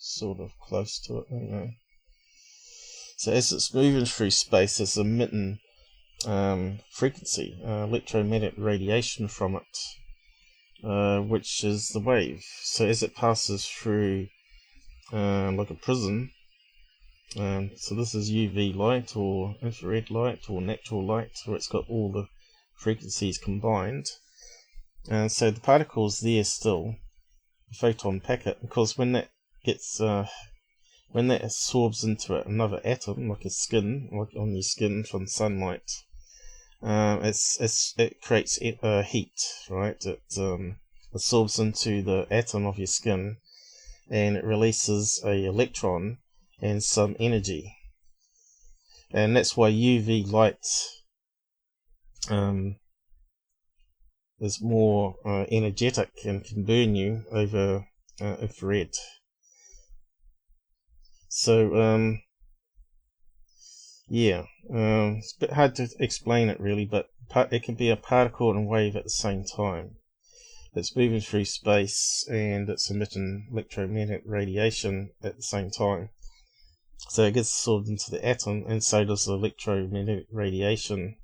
Sort of close to it, anyway. So as it's moving through space, it's emitting frequency, electromagnetic radiation from it, which is the wave. So as it passes through like a prism, so this is UV light or infrared light or natural light, where it's got all the frequencies combined. And so the particle's there still, the photon packet, because when that gets when that absorbs into another atom, like a skin, like on your skin from sunlight, it creates heat, right? It absorbs into the atom of your skin, and it releases a electron and some energy, and that's why UV light is more energetic and can burn you over infrared. So yeah, it's a bit hard to explain it really, but it can be a particle and wave at the same time. It's moving through space and it's emitting electromagnetic radiation at the same time. So it gets absorbed into the atom, and so does the electromagnetic radiation,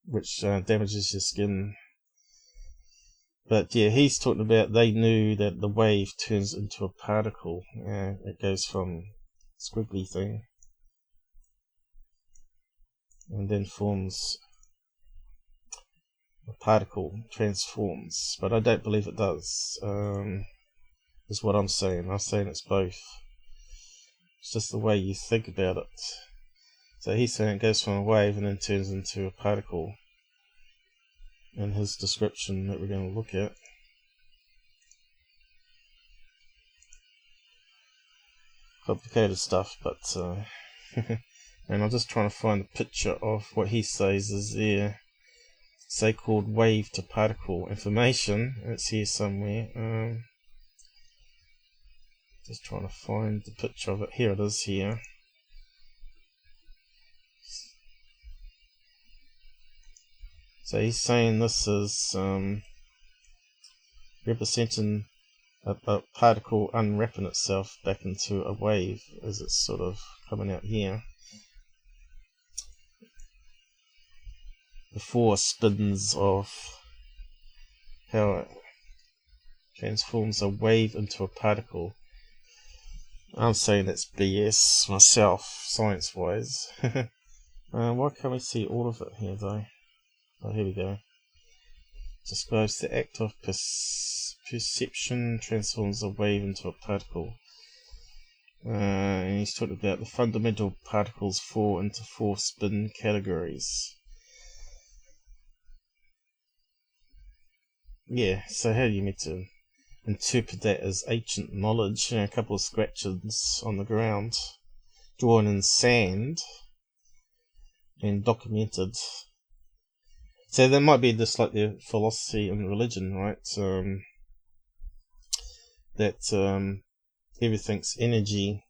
which damages your skin. But yeah, he's talking about they knew that the wave turns into a particle. It goes from squiggly thing and then forms a particle, transforms. But I don't believe it does, is what I'm saying. I'm saying it's both. It's just the way you think about it. So he's saying it goes from a wave and then turns into a particle in his description that we're going to look at. Complicated stuff, but and I'm just trying to find a picture of what he says is their so-called wave to particle information. It's here somewhere. Just trying to find the picture of it. Here it is here. So he's saying this is representing a particle unwrapping itself back into a wave as it's sort of coming out here. The four spins of how it transforms a wave into a particle. I'm saying that's BS myself, science-wise. Why can't we see all of it here though? Oh, here we go. Describes the act of perception transforms a wave into a particle. And he's talking about the fundamental particles fall into four spin categories. Yeah, so how do you meant to interpret that as ancient knowledge? A couple of scratches on the ground, drawn in sand, and documented. So that might be just like the philosophy and religion, right? That everything's energy,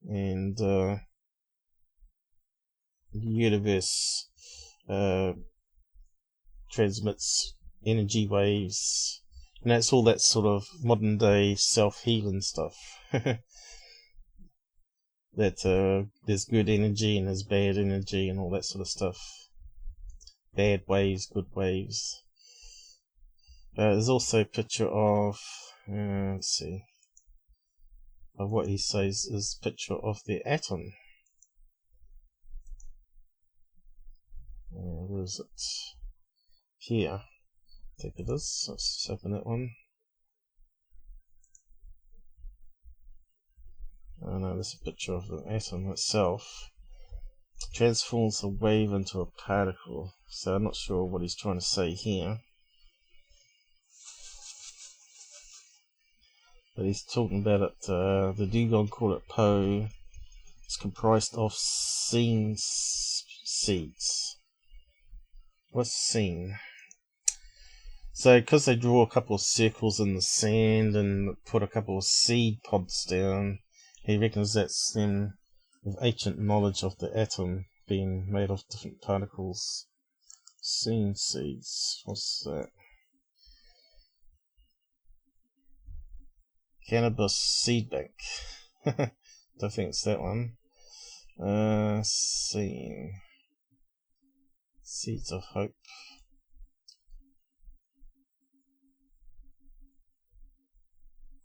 and the universe transmits energy waves, and that's all that sort of modern day self-healing stuff. That there's good energy and there's bad energy and all that sort of stuff. Bad waves, good waves. There's also a picture of, let's see, of what he says is a picture of the atom. Where is it? Here. I think it is. Let's just open that one. Oh no, this is a picture of the atom itself. Transforms a wave into a particle. So I'm not sure what he's trying to say here. But he's talking about it, the Dogon call it Po. It's comprised of seen seeds. What's seen? So because they draw a couple of circles in the sand and put a couple of seed pods down, he reckons that's them with ancient knowledge of the atom being made of different particles. Seen seeds. What's that? Cannabis seed bank. Don't think it's that one. Seen. Seeds of hope.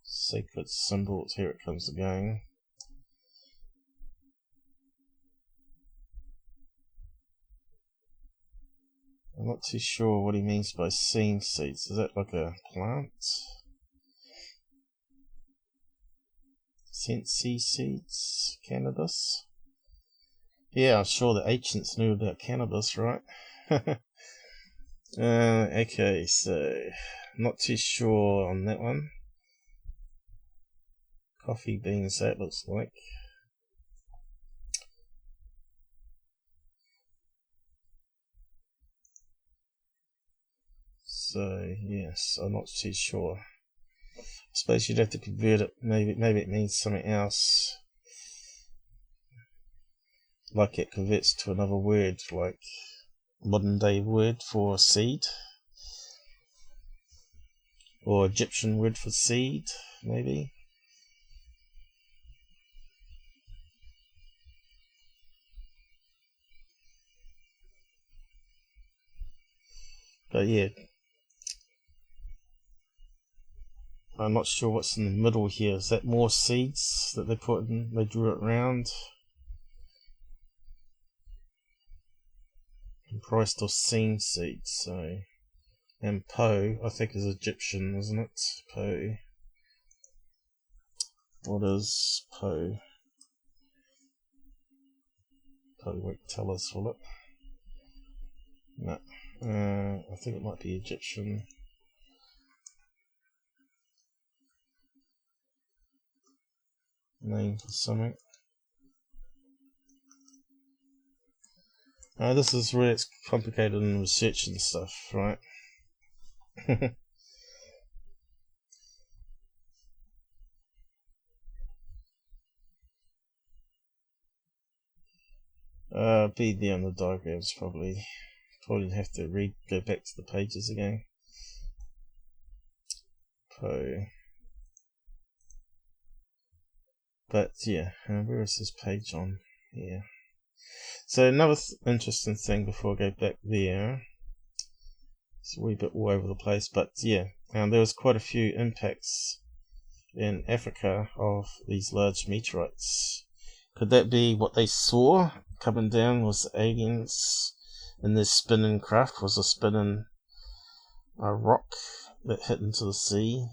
Sacred symbols. Here it comes again. I'm not too sure what he means by seen seeds. Is that like a plant? Sensi seeds? Cannabis? Yeah, I'm sure the ancients knew about cannabis, right? Okay, so not too sure on that one. Coffee beans, that looks like. So yes, I'm not too sure. I suppose you'd have to convert it. Maybe it means something else. Like it converts to another word, like modern day word for seed, or Egyptian word for seed, maybe. But yeah, I'm not sure what's in the middle here. Is that more seeds that they put in? They drew it round. Comprised of seen seeds, so. And Po, I think, is Egyptian, isn't it? Po. What is Po? Probably won't tell us, will it? No. I think it might be Egyptian. Name for something. This is where it's complicated in research and stuff, right? Be there on the diagrams probably. Probably have to go back to the pages again. But yeah, where is this page on? Here. So another interesting thing before I go back there. It's a wee bit all over the place, but yeah, there was quite a few impacts in Africa of these large meteorites. Could that be what they saw coming down? Was aliens in this spinning craft? Was a spinning rock that hit into the sea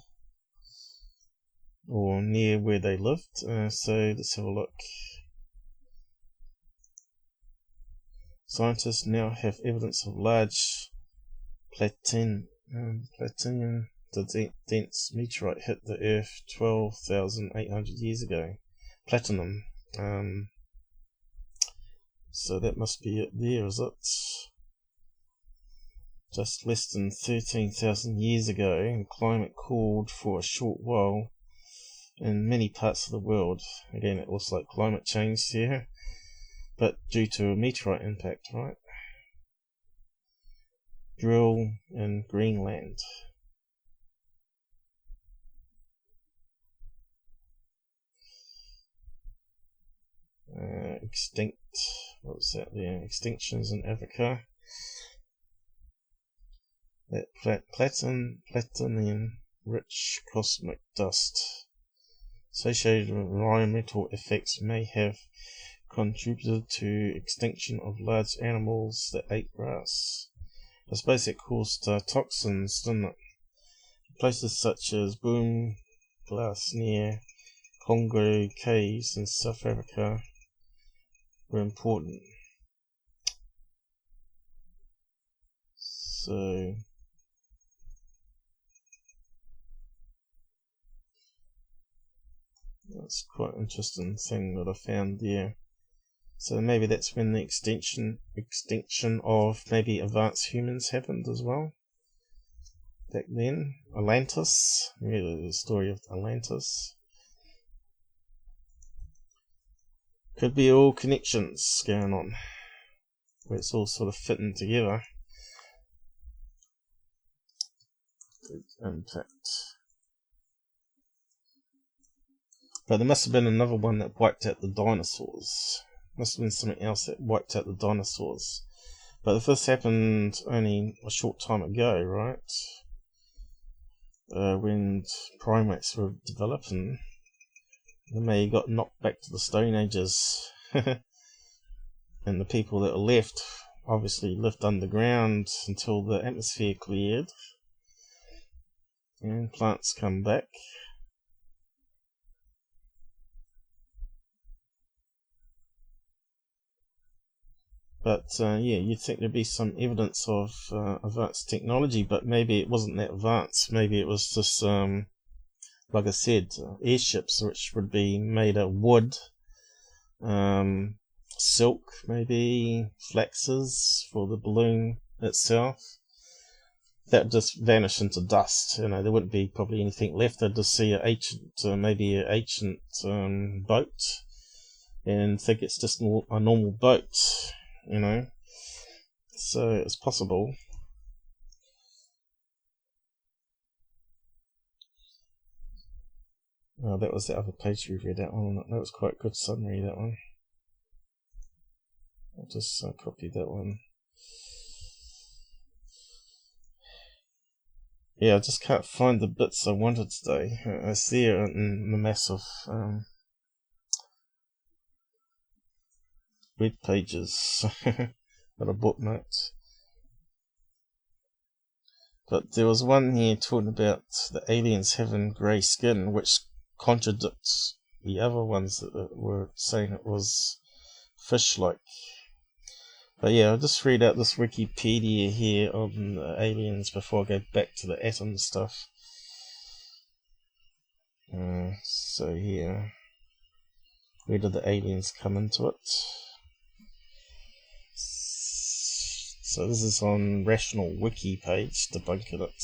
or near where they lived? So let's have a look. Scientists now have evidence of large platinum dense meteorite hit the Earth 12,800 years ago. Platinum. So that must be it there, is it? Just less than 13,000 years ago, and climate cooled for a short while in many parts of the world. Again, it looks like climate change here, but due to a meteorite impact, right? Drill in Greenland. Extinct. What was that there? Extinctions in Africa. that platinum-rich cosmic dust associated with environmental effects may have contributed to extinction of large animals that ate grass. I suppose it caused toxins, didn't it? Places such as Boom Glass near Congo caves in South Africa were important. So that's quite an interesting thing that I found there. So maybe that's when the extinction of maybe advanced humans happened as well. Back then, Atlantis, the story of Atlantis. Could be all connections going on, where it's all sort of fitting together. Impact. But there must have been another one that wiped out the dinosaurs. Must have been something else that wiped out the dinosaurs. But if this happened only a short time ago, right? When primates were developing, they may have got knocked back to the Stone Ages. And the people that were left obviously lived underground until the atmosphere cleared. And plants come back. But yeah, you'd think there'd be some evidence of advanced technology, but maybe it wasn't that advanced. Maybe it was just, like I said, airships which would be made of wood, silk, maybe flaxes for the balloon itself. That would just vanish into dust. There wouldn't be probably anything left. They'd just see maybe an ancient boat and think it's just a normal boat. So it's possible. Oh, that was the other page we read, that one. That was quite a good summary, that one. I'll just copy that one. Yeah, I just can't find the bits I wanted today. I see it in the massive web pages that I bookmarked. But there was one here talking about the aliens having grey skin, which contradicts the other ones that were saying it was fish-like. But yeah, I'll just read out this Wikipedia here on the aliens before I go back to the atom stuff. So here, where did the aliens come into it? So this is on Rational Wiki page, debunking it.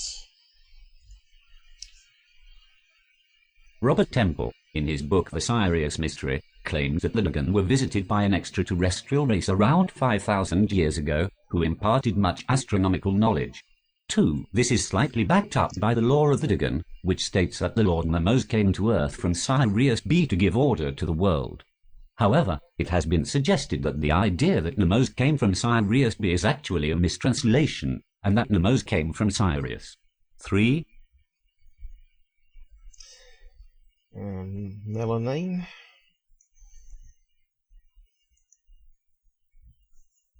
Robert Temple, in his book The Sirius Mystery, claims that the Dogon were visited by an extraterrestrial race around 5,000 years ago, who imparted much astronomical knowledge. 2. This is slightly backed up by the law of the Dogon, which states that the Lord Mamos came to Earth from Sirius B to give order to the world. However, it has been suggested that the idea that Mamos came from Sirius B is actually a mistranslation, and that Mamos came from Sirius. 3. Melanine.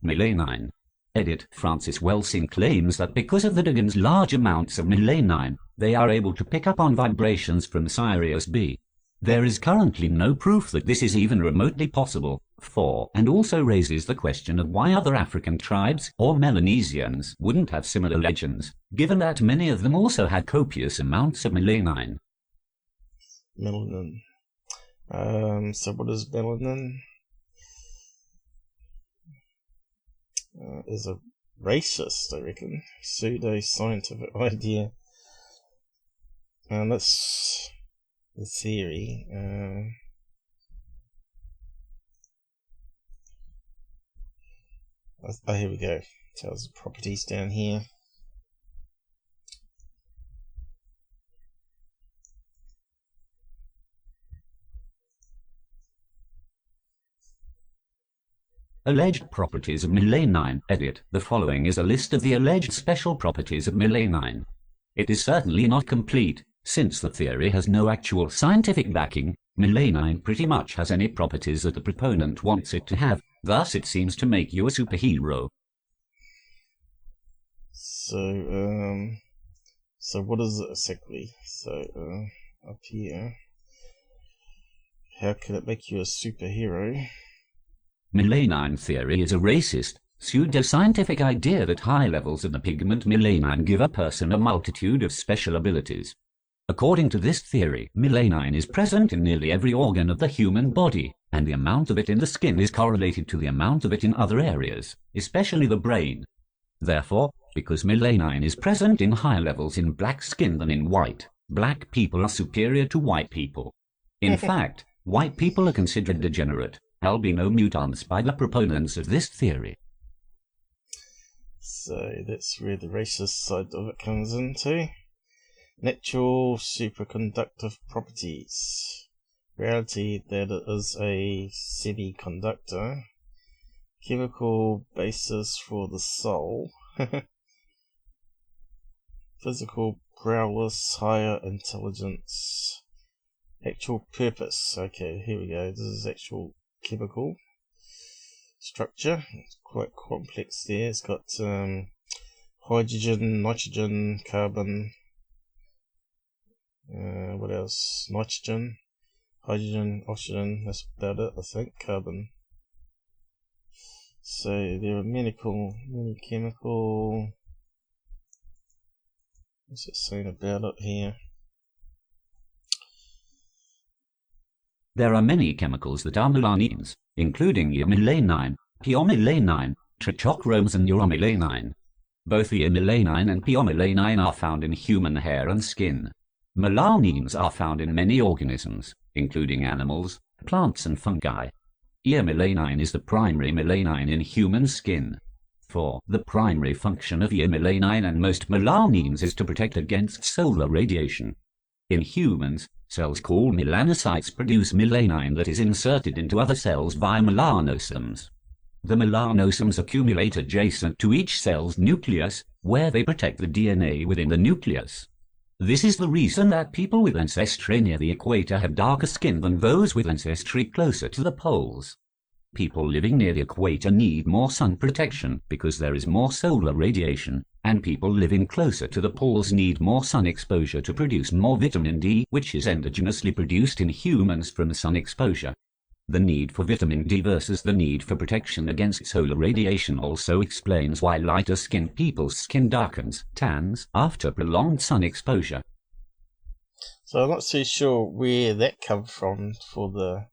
Melanine. Edit. Francis Welsing claims that because of the Dogon's large amounts of melanine, they are able to pick up on vibrations from Sirius B. There is currently no proof that this is even remotely possible. 4. And also raises the question of why other African tribes or Melanesians wouldn't have similar legends, given that many of them also had copious amounts of melanine. Melanin. So what is melanin? Is a racist, I reckon. Pseudo-scientific idea. And that's the theory. Here we go. Tells the properties down here. Alleged properties of melanine. Edit. The following is a list of the alleged special properties of melanine. It is certainly not complete, since the theory has no actual scientific backing. Melanine pretty much has any properties that the proponent wants it to have, thus it seems to make you a superhero. So what is it exactly? So, up here, how can it make you a superhero? Melanine theory is a racist, pseudo-scientific idea that high levels of the pigment melanine give a person a multitude of special abilities. According to this theory, melanine is present in nearly every organ of the human body, and the amount of it in the skin is correlated to the amount of it in other areas, especially the brain. Therefore, because melanine is present in higher levels in black skin than in white, black people are superior to white people. In fact, white people are considered degenerate, albino mutants by the proponents of this theory. So that's where the racist side of it comes into. Natural superconductive properties. Reality that it is a semiconductor. Chemical basis for the soul. Physical prowess, higher intelligence. Actual purpose. Okay, here we go. This is actual chemical structure. It's quite complex there. It's got hydrogen, nitrogen, carbon. What else? Nitrogen, hydrogen, oxygen. That's about it, I think. Carbon. So there are many chemical. What's it saying about it here? There are many chemicals that are melanines, including melanine, piomelanine, trichochromes and neuromelanine. Both melanine and piomelanine are found in human hair and skin. Melanines are found in many organisms, including animals, plants and fungi. Melanine is the primary melanine in human skin. For the primary function of melanine and most melanines is to protect against solar radiation. In humans, cells called melanocytes produce melanine that is inserted into other cells via melanosomes. The melanosomes accumulate adjacent to each cell's nucleus, where they protect the DNA within the nucleus. This is the reason that people with ancestry near the equator have darker skin than those with ancestry closer to the poles. People living near the equator need more sun protection because there is more solar radiation, and people living closer to the poles need more sun exposure to produce more vitamin D, which is endogenously produced in humans from sun exposure. The need for vitamin D versus the need for protection against solar radiation also explains why lighter-skinned people's skin darkens, tans, after prolonged sun exposure. So I'm not too sure where that comes from for the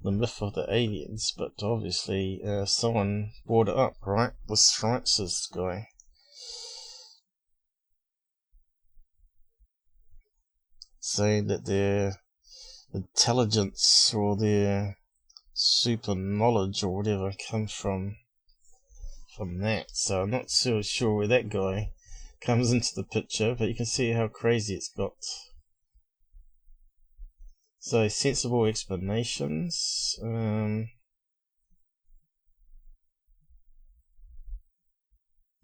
myth of the aliens, but obviously someone brought it up, right? This Francis guy. Saying that their intelligence or their super knowledge or whatever comes from that. So I'm not so sure where that guy comes into the picture, but you can see how crazy it's got. So sensible explanations.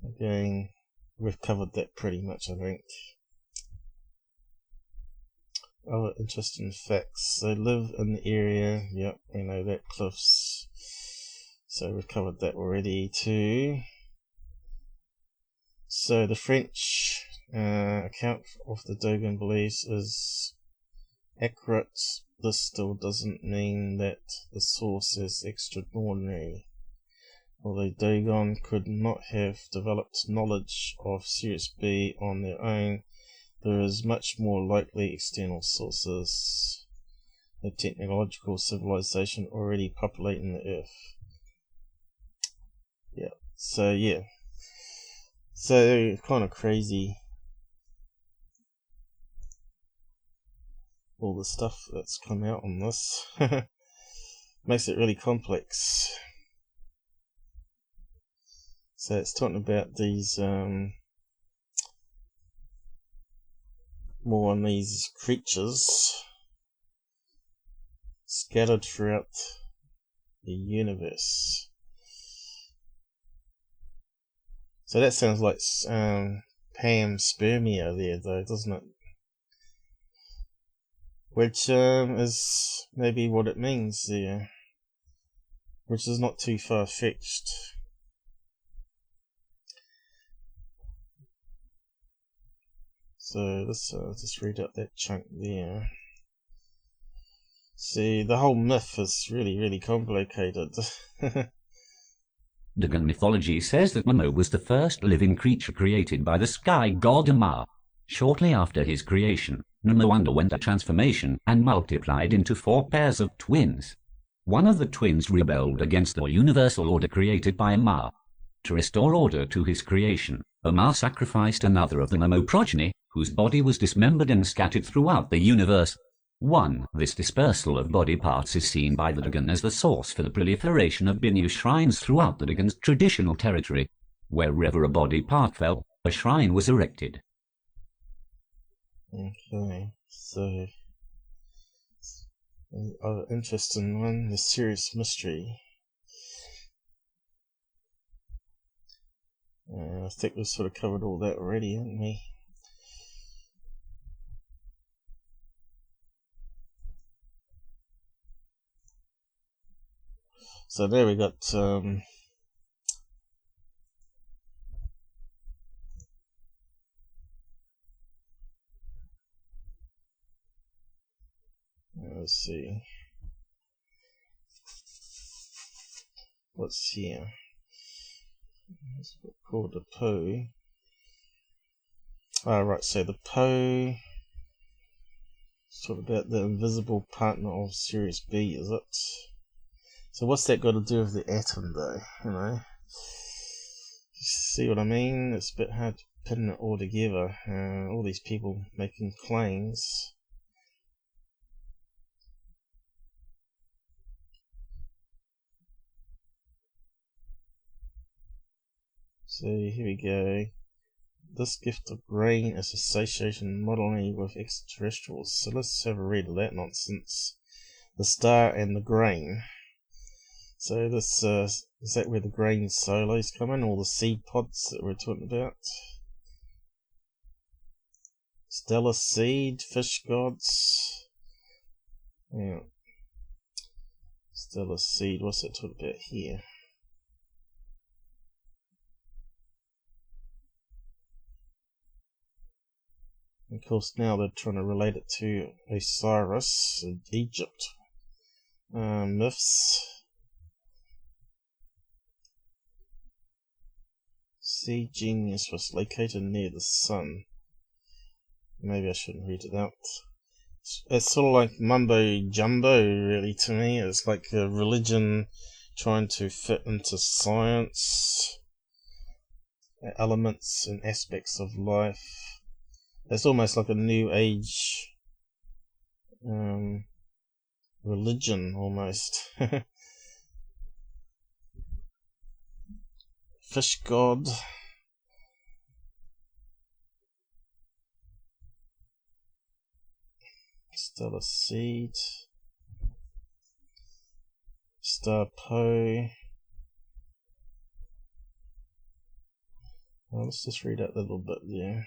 Again, we've covered that pretty much, I think. Other interesting facts. They live in the area. Yep, we know that. Cliffs. So we've covered that already too. So the French account of the Dogon beliefs is accurate. This still doesn't mean that the source is extraordinary. Although Dogon could not have developed knowledge of Sirius B on their own, there is much more likely external sources. A technological civilization already populating the Earth. Yeah. So kind of crazy. All the stuff that's come out on this makes it really complex. So it's talking about these more on these creatures scattered throughout the universe. So that sounds like panspermia there, though, doesn't it? Which is maybe what it means there, which is not too far-fetched. So let's just read out that chunk there. See, the whole myth is really, really complicated. Dogon mythology says that Momo was the first living creature created by the sky god Ma. Shortly after his creation, Momo underwent a transformation and multiplied into 4 pairs of twins. One of the twins rebelled against the universal order created by Ma. To restore order to his creation, Ma sacrificed another of the Momo progeny, whose body was dismembered and scattered throughout the universe. 1. This dispersal of body parts is seen by the Dogon as the source for the proliferation of Binu shrines throughout the Dogon's traditional territory. Wherever a body part fell, a shrine was erected. Okay, so another interesting one, the Sirius mystery. I think we've sort of covered all that already, haven't we? So there we got let's see what's here. It's called the Poe. Right, so the Poe, let's talk about the invisible partner of Sirius B, is it? So what's that got to do with the atom, though? You know, see what I mean? It's a bit hard to pin it all together. All these people making claims. So here we go. This gift of grain is association not only with extraterrestrials. So let's have a read of that nonsense. The star and the grain. So this is that where the grain solos come in, all the seed pods that we're talking about? Stellar seed, fish gods. Yeah. Stellar seed, what's that talking about here? Of course, now they're trying to relate it to Osiris, Egypt myths. Seed genius was located near the sun. Maybe I shouldn't read it out. It's sort of like mumbo jumbo, really, to me. It's like a religion trying to fit into science, elements and aspects of life. It's almost like a new age religion, almost. Fish god. Stellar seed. Star Poe. Well, let's just read out a little bit there.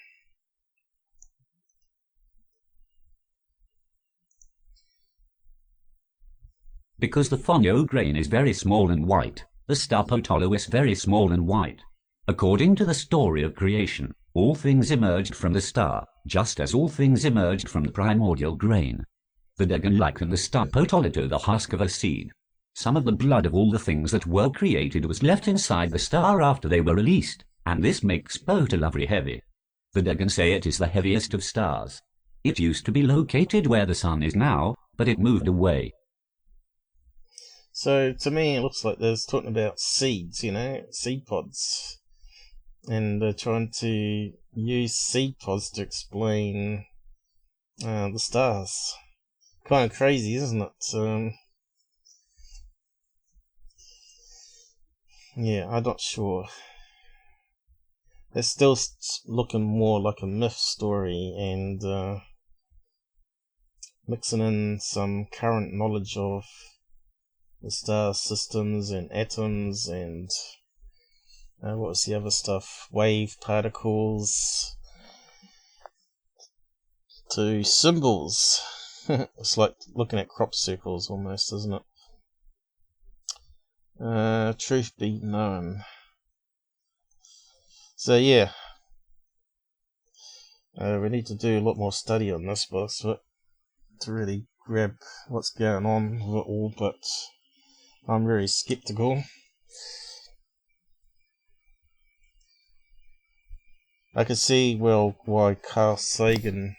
Because the fonio grain is very small and white, the star Potolo is very small and white. According to the story of creation, all things emerged from the star, just as all things emerged from the primordial grain. The Dogon likened the star Potolo to the husk of a seed. Some of the blood of all the things that were created was left inside the star after they were released, and this makes Potolo very heavy. The Dogon say it is the heaviest of stars. It used to be located where the sun is now, but it moved away. So to me it looks like they're talking about seeds, you know, seed pods. And they're trying to use seed pods to explain the stars. Kind of crazy, isn't it? Yeah, I'm not sure. They're still looking more like a myth story and mixing in some current knowledge of the star systems and atoms and What was the other stuff? Wave particles to symbols. It's like looking at crop circles almost, isn't it? Truth be known. So yeah, we need to do a lot more study on this book to really grab what's going on with it all, but I'm very skeptical. I can see why Carl Sagan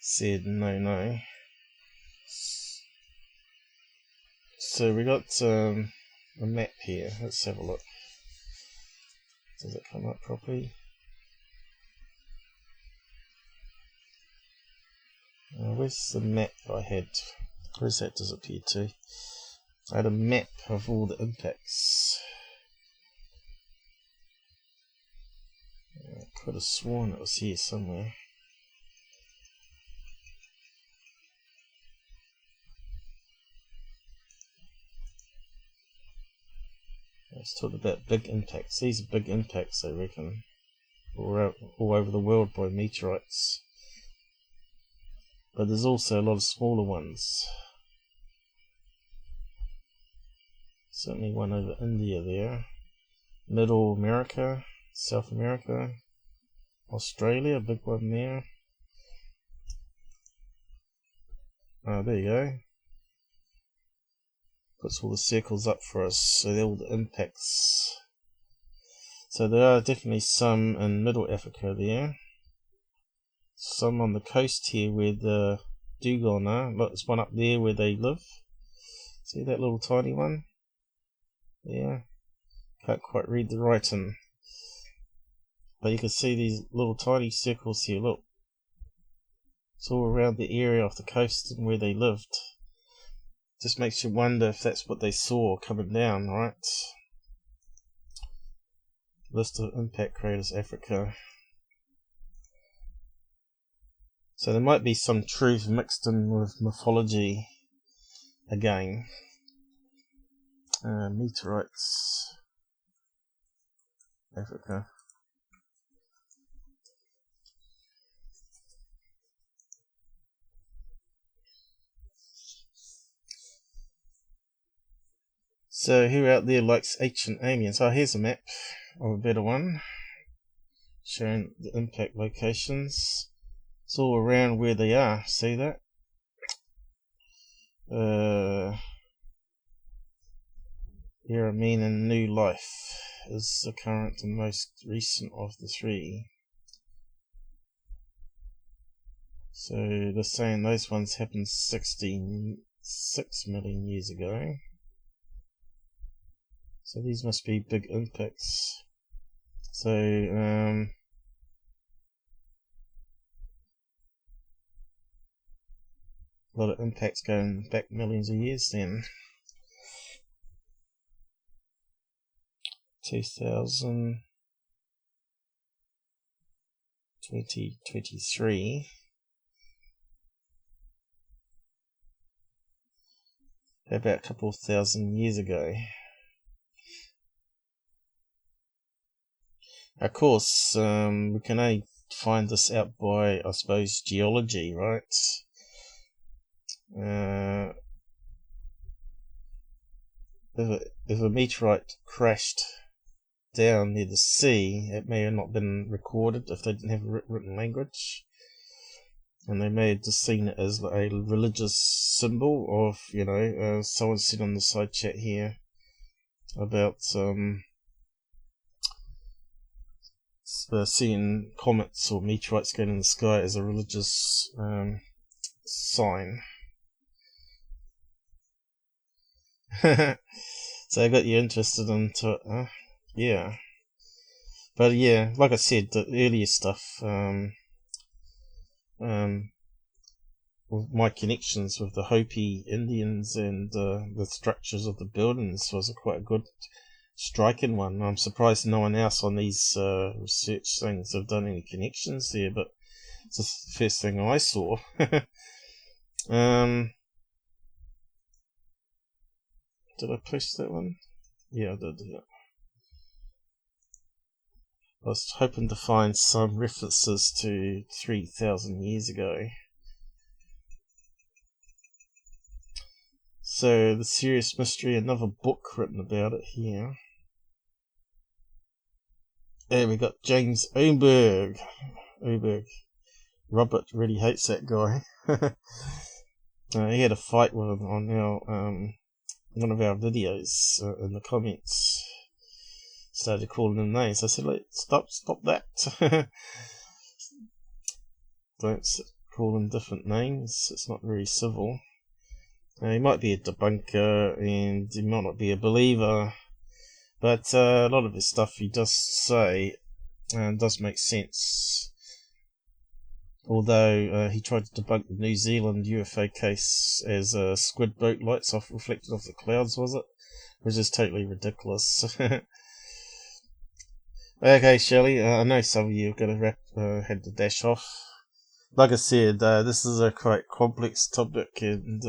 said no. So we got a map here. Let's have a look. Does it come up properly? Where's the map I had? Where's that disappeared to? I had a map of all the impacts. I could have sworn it was here somewhere. Let's talk about big impacts. These are big impacts, I reckon, all over the world by meteorites. But there's also a lot of smaller ones. Certainly one over India there. Middle America, South America, Australia, a big one there. Oh, there you go. Puts all the circles up for us, so they're all the impacts. So there are definitely some in Middle Africa there. Some on the coast here where the Dogon are. Look, there's one up there where they live. See that little tiny one? Yeah. Can't quite read the writing. But you can see these little tiny circles here, look. It's all around the area off the coast and where they lived. Just makes you wonder if that's what they saw coming down, right? List of impact craters, Africa. So there might be some truth mixed in with mythology again. Meteorites, Africa. So who out there likes ancient aliens? Oh, here's a map of a better one, showing the impact locations. It's all around where they are. See that? Era Mean and New Life is the current and most recent of the three. So they're saying those ones happened 66 million years ago. So these must be big impacts. So a lot of impacts going back millions of years then. 2000, 2023. About a couple of thousand years ago. Of course, we can only find this out by, I suppose, geology, right? If a meteorite crashed down near the sea, it may have not been recorded if they didn't have a written language, and they may have just seen it as a religious symbol of, someone said on the side chat here about seeing comets or meteorites going in the sky as a religious sign. So I got you interested into it, huh? Yeah. But yeah, like I said, the earlier stuff, with my connections with the Hopi Indians and the structures of the buildings was quite a good, striking one. I'm surprised no one else on these research things have done any connections there, but it's the first thing I saw. Did I post that one? Yeah, I did. Yeah. I was hoping to find some references to 3,000 years ago. So, the Sirius mystery, another book written about it here. And we got James Oberg. Robert really hates that guy. He had a fight with him on our, one of our videos in the comments. Started calling him names. I said, stop that. Don't call him different names. It's not very civil. He might be a debunker and he might not be a believer, but a lot of his stuff he does say does make sense. Although he tried to debunk the New Zealand UFO case as a squid boat lights off reflected off the clouds, was it? Which is totally ridiculous. Okay, Shelley, I know some of you are going to had to dash off. Like I said, this is a quite complex topic, and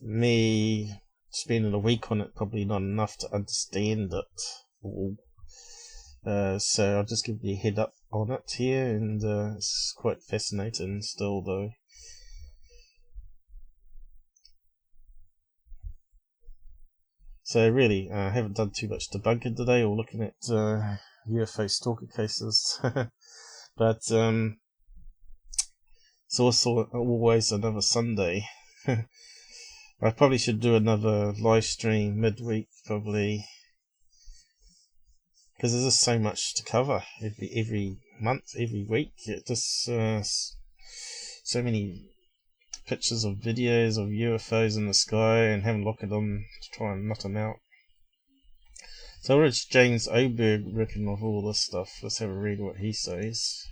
me spending a week on it probably not enough to understand it all. So I'll just give you a head up on it here, and it's quite fascinating still though. So really, I haven't done too much debunking today, or looking at UFO stalker cases. But it's also always another Sunday. I probably should do another live stream midweek, probably, because there's just so much to cover every month, every week. It just so many pictures of videos of UFOs in the sky, and having a look at them to try and nut them out. So what does James Oberg reckon of all this stuff? Let's have a read what he says.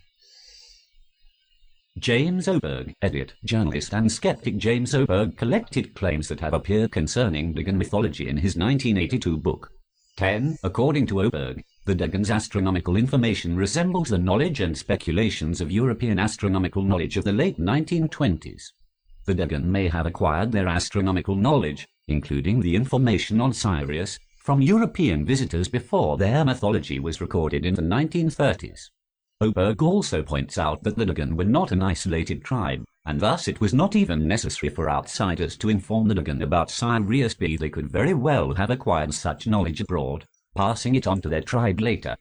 James Oberg, edit, journalist and skeptic James Oberg collected claims that have appeared concerning Dogon mythology in his 1982 book. 10. According to Oberg, the Dogon's astronomical information resembles the knowledge and speculations of European astronomical knowledge of the late 1920s. The Dogon may have acquired their astronomical knowledge, including the information on Sirius, from European visitors before their mythology was recorded in the 1930s. Oberg also points out that the Dogon were not an isolated tribe, and thus it was not even necessary for outsiders to inform the Dogon about Sirius B. They could very well have acquired such knowledge abroad, passing it on to their tribe later.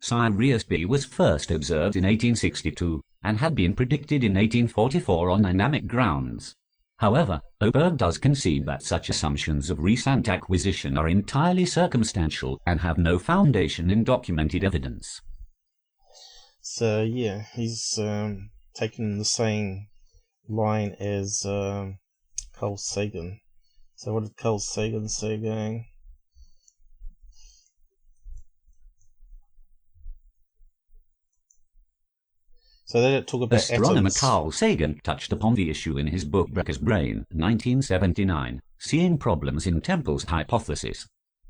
Sirius B was first observed in 1862, and had been predicted in 1844 on dynamic grounds. However, Oberg does concede that such assumptions of recent acquisition are entirely circumstantial and have no foundation in documented evidence. So yeah, he's taken the same line as Carl Sagan. So what did Carl Sagan say again? So they don't talk about astronomer atoms. Carl Sagan touched upon the issue in his book Breaker's Brain, 1979, Seeing Problems in Temples Hypothesis.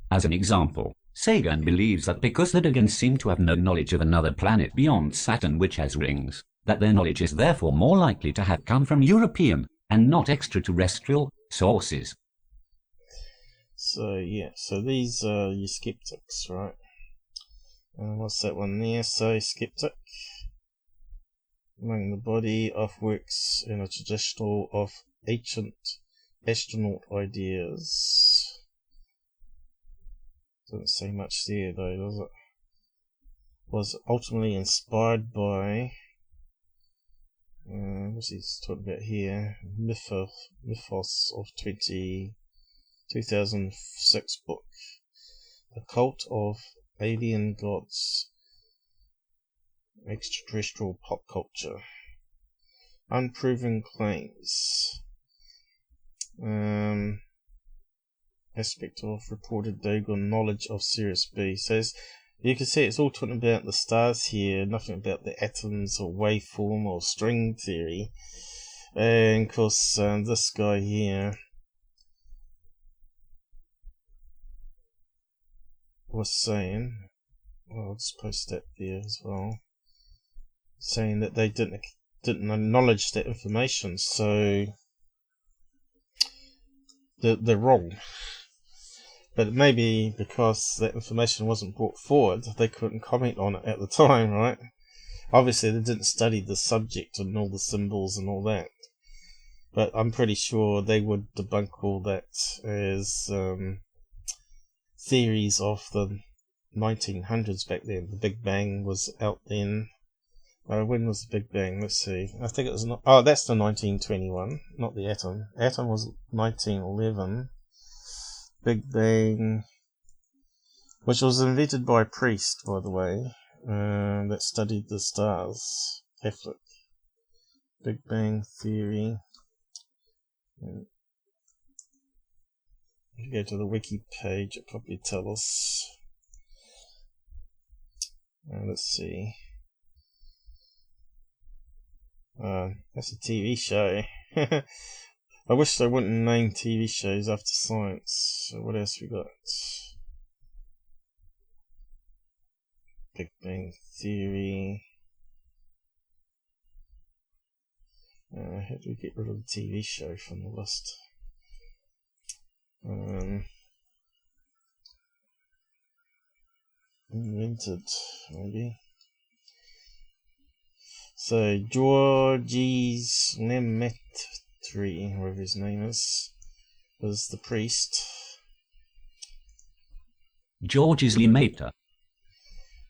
As an example, Sagan believes that because the Dogon seem to have no knowledge of another planet beyond Saturn which has rings, that their knowledge is therefore more likely to have come from European, and not extraterrestrial, sources. So yeah, so these are your skeptics, right? What's that one there? So skeptic. Among the body of works in a traditional of ancient astronaut ideas. Doesn't say much there though, does it? Was ultimately inspired by what's he talking about here? Mythos of 2006 book. The Cult of Alien Gods. Extraterrestrial Pop Culture. Unproven Claims. Aspect of reported Dogon knowledge of Sirius B. Says you can see it's all talking about the stars here, nothing about the atoms or waveform or string theory. And of course, this guy here was saying, well, I'll just post that there as well, saying that they didn't acknowledge that information, so they're wrong. But maybe because that information wasn't brought forward, they couldn't comment on it at the time, right? Obviously, they didn't study the subject and all the symbols and all that. But I'm pretty sure they would debunk all that as theories of the 1900s back then. The Big Bang was out then. When was the Big Bang? Let's see. I think it was not. Oh, that's the 1921, not the atom. Atom was 1911. Big Bang, which was invented by a priest, by the way, that studied the stars. Catholic. Big Bang Theory. If you go to the wiki page, it probably tells us. Let's see. That's a TV show. I wish they wouldn't name TV shows after science. So what else we got? Big Bang Theory. How do we get rid of the TV show from the list? Invented, maybe. So Georges Lemaitre, whoever his name is, was the priest. Georges Lemaitre.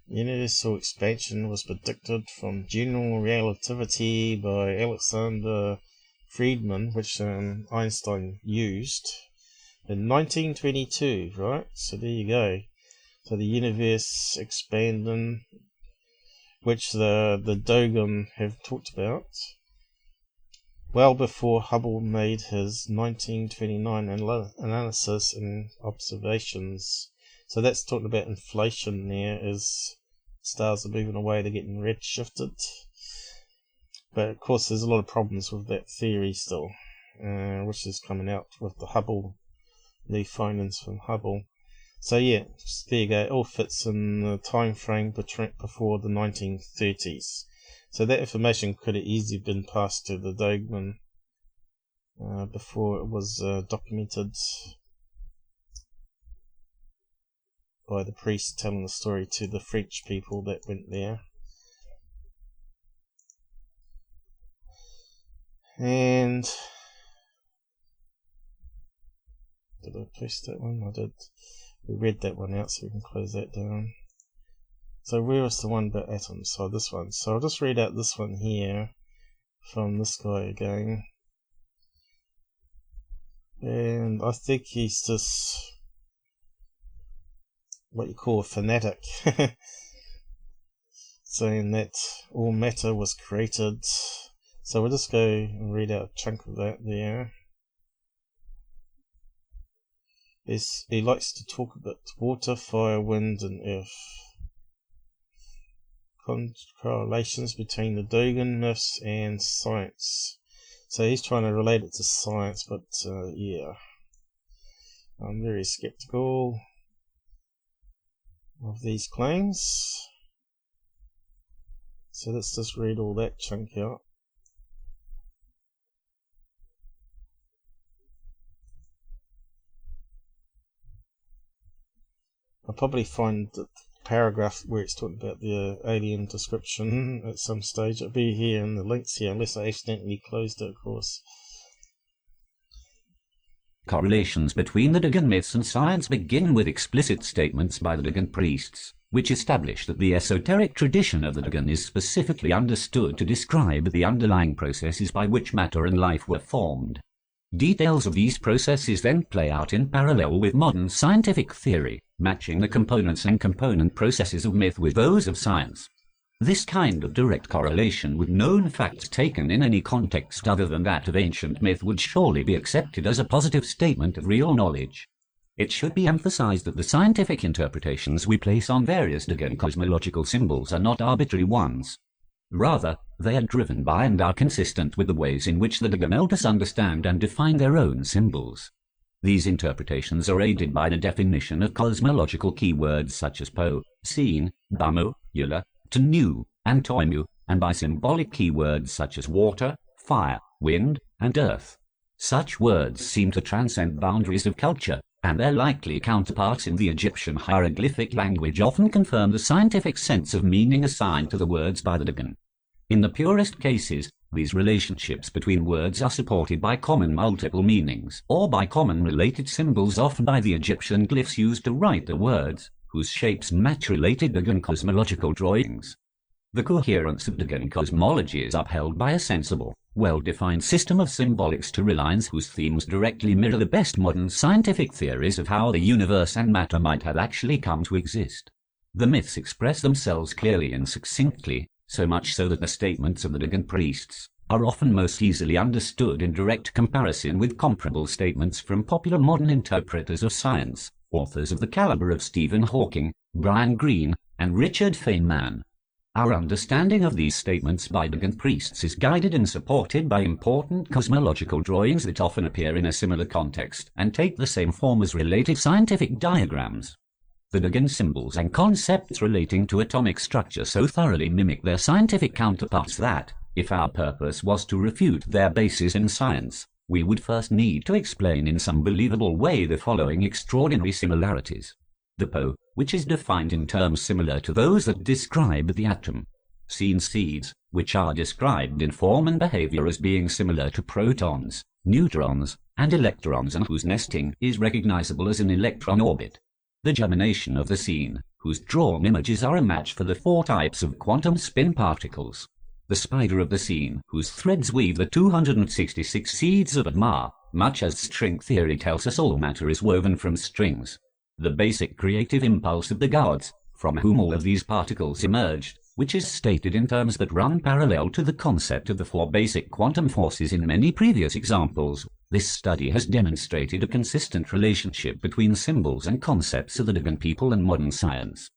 Universal expansion was predicted from general relativity by Alexander Friedman, which Einstein used in 1922, right? So there you go. So the universe expanding, which the Dogon have talked about, well before Hubble made his 1929 analysis and observations. So that's talking about inflation there, as stars are moving away, they're getting redshifted. But of course there's a lot of problems with that theory still, which is coming out with the Hubble, the findings from Hubble. So yeah, there you go, it all fits in the time frame before the 1930s. So that information could have easily been passed to the Dogon before it was documented by the priest telling the story to the French people that went there. And did I post that one? I did. We read that one out, so we can close that down. So where is the one about atoms? So this one. So I'll just read out this one here from this guy again. And I think he's just what you call a fanatic. Saying that all matter was created. So we'll just go and read out a chunk of that there. He likes to talk about water, fire, wind and earth. Correlations between the Dogon myths and science. So he's trying to relate it to science, but yeah. I'm very skeptical of these claims. So let's just read all that chunk out. I'll probably find the paragraph where it's talking about the alien description at some stage. It'll be here in the links here, unless I accidentally closed it, of course. Correlations between the Dogon myths and science begin with explicit statements by the Dogon priests, which establish that the esoteric tradition of the Dogon is specifically understood to describe the underlying processes by which matter and life were formed. Details of these processes then play out in parallel with modern scientific theory, matching the components and component processes of myth with those of science. This kind of direct correlation with known facts taken in any context other than that of ancient myth would surely be accepted as a positive statement of real knowledge. It should be emphasized that the scientific interpretations we place on various Dogon cosmological symbols are not arbitrary ones. Rather, they are driven by and are consistent with the ways in which the Dogon elders understand and define their own symbols. These interpretations are aided by the definition of cosmological keywords such as po, seen, bamu, yula, tenu, and toimu, and by symbolic keywords such as water, fire, wind, and earth. Such words seem to transcend boundaries of culture and their likely counterparts in the Egyptian hieroglyphic language often confirm the scientific sense of meaning assigned to the words by the Dogon. In the purest cases, these relationships between words are supported by common multiple meanings, or by common related symbols, often by the Egyptian glyphs used to write the words, whose shapes match related Dogon cosmological drawings. The coherence of Dogon cosmology is upheld by a sensible, well-defined system of symbolics to lines whose themes directly mirror the best modern scientific theories of how the universe and matter might have actually come to exist. The myths express themselves clearly and succinctly, so much so that the statements of the Dogon priests are often most easily understood in direct comparison with comparable statements from popular modern interpreters of science, authors of the caliber of Stephen Hawking, Brian Greene, and Richard Feynman. Our understanding of these statements by Dogon priests is guided and supported by important cosmological drawings that often appear in a similar context and take the same form as related scientific diagrams. The Dogon symbols and concepts relating to atomic structure so thoroughly mimic their scientific counterparts that, if our purpose was to refute their basis in science, we would first need to explain in some believable way the following extraordinary similarities. The Po, which is defined in terms similar to those that describe the atom. Seen seeds, which are described in form and behavior as being similar to protons, neutrons, and electrons, and whose nesting is recognizable as an electron orbit. The germination of the scene, whose drawn images are a match for the 4 types of quantum spin particles. The spider of the scene, whose threads weave the 266 seeds of Ma, much as string theory tells us all matter is woven from strings. The basic creative impulse of the gods, from whom all of these particles emerged, which is stated in terms that run parallel to the concept of the 4 basic quantum forces in many previous examples. This study has demonstrated a consistent relationship between symbols and concepts of the Dogon people and modern science.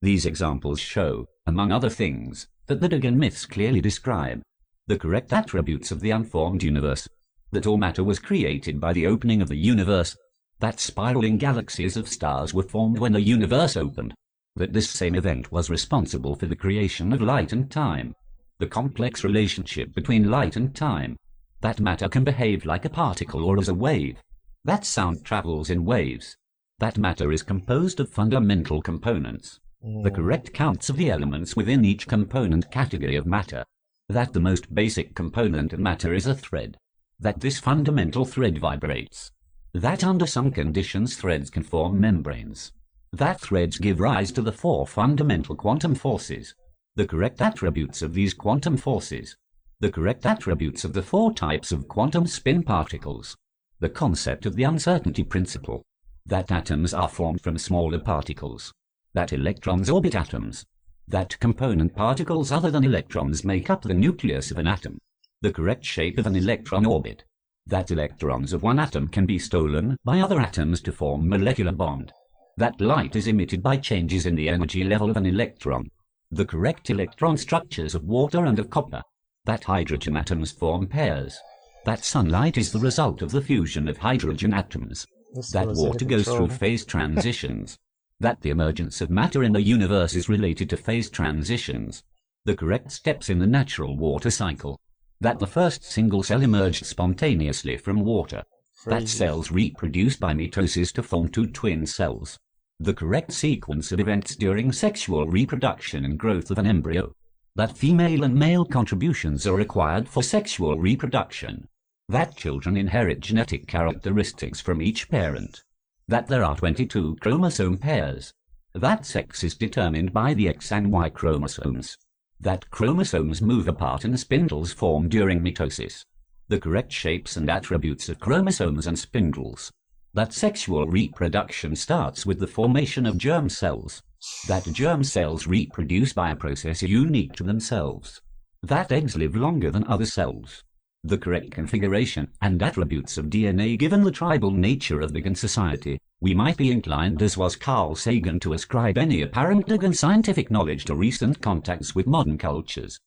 These examples show, among other things, that the Dogon myths clearly describe the correct attributes of the unformed universe, that all matter was created by the opening of the universe, that spiraling galaxies of stars were formed when the universe opened, that this same event was responsible for the creation of light and time, the complex relationship between light and time, that matter can behave like a particle or as a wave, that sound travels in waves, that matter is composed of fundamental components, the correct counts of the elements within each component category of matter, that the most basic component of matter is a thread, that this fundamental thread vibrates, that under some conditions threads can form membranes, that threads give rise to the 4 fundamental quantum forces, the correct attributes of these quantum forces, the correct attributes of the 4 types of quantum spin particles, the concept of the uncertainty principle, that atoms are formed from smaller particles, that electrons orbit atoms, that component particles other than electrons make up the nucleus of an atom, the correct shape of an electron orbit, that electrons of one atom can be stolen by other atoms to form molecular bond, that light is emitted by changes in the energy level of an electron, the correct electron structures of water and of copper, that hydrogen atoms form pairs, that sunlight is the result of the fusion of hydrogen atoms, that water goes through phase transitions, that the emergence of matter in the universe is related to phase transitions, the correct steps in the natural water cycle, that the first single cell emerged spontaneously from water, that cells reproduce by mitosis to form 2 twin cells, the correct sequence of events during sexual reproduction and growth of an embryo, that female and male contributions are required for sexual reproduction, that children inherit genetic characteristics from each parent, that there are 22 chromosome pairs, that sex is determined by the X and Y chromosomes, that chromosomes move apart and spindles form during mitosis, the correct shapes and attributes of chromosomes and spindles, that sexual reproduction starts with the formation of germ cells, that germ cells reproduce by a process unique to themselves, that eggs live longer than other cells, the correct configuration and attributes of DNA given the tribal nature of Dogon society. We might be inclined, as was Carl Sagan, to ascribe any apparent Dogon scientific knowledge to recent contacts with modern cultures.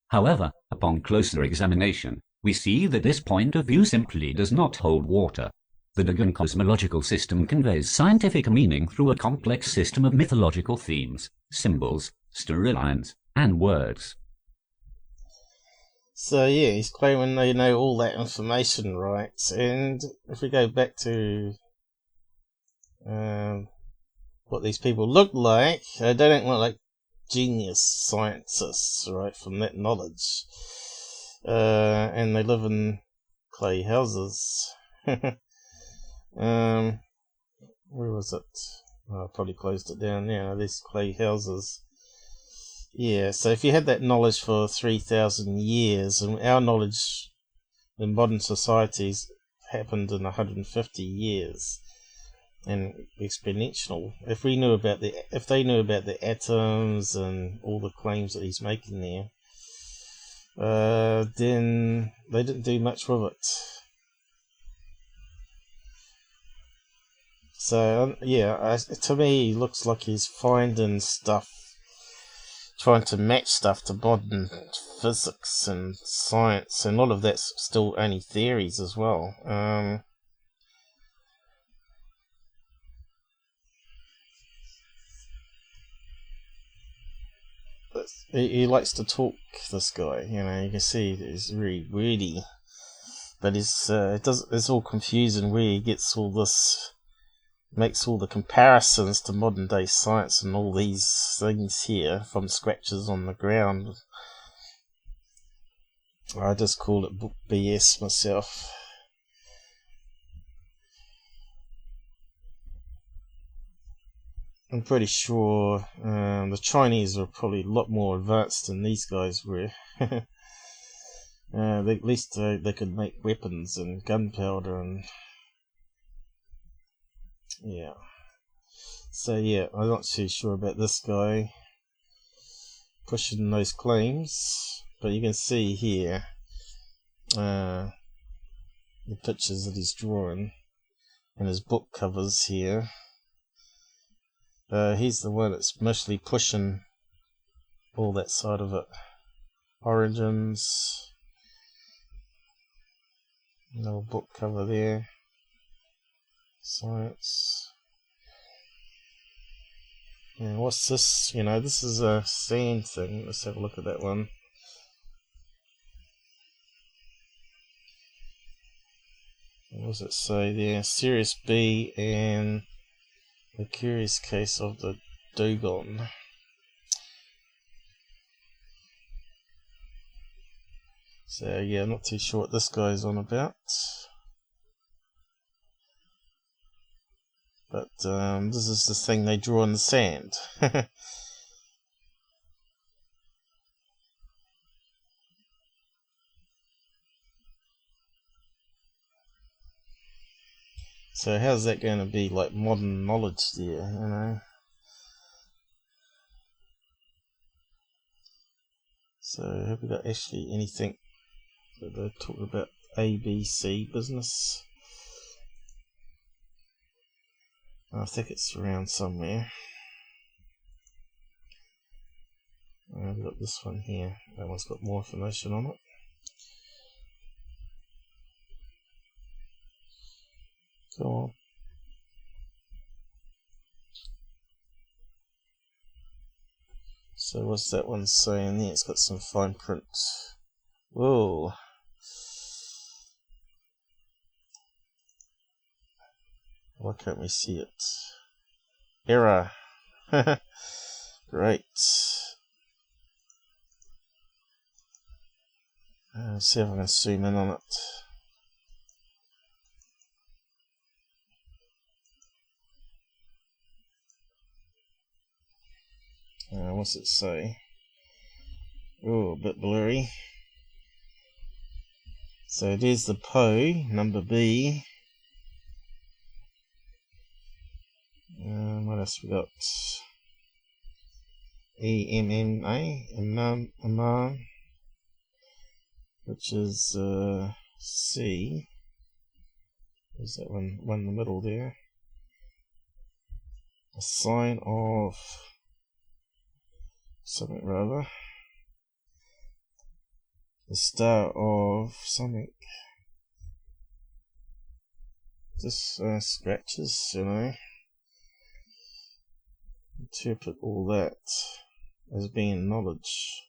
However, upon closer examination, we see that this point of view simply does not hold water. The Dogon cosmological system conveys scientific meaning through a complex system of mythological themes, symbols, storylines, and words. So yeah, he's claiming they know all that information, right? And if we go back to what these people look like. They don't look like genius scientists, right, from that knowledge. And they live in clay houses. Where was it? Oh, I probably closed it down now. These clay houses. Yeah, so if you had that knowledge for 3,000 years, and our knowledge in modern societies happened in 150 years, and exponential. If they knew about the atoms and all the claims that he's making there, then they didn't do much with it. So to me, it looks like he's finding stuff, trying to match stuff to modern physics and science, and a lot of that's still only theories as well. He likes to talk, this guy. You know, you can see he's really weedy, but it's all confusing where he gets all this, makes all the comparisons to modern day science and all these things here from scratches on the ground. I just call it book BS myself. I'm pretty sure the Chinese were probably a lot more advanced than these guys were. At least they could make weapons and gunpowder and yeah. So yeah, I'm not too sure about this guy pushing those claims, but you can see here the pictures that he's drawing and his book covers here. He's the one that's mostly pushing all that side of it. Origins. No book cover there. Science. Yeah, what's this? You know, this is a sand thing. Let's have a look at that one. What does it say there? Sirius B and the curious case of the Dogon. So yeah, I'm not too sure what this guy's on about. But this is the thing they draw in the sand. So how's that going to be like modern knowledge there, you know? So have we got actually anything that they're talking about? ABC business? I think it's around somewhere. We've got this one here. That one's got more information on it. Go on. So what's that one saying there? It's got some fine print. Whoa. Why can't we see it? Error. Great. Let's see if I can zoom in on it. What's it say? Oh, a bit blurry. So there's the PO, number B. What else we got? EMMA, which is C. There's that one in the middle there. A sign of something rather. The star of something. Just scratches, you know. Interpret all that as being knowledge.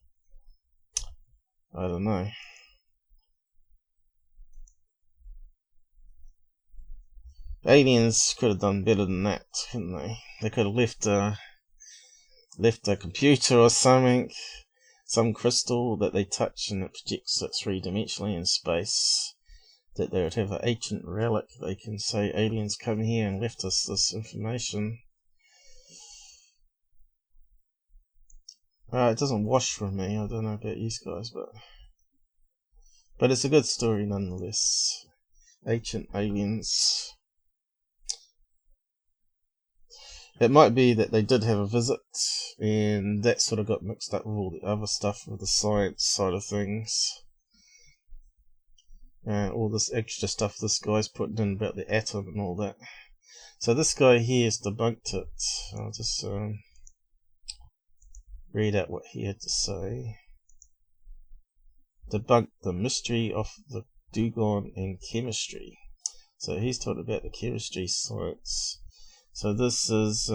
I don't know. Aliens could have done better than that, couldn't they? They could have left a computer or something, some crystal that they touch and it projects it three-dimensionally in space. That they would have an ancient relic. They can say aliens come here and left us this information. It doesn't wash for me. I don't know about you guys, but it's a good story nonetheless. Ancient aliens. It might be that they did have a visit, and that sort of got mixed up with all the other stuff with the science side of things. All this extra stuff this guy's putting in about the atom and all that. So this guy here has debunked it. I'll just read out what he had to say. Debunked the mystery of the Dogon in chemistry. So he's talking about the chemistry science. So this is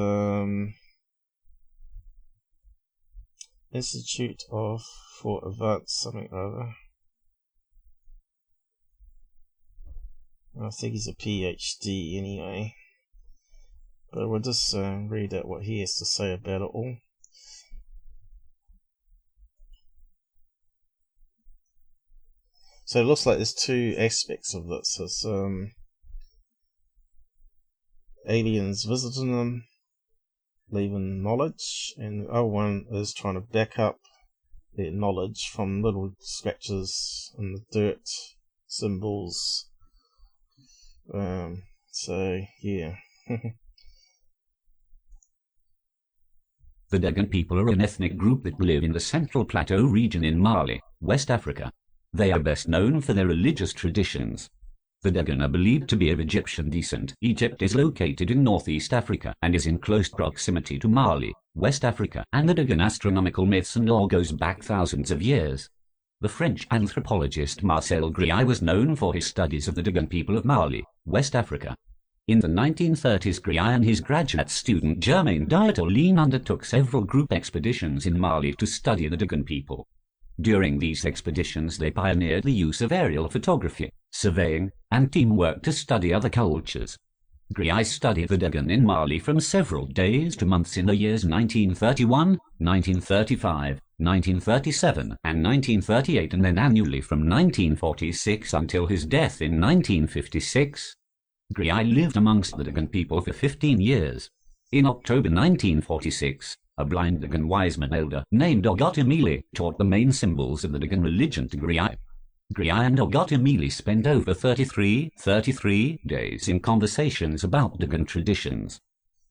Institute for Advanced something or other. I think he's a PhD anyway. But we'll just read out what he has to say about it all. So it looks like there's two aspects of this. There's aliens visiting them, leaving knowledge, and the other one is trying to back up their knowledge from little scratches in the dirt, symbols. So yeah. The Dogon people are an ethnic group that live in the Central Plateau region in Mali, West Africa. They are best known for their religious traditions. The Dogon are believed to be of Egyptian descent. Egypt is located in northeast Africa and is in close proximity to Mali, West Africa, and the Dogon astronomical myths and lore goes back thousands of years. The French anthropologist Marcel Gréay was known for his studies of the Dogon people of Mali, West Africa. In the 1930s, Gréay and his graduate student Germain Dietolin undertook several group expeditions in Mali to study the Dogon people. During these expeditions they pioneered the use of aerial photography, surveying, and teamwork to study other cultures. Gréay studied the Dogon in Mali from several days to months in the years 1931, 1935, 1937 and 1938, and then annually from 1946 until his death in 1956. Gréay lived amongst the Dogon people for 15 years. In October 1946, a blind Dogon wise man elder named Ogotamili taught the main symbols of the Dogon religion to Gréay. Gréay and Ogotamili spent over 33 days in conversations about Dogon traditions.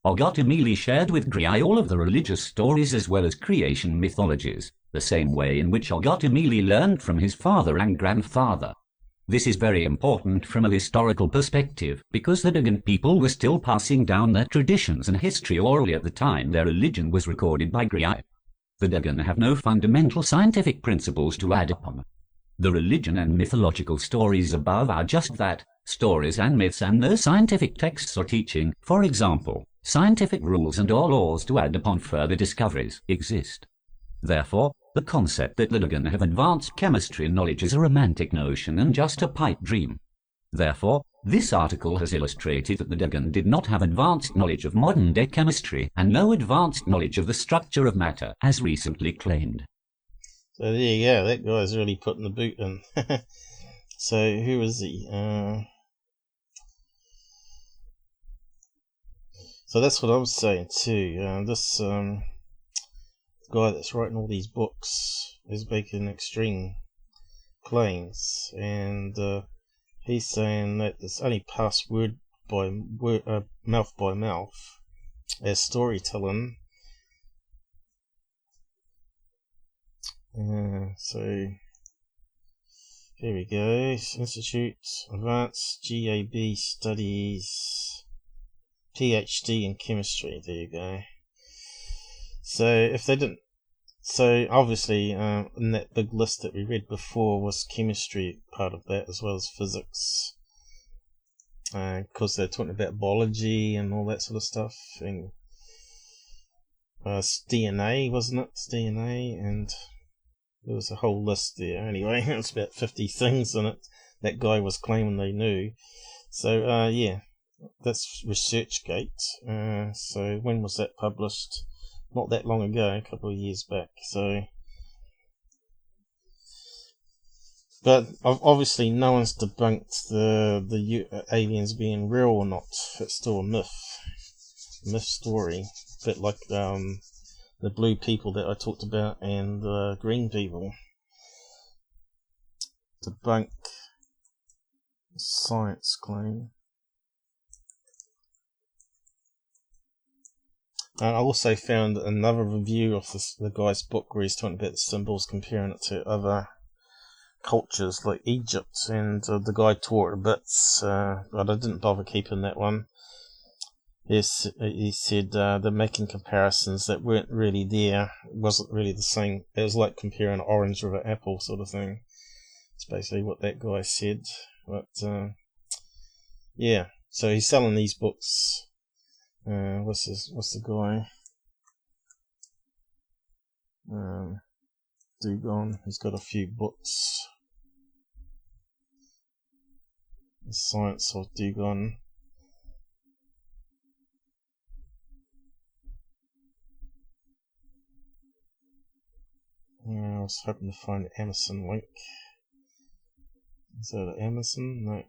Ogotamili shared with Gréay all of the religious stories as well as creation mythologies, the same way in which Ogotamili learned from his father and grandfather. This is very important from a historical perspective, because the Dogon people were still passing down their traditions and history orally at the time their religion was recorded by Gréay. The Dogon have no fundamental scientific principles to add upon. The religion and mythological stories above are just that, stories and myths, and no scientific texts or teaching, for example, scientific rules and or laws to add upon further discoveries, exist. Therefore, the concept that the Dogon have advanced chemistry knowledge is a romantic notion and just a pipe dream. Therefore, this article has illustrated that the Dogon did not have advanced knowledge of modern-day chemistry and no advanced knowledge of the structure of matter, as recently claimed. So there you go, that guy's really putting the boot in. So who is he? So that's what I'm saying too. This guy that's writing all these books is making extreme claims, and he's saying that it's only passed mouth by mouth as storytelling. So here we go. Institute Advanced GAB Studies, PhD in Chemistry. There you go. So if they didn't, so obviously in that big list that we read before was chemistry part of that as well as physics, because they're talking about biology and all that sort of stuff, and DNA, wasn't it? DNA, and there was a whole list there. Anyway, it's about 50 things in it that guy was claiming they knew. So yeah, That's ResearchGate. So when was that published? Not that long ago, a couple of years back. So, but obviously no one's debunked the aliens being real or not. It's still a myth story, a bit like the blue people that I talked about and the green people. Debunk science claim. And I also found another review of the guy's book where he's talking about the symbols, comparing it to other cultures like Egypt, and the guy tore it to bits, but I didn't bother keeping that one. Yes, he said they're making comparisons that weren't really there. It wasn't really the same. It was like comparing an orange with an apple sort of thing. It's basically what that guy said. But yeah, so he's selling these books. What's the guy? Dogon. He's got a few books. The Science of Dogon. I was hoping to find the Amazon link. Is that Amazon? No.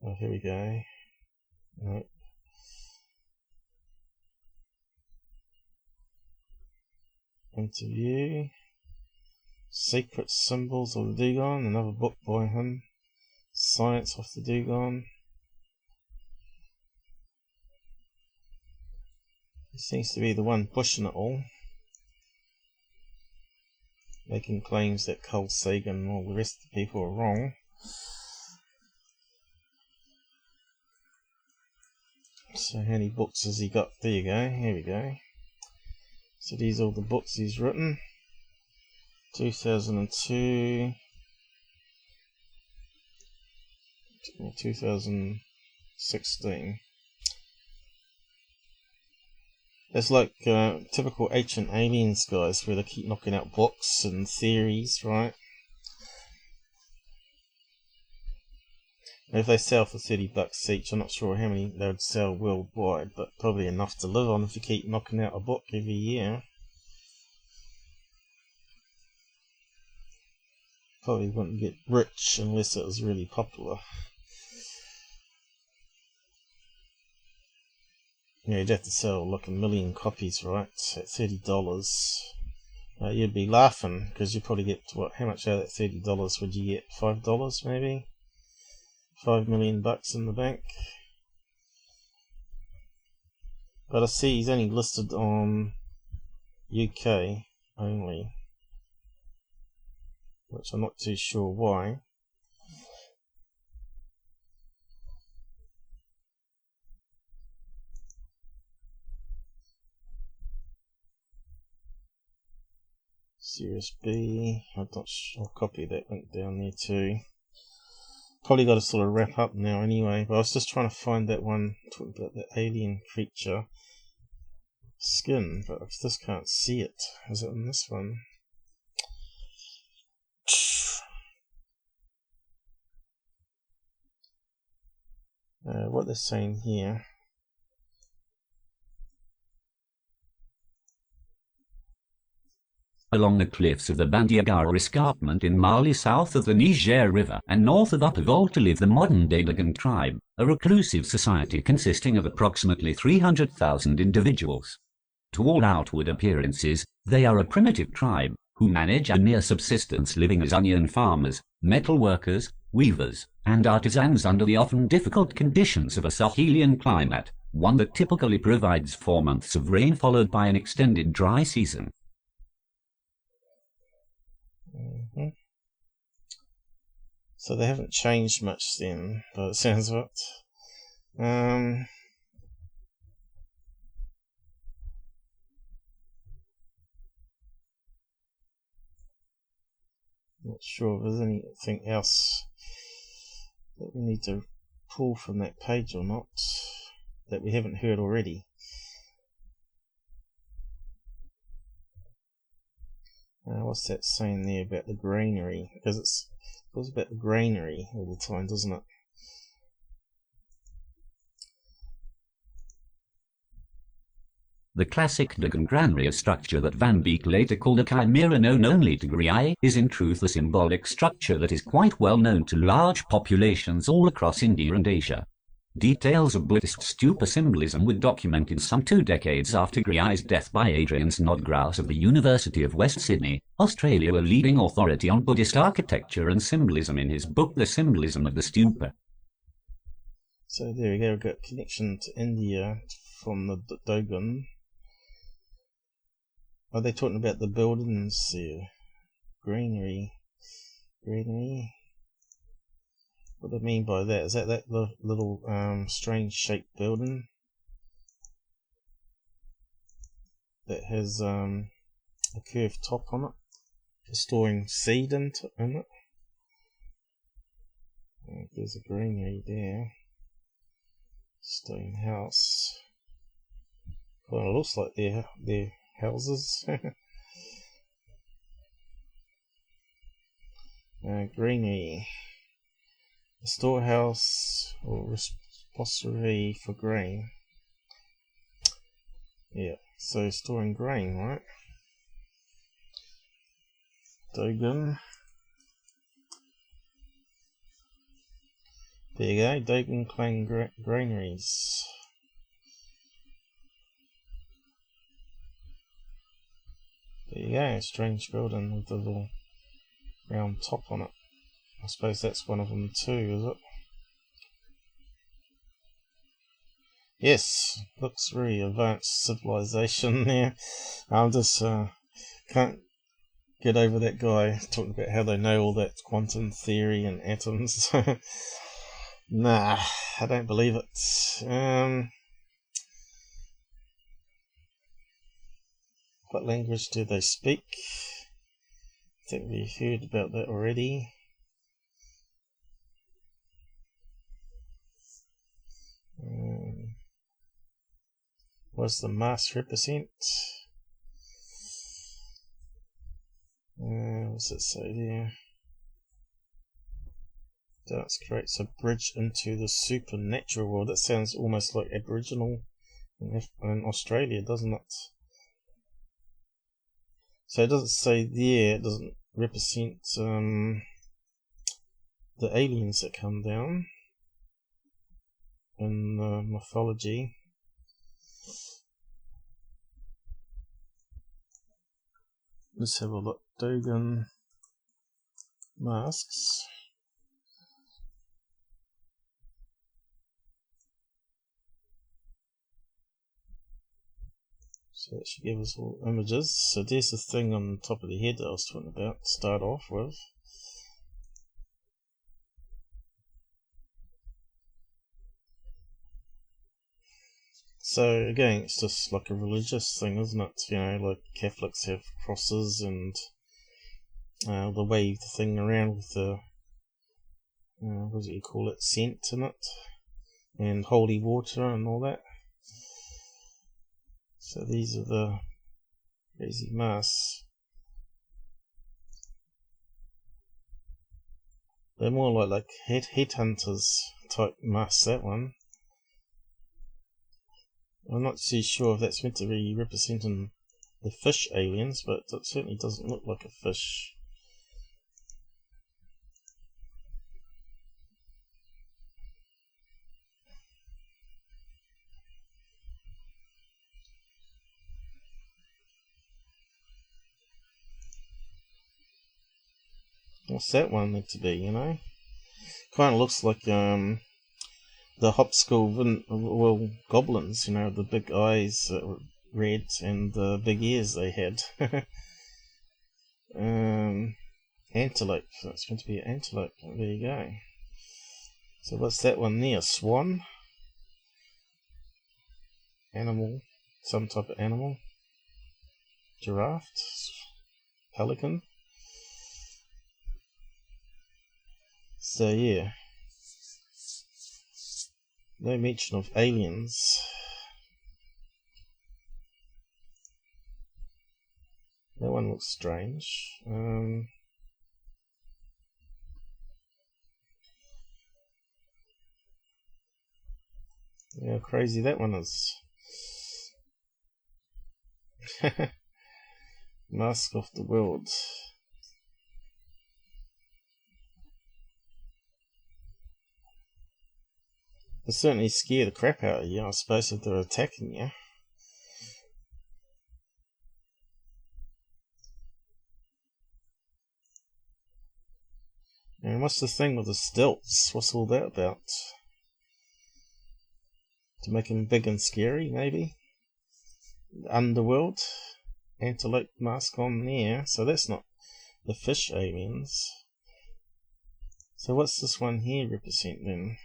Oh, here we go. No. Interview. Secret Symbols of the Dogon, another book by him. Science of the Dogon. He seems to be the one pushing it all, making claims that Carl Sagan and all the rest of the people are wrong. So how many books has he got? There you go, here we go. So these are all the books he's written. 2002, 2016. It's like typical Ancient Aliens guys, where they keep knocking out books and theories, right? If they sell for $30 each, I'm not sure how many they would sell worldwide, but probably enough to live on if you keep knocking out a book every year. Probably wouldn't get rich unless it was really popular. Yeah, you'd have to sell like 1 million copies, right? At $30. You'd be laughing, because you'd probably get, what, how much out of that $30 would you get? $5 maybe? $5 million in the bank. But I see he's only listed on UK only, which I'm not too sure why. Sirius B, I'm not sure. I'll copy that link down there too. Probably got to sort of wrap up now anyway, but I was just trying to find that one talking about the alien creature skin, but I just can't see it. Is it in this one? What they're saying here. Along the cliffs of the Bandiagara escarpment in Mali, south of the Niger River and north of Upper Volta, live the modern-day Dogon tribe, a reclusive society consisting of approximately 300,000 individuals. To all outward appearances, they are a primitive tribe who manage a mere subsistence living as onion farmers, metal workers, weavers, and artisans under the often difficult conditions of a Sahelian climate, one that typically provides 4 months of rain followed by an extended dry season. So they haven't changed much then, but it sounds of it. Not sure if there's anything else that we need to pull from that page or not that we haven't heard already. What's that saying there about the granary? Because it goes about the granary all the time, doesn't it? The classic Dogon granary structure that Van Beek later called a chimera known only to Griai is in truth a symbolic structure that is quite well known to large populations all across India and Asia. Details of Buddhist stupa symbolism were documented some 2 decades after Griai's death by Adrian Snodgrass of the University of West Sydney, Australia, a leading authority on Buddhist architecture and symbolism, in his book The Symbolism of the Stupa. So there we go, we've got connection to India from the Dogon. Are they talking about the buildings here? Greenery. What do I mean by that? Is that little strange shaped building that has a curved top on it, for storing seed in it? There's a greenery there. Stone house. Well, it looks like they're houses. Greenery. A storehouse or repository for grain. Yeah, so storing grain, right? Dogon. There you go, Dogon Clan granaries. There you go, strange building with a little round top on it. I suppose that's one of them too, is it? Yes, looks very advanced civilization there. I'm just can't get over that guy talking about how they know all that quantum theory and atoms. Nah, I don't believe it. What language do they speak? I think we heard about that already. What does the mass represent? What's it say there? Dance creates a bridge into the supernatural world. That sounds almost like Aboriginal in Australia, doesn't it? So it doesn't say there, it doesn't represent the aliens that come down in mythology. Let's have a look. Dogon masks. So that should give us all images. So there's the thing on the top of the head that I was talking about to start off with. So again, it's just like a religious thing, isn't it? You know, like Catholics have crosses and the wave the thing around with the what do you call it, scent in it, and holy water and all that. So these are the crazy masks. They're more like headhunters type masks, that one. I'm not too sure if that's meant to be representing the fish aliens, but it certainly doesn't look like a fish. What's that one meant to be, you know? Kind of looks like the Hopskull goblins, you know, the big eyes that were red and the big ears they had. Antelope, that's meant to be an antelope. There you go. So what's that one there? Swan? Animal, some type of animal. Giraffe? Pelican? So yeah, no mention of aliens. That one looks strange. Yeah, how crazy that one is. Mask of the world. They certainly scare the crap out of you, I suppose, if they're attacking you. And what's the thing with the stilts? What's all that about? To make them big and scary, maybe? Underworld? Antelope mask on there. So that's not the fish aliens. So what's this one here represent then?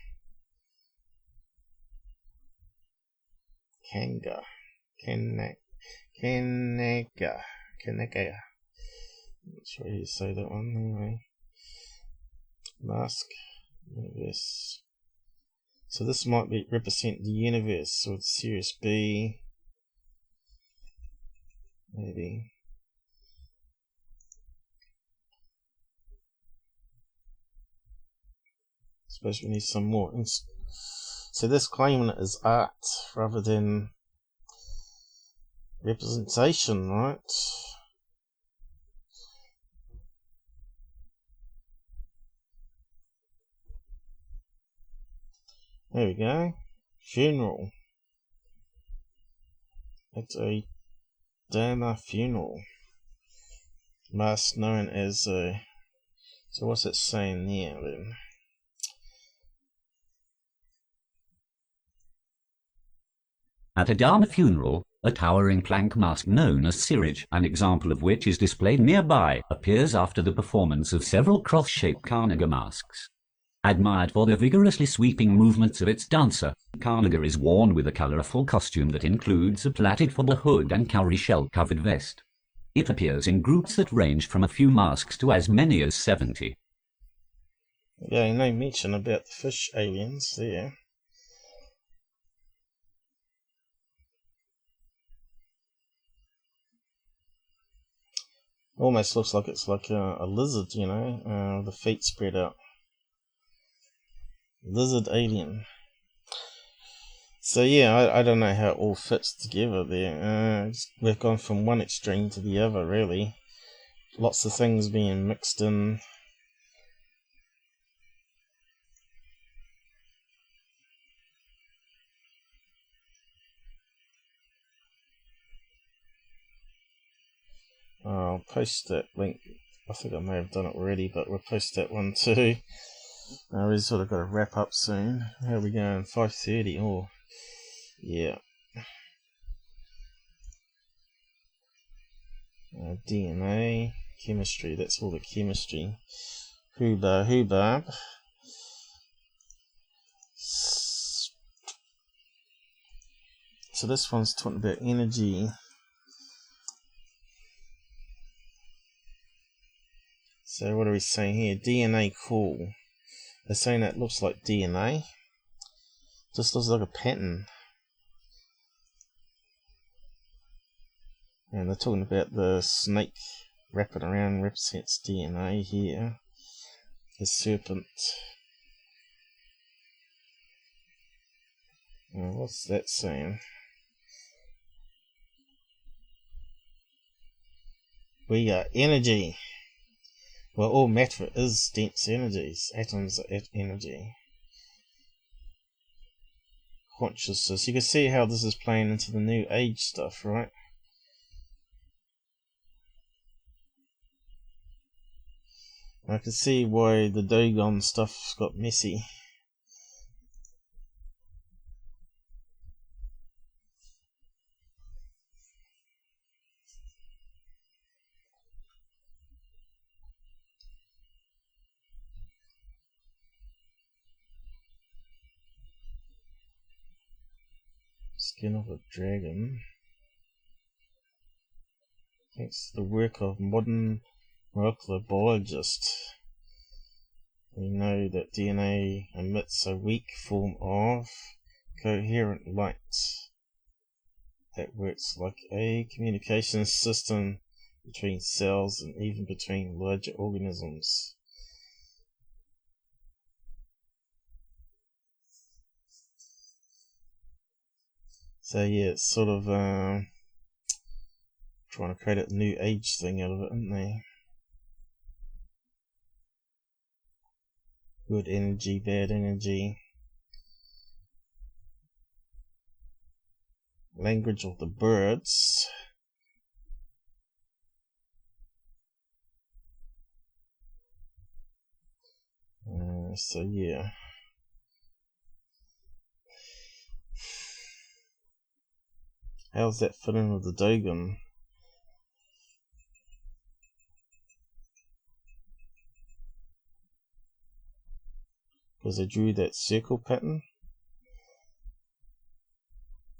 Kanga. Kanaka. I'm not sure how you say that one anyway. Mask. Universe. So this might be represent the universe or the Sirius B. Maybe. Suppose we need some more. So this claiming it as art rather than representation, right? There we go. Funeral. It's a Dana funeral. Mask known as a. So what's it saying there then? At a Dharma funeral, a towering plank mask known as Sirius, an example of which is displayed nearby, appears after the performance of several cross-shaped Karnaga masks. Admired for the vigorously sweeping movements of its dancer, Karnaga is worn with a colourful costume that includes a plaited fobble hood and cowrie shell-covered vest. It appears in groups that range from a few masks to as many as 70. Yeah, no mention about the fish aliens there. Almost looks like it's like a lizard, you know, the feet spread out. Lizard alien. So yeah, I don't know how it all fits together there. We've gone from one extreme to the other, really. Lots of things being mixed in. I'll post that link. I think I may have done it already, but we'll post that one too. We've sort of got to wrap up soon. How are we going? 5:30. Oh, yeah. DNA, chemistry. That's all the chemistry. Hubbub. So this one's talking about energy. So what are we saying here? DNA cool. They're saying that looks like DNA. Just looks like a pattern. And they're talking about the snake wrapping around represents DNA here. The serpent. What's that saying? We are energy. Well, all matter is dense energies. Atoms are energy. Consciousness. You can see how this is playing into the New Age stuff, right? I can see why the Dogon stuff got messy. Skin of a dragon. It's the work of modern molecular biologists. We know that DNA emits a weak form of coherent light that works like a communication system between cells and even between larger organisms. So yeah, it's sort of Trying to create a new age thing out of it, aren't they? Good energy, bad energy. Language of the birds. So yeah. How's that fit in with the Dogon? Because I drew that circle pattern.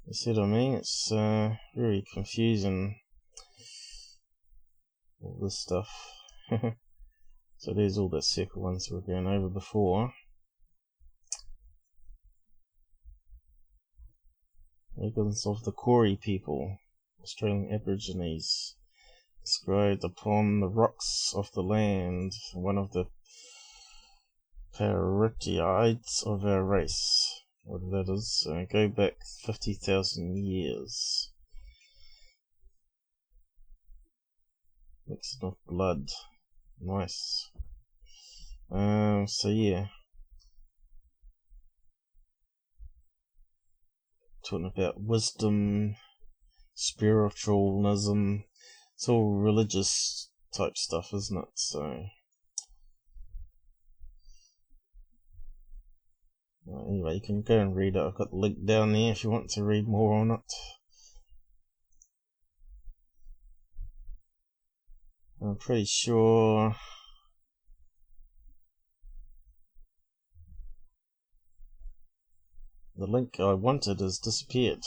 You see what I mean? It's very confusing, all this stuff. So there's all the circle ones we were going over before. Legends of the Koori people, Australian Aborigines, described upon the rocks of the land, one of the paritiides of our race. What that is, go back 50,000 years. Mixing of blood. Nice. So yeah. Talking about wisdom, spiritualism. It's all religious type stuff, isn't it? So anyway, you can go and read it. I've got the link down there if you want to read more on it. I'm pretty sure the link I wanted has disappeared.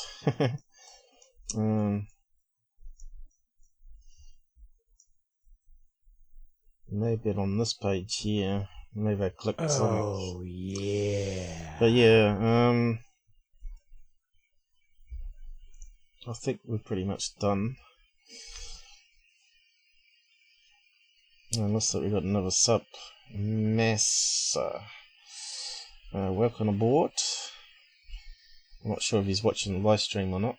Maybe on this page here. Maybe I clicked something. Oh, yeah. But yeah, I think we're pretty much done. Unless we've got another sub. Massa. Welcome aboard. I'm not sure if he's watching the live stream or not.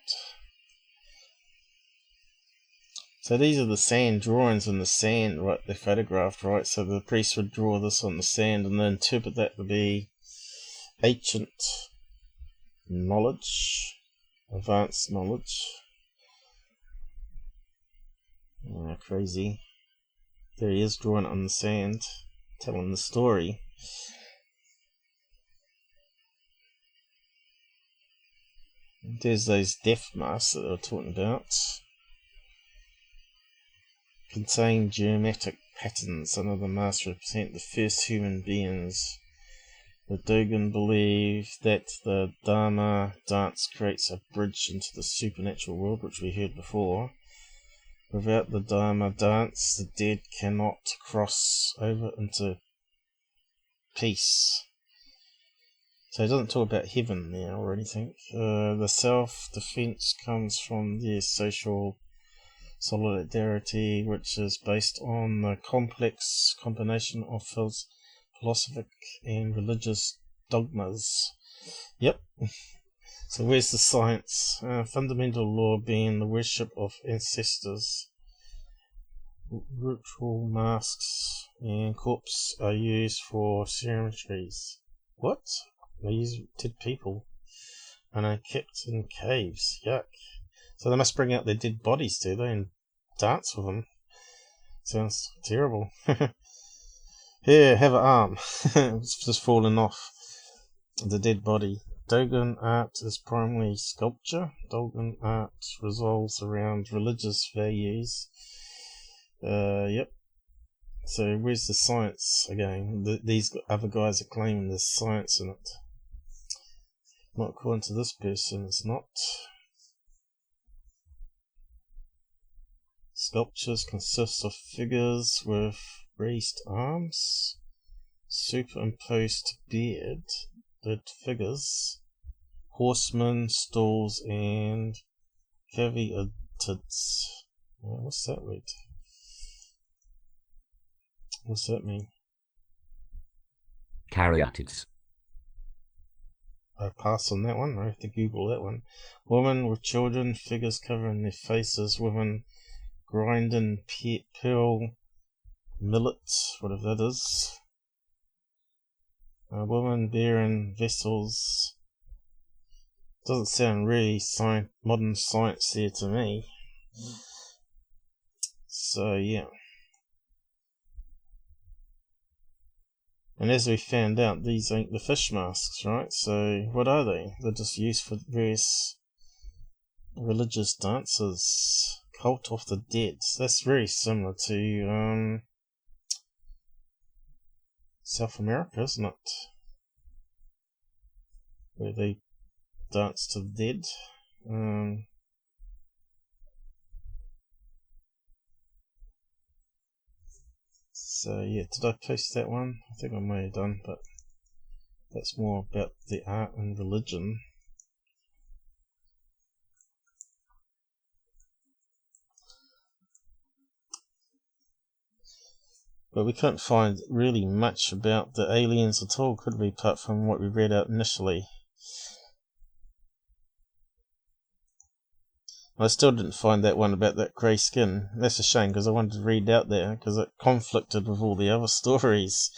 So these are the sand drawings in the sand, right? They're photographed, right? So the priest would draw this on the sand and then interpret that to be ancient knowledge, advanced knowledge. Crazy. There he is drawing it on the sand, telling the story. There's those death masks that they were talking about. Contain geometric patterns. Some of the masks represent the first human beings. The Dogon believe that the Dharma dance creates a bridge into the supernatural world, which we heard before. Without the Dharma dance, the dead cannot cross over into peace. So it doesn't talk about heaven there or anything. The self-defense comes from their social solidarity, which is based on the complex combination of philosophic and religious dogmas. Yep. So where's the science? Fundamental law being the worship of ancestors. Ritual masks and corpses are used for ceremonies. What? They use dead people and are kept in caves. Yuck. So they must bring out their dead bodies, do they, and dance with them? Sounds terrible. Here, have an arm. It's just falling off the dead body. Dogon art is primarily sculpture. Dogon art revolves around religious values. Yep. So where's the science again? These other guys are claiming there's science in it. Not according to this person, it's not. Sculptures consist of figures with raised arms, superimposed bearded figures, horsemen, stalls, and caveatids. What's that word? What's that mean? Caryatids. I pass on that one. I have to Google that one. Women with children, figures covering their faces. Women grinding pearl millet, whatever that is. A woman bearing vessels. Doesn't sound really modern science there to me. So yeah. And as we found out, these ain't the fish masks, right? So what are they? They're just used for various religious dances. Cult of the Dead. So that's very similar to South America, isn't it? Where they dance to the dead. So yeah, did I post that one? I think I may have done, but that's more about the art and religion. But we couldn't find really much about the aliens at all, could we, apart from what we read out initially. I still didn't find that one about that grey skin. That's a shame, because I wanted to read out there, because it conflicted with all the other stories.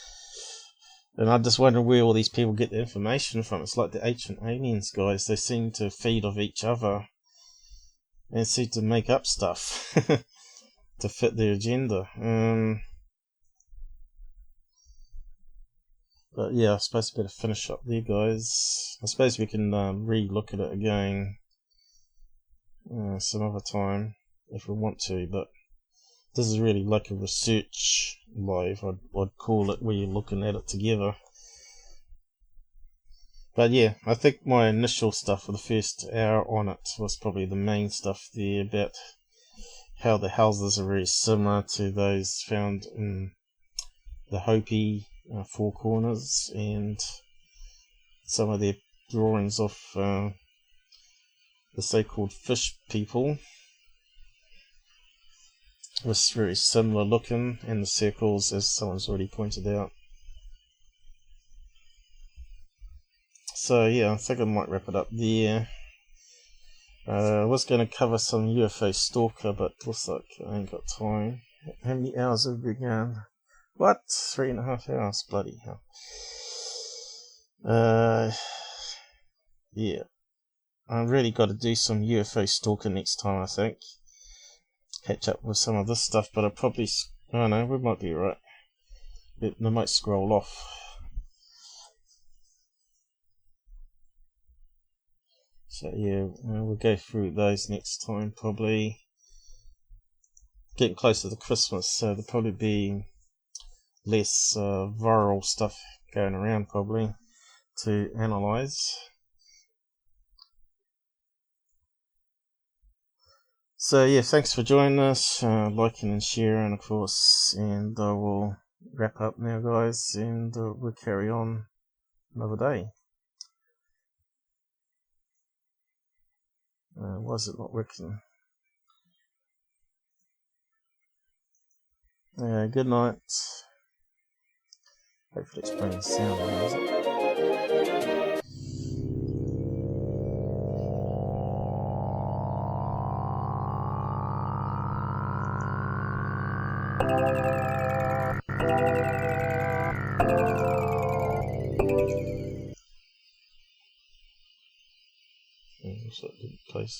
And I just wonder where all these people get their information from. It's like the Ancient Aliens guys. They seem to feed off each other and seem to make up stuff to fit their agenda. But yeah, I suppose I better finish up there, guys. I suppose we can re-look at it again some other time if we want to, but this is really like a research live, I'd call it, where you're looking at it together. But yeah, I think my initial stuff for the first hour on it was probably the main stuff there, about how the houses are very similar to those found in the Hopi Four Corners, and some of their drawings of the so-called fish people was very similar looking, and the circles, as someone's already pointed out. So yeah, I think I might wrap it up there. I was going to cover some UFOstalker, but looks like I ain't got time. How many hours have we gone? What? 3.5 hours? Bloody hell. Yeah. I've really got to do some UFOstalker next time, I think. Catch up with some of this stuff, but I probably... I don't know, we might be right. They might scroll off. So yeah, we'll go through those next time, probably. Getting closer to Christmas, so there'll probably be less viral stuff going around, probably, to analyse. So yeah, thanks for joining us, liking and sharing, of course, and I will wrap up now, guys, and we'll carry on another day. Why is it not working? Good night. Hopefully it's playing sound now, is it? Looks like it didn't place.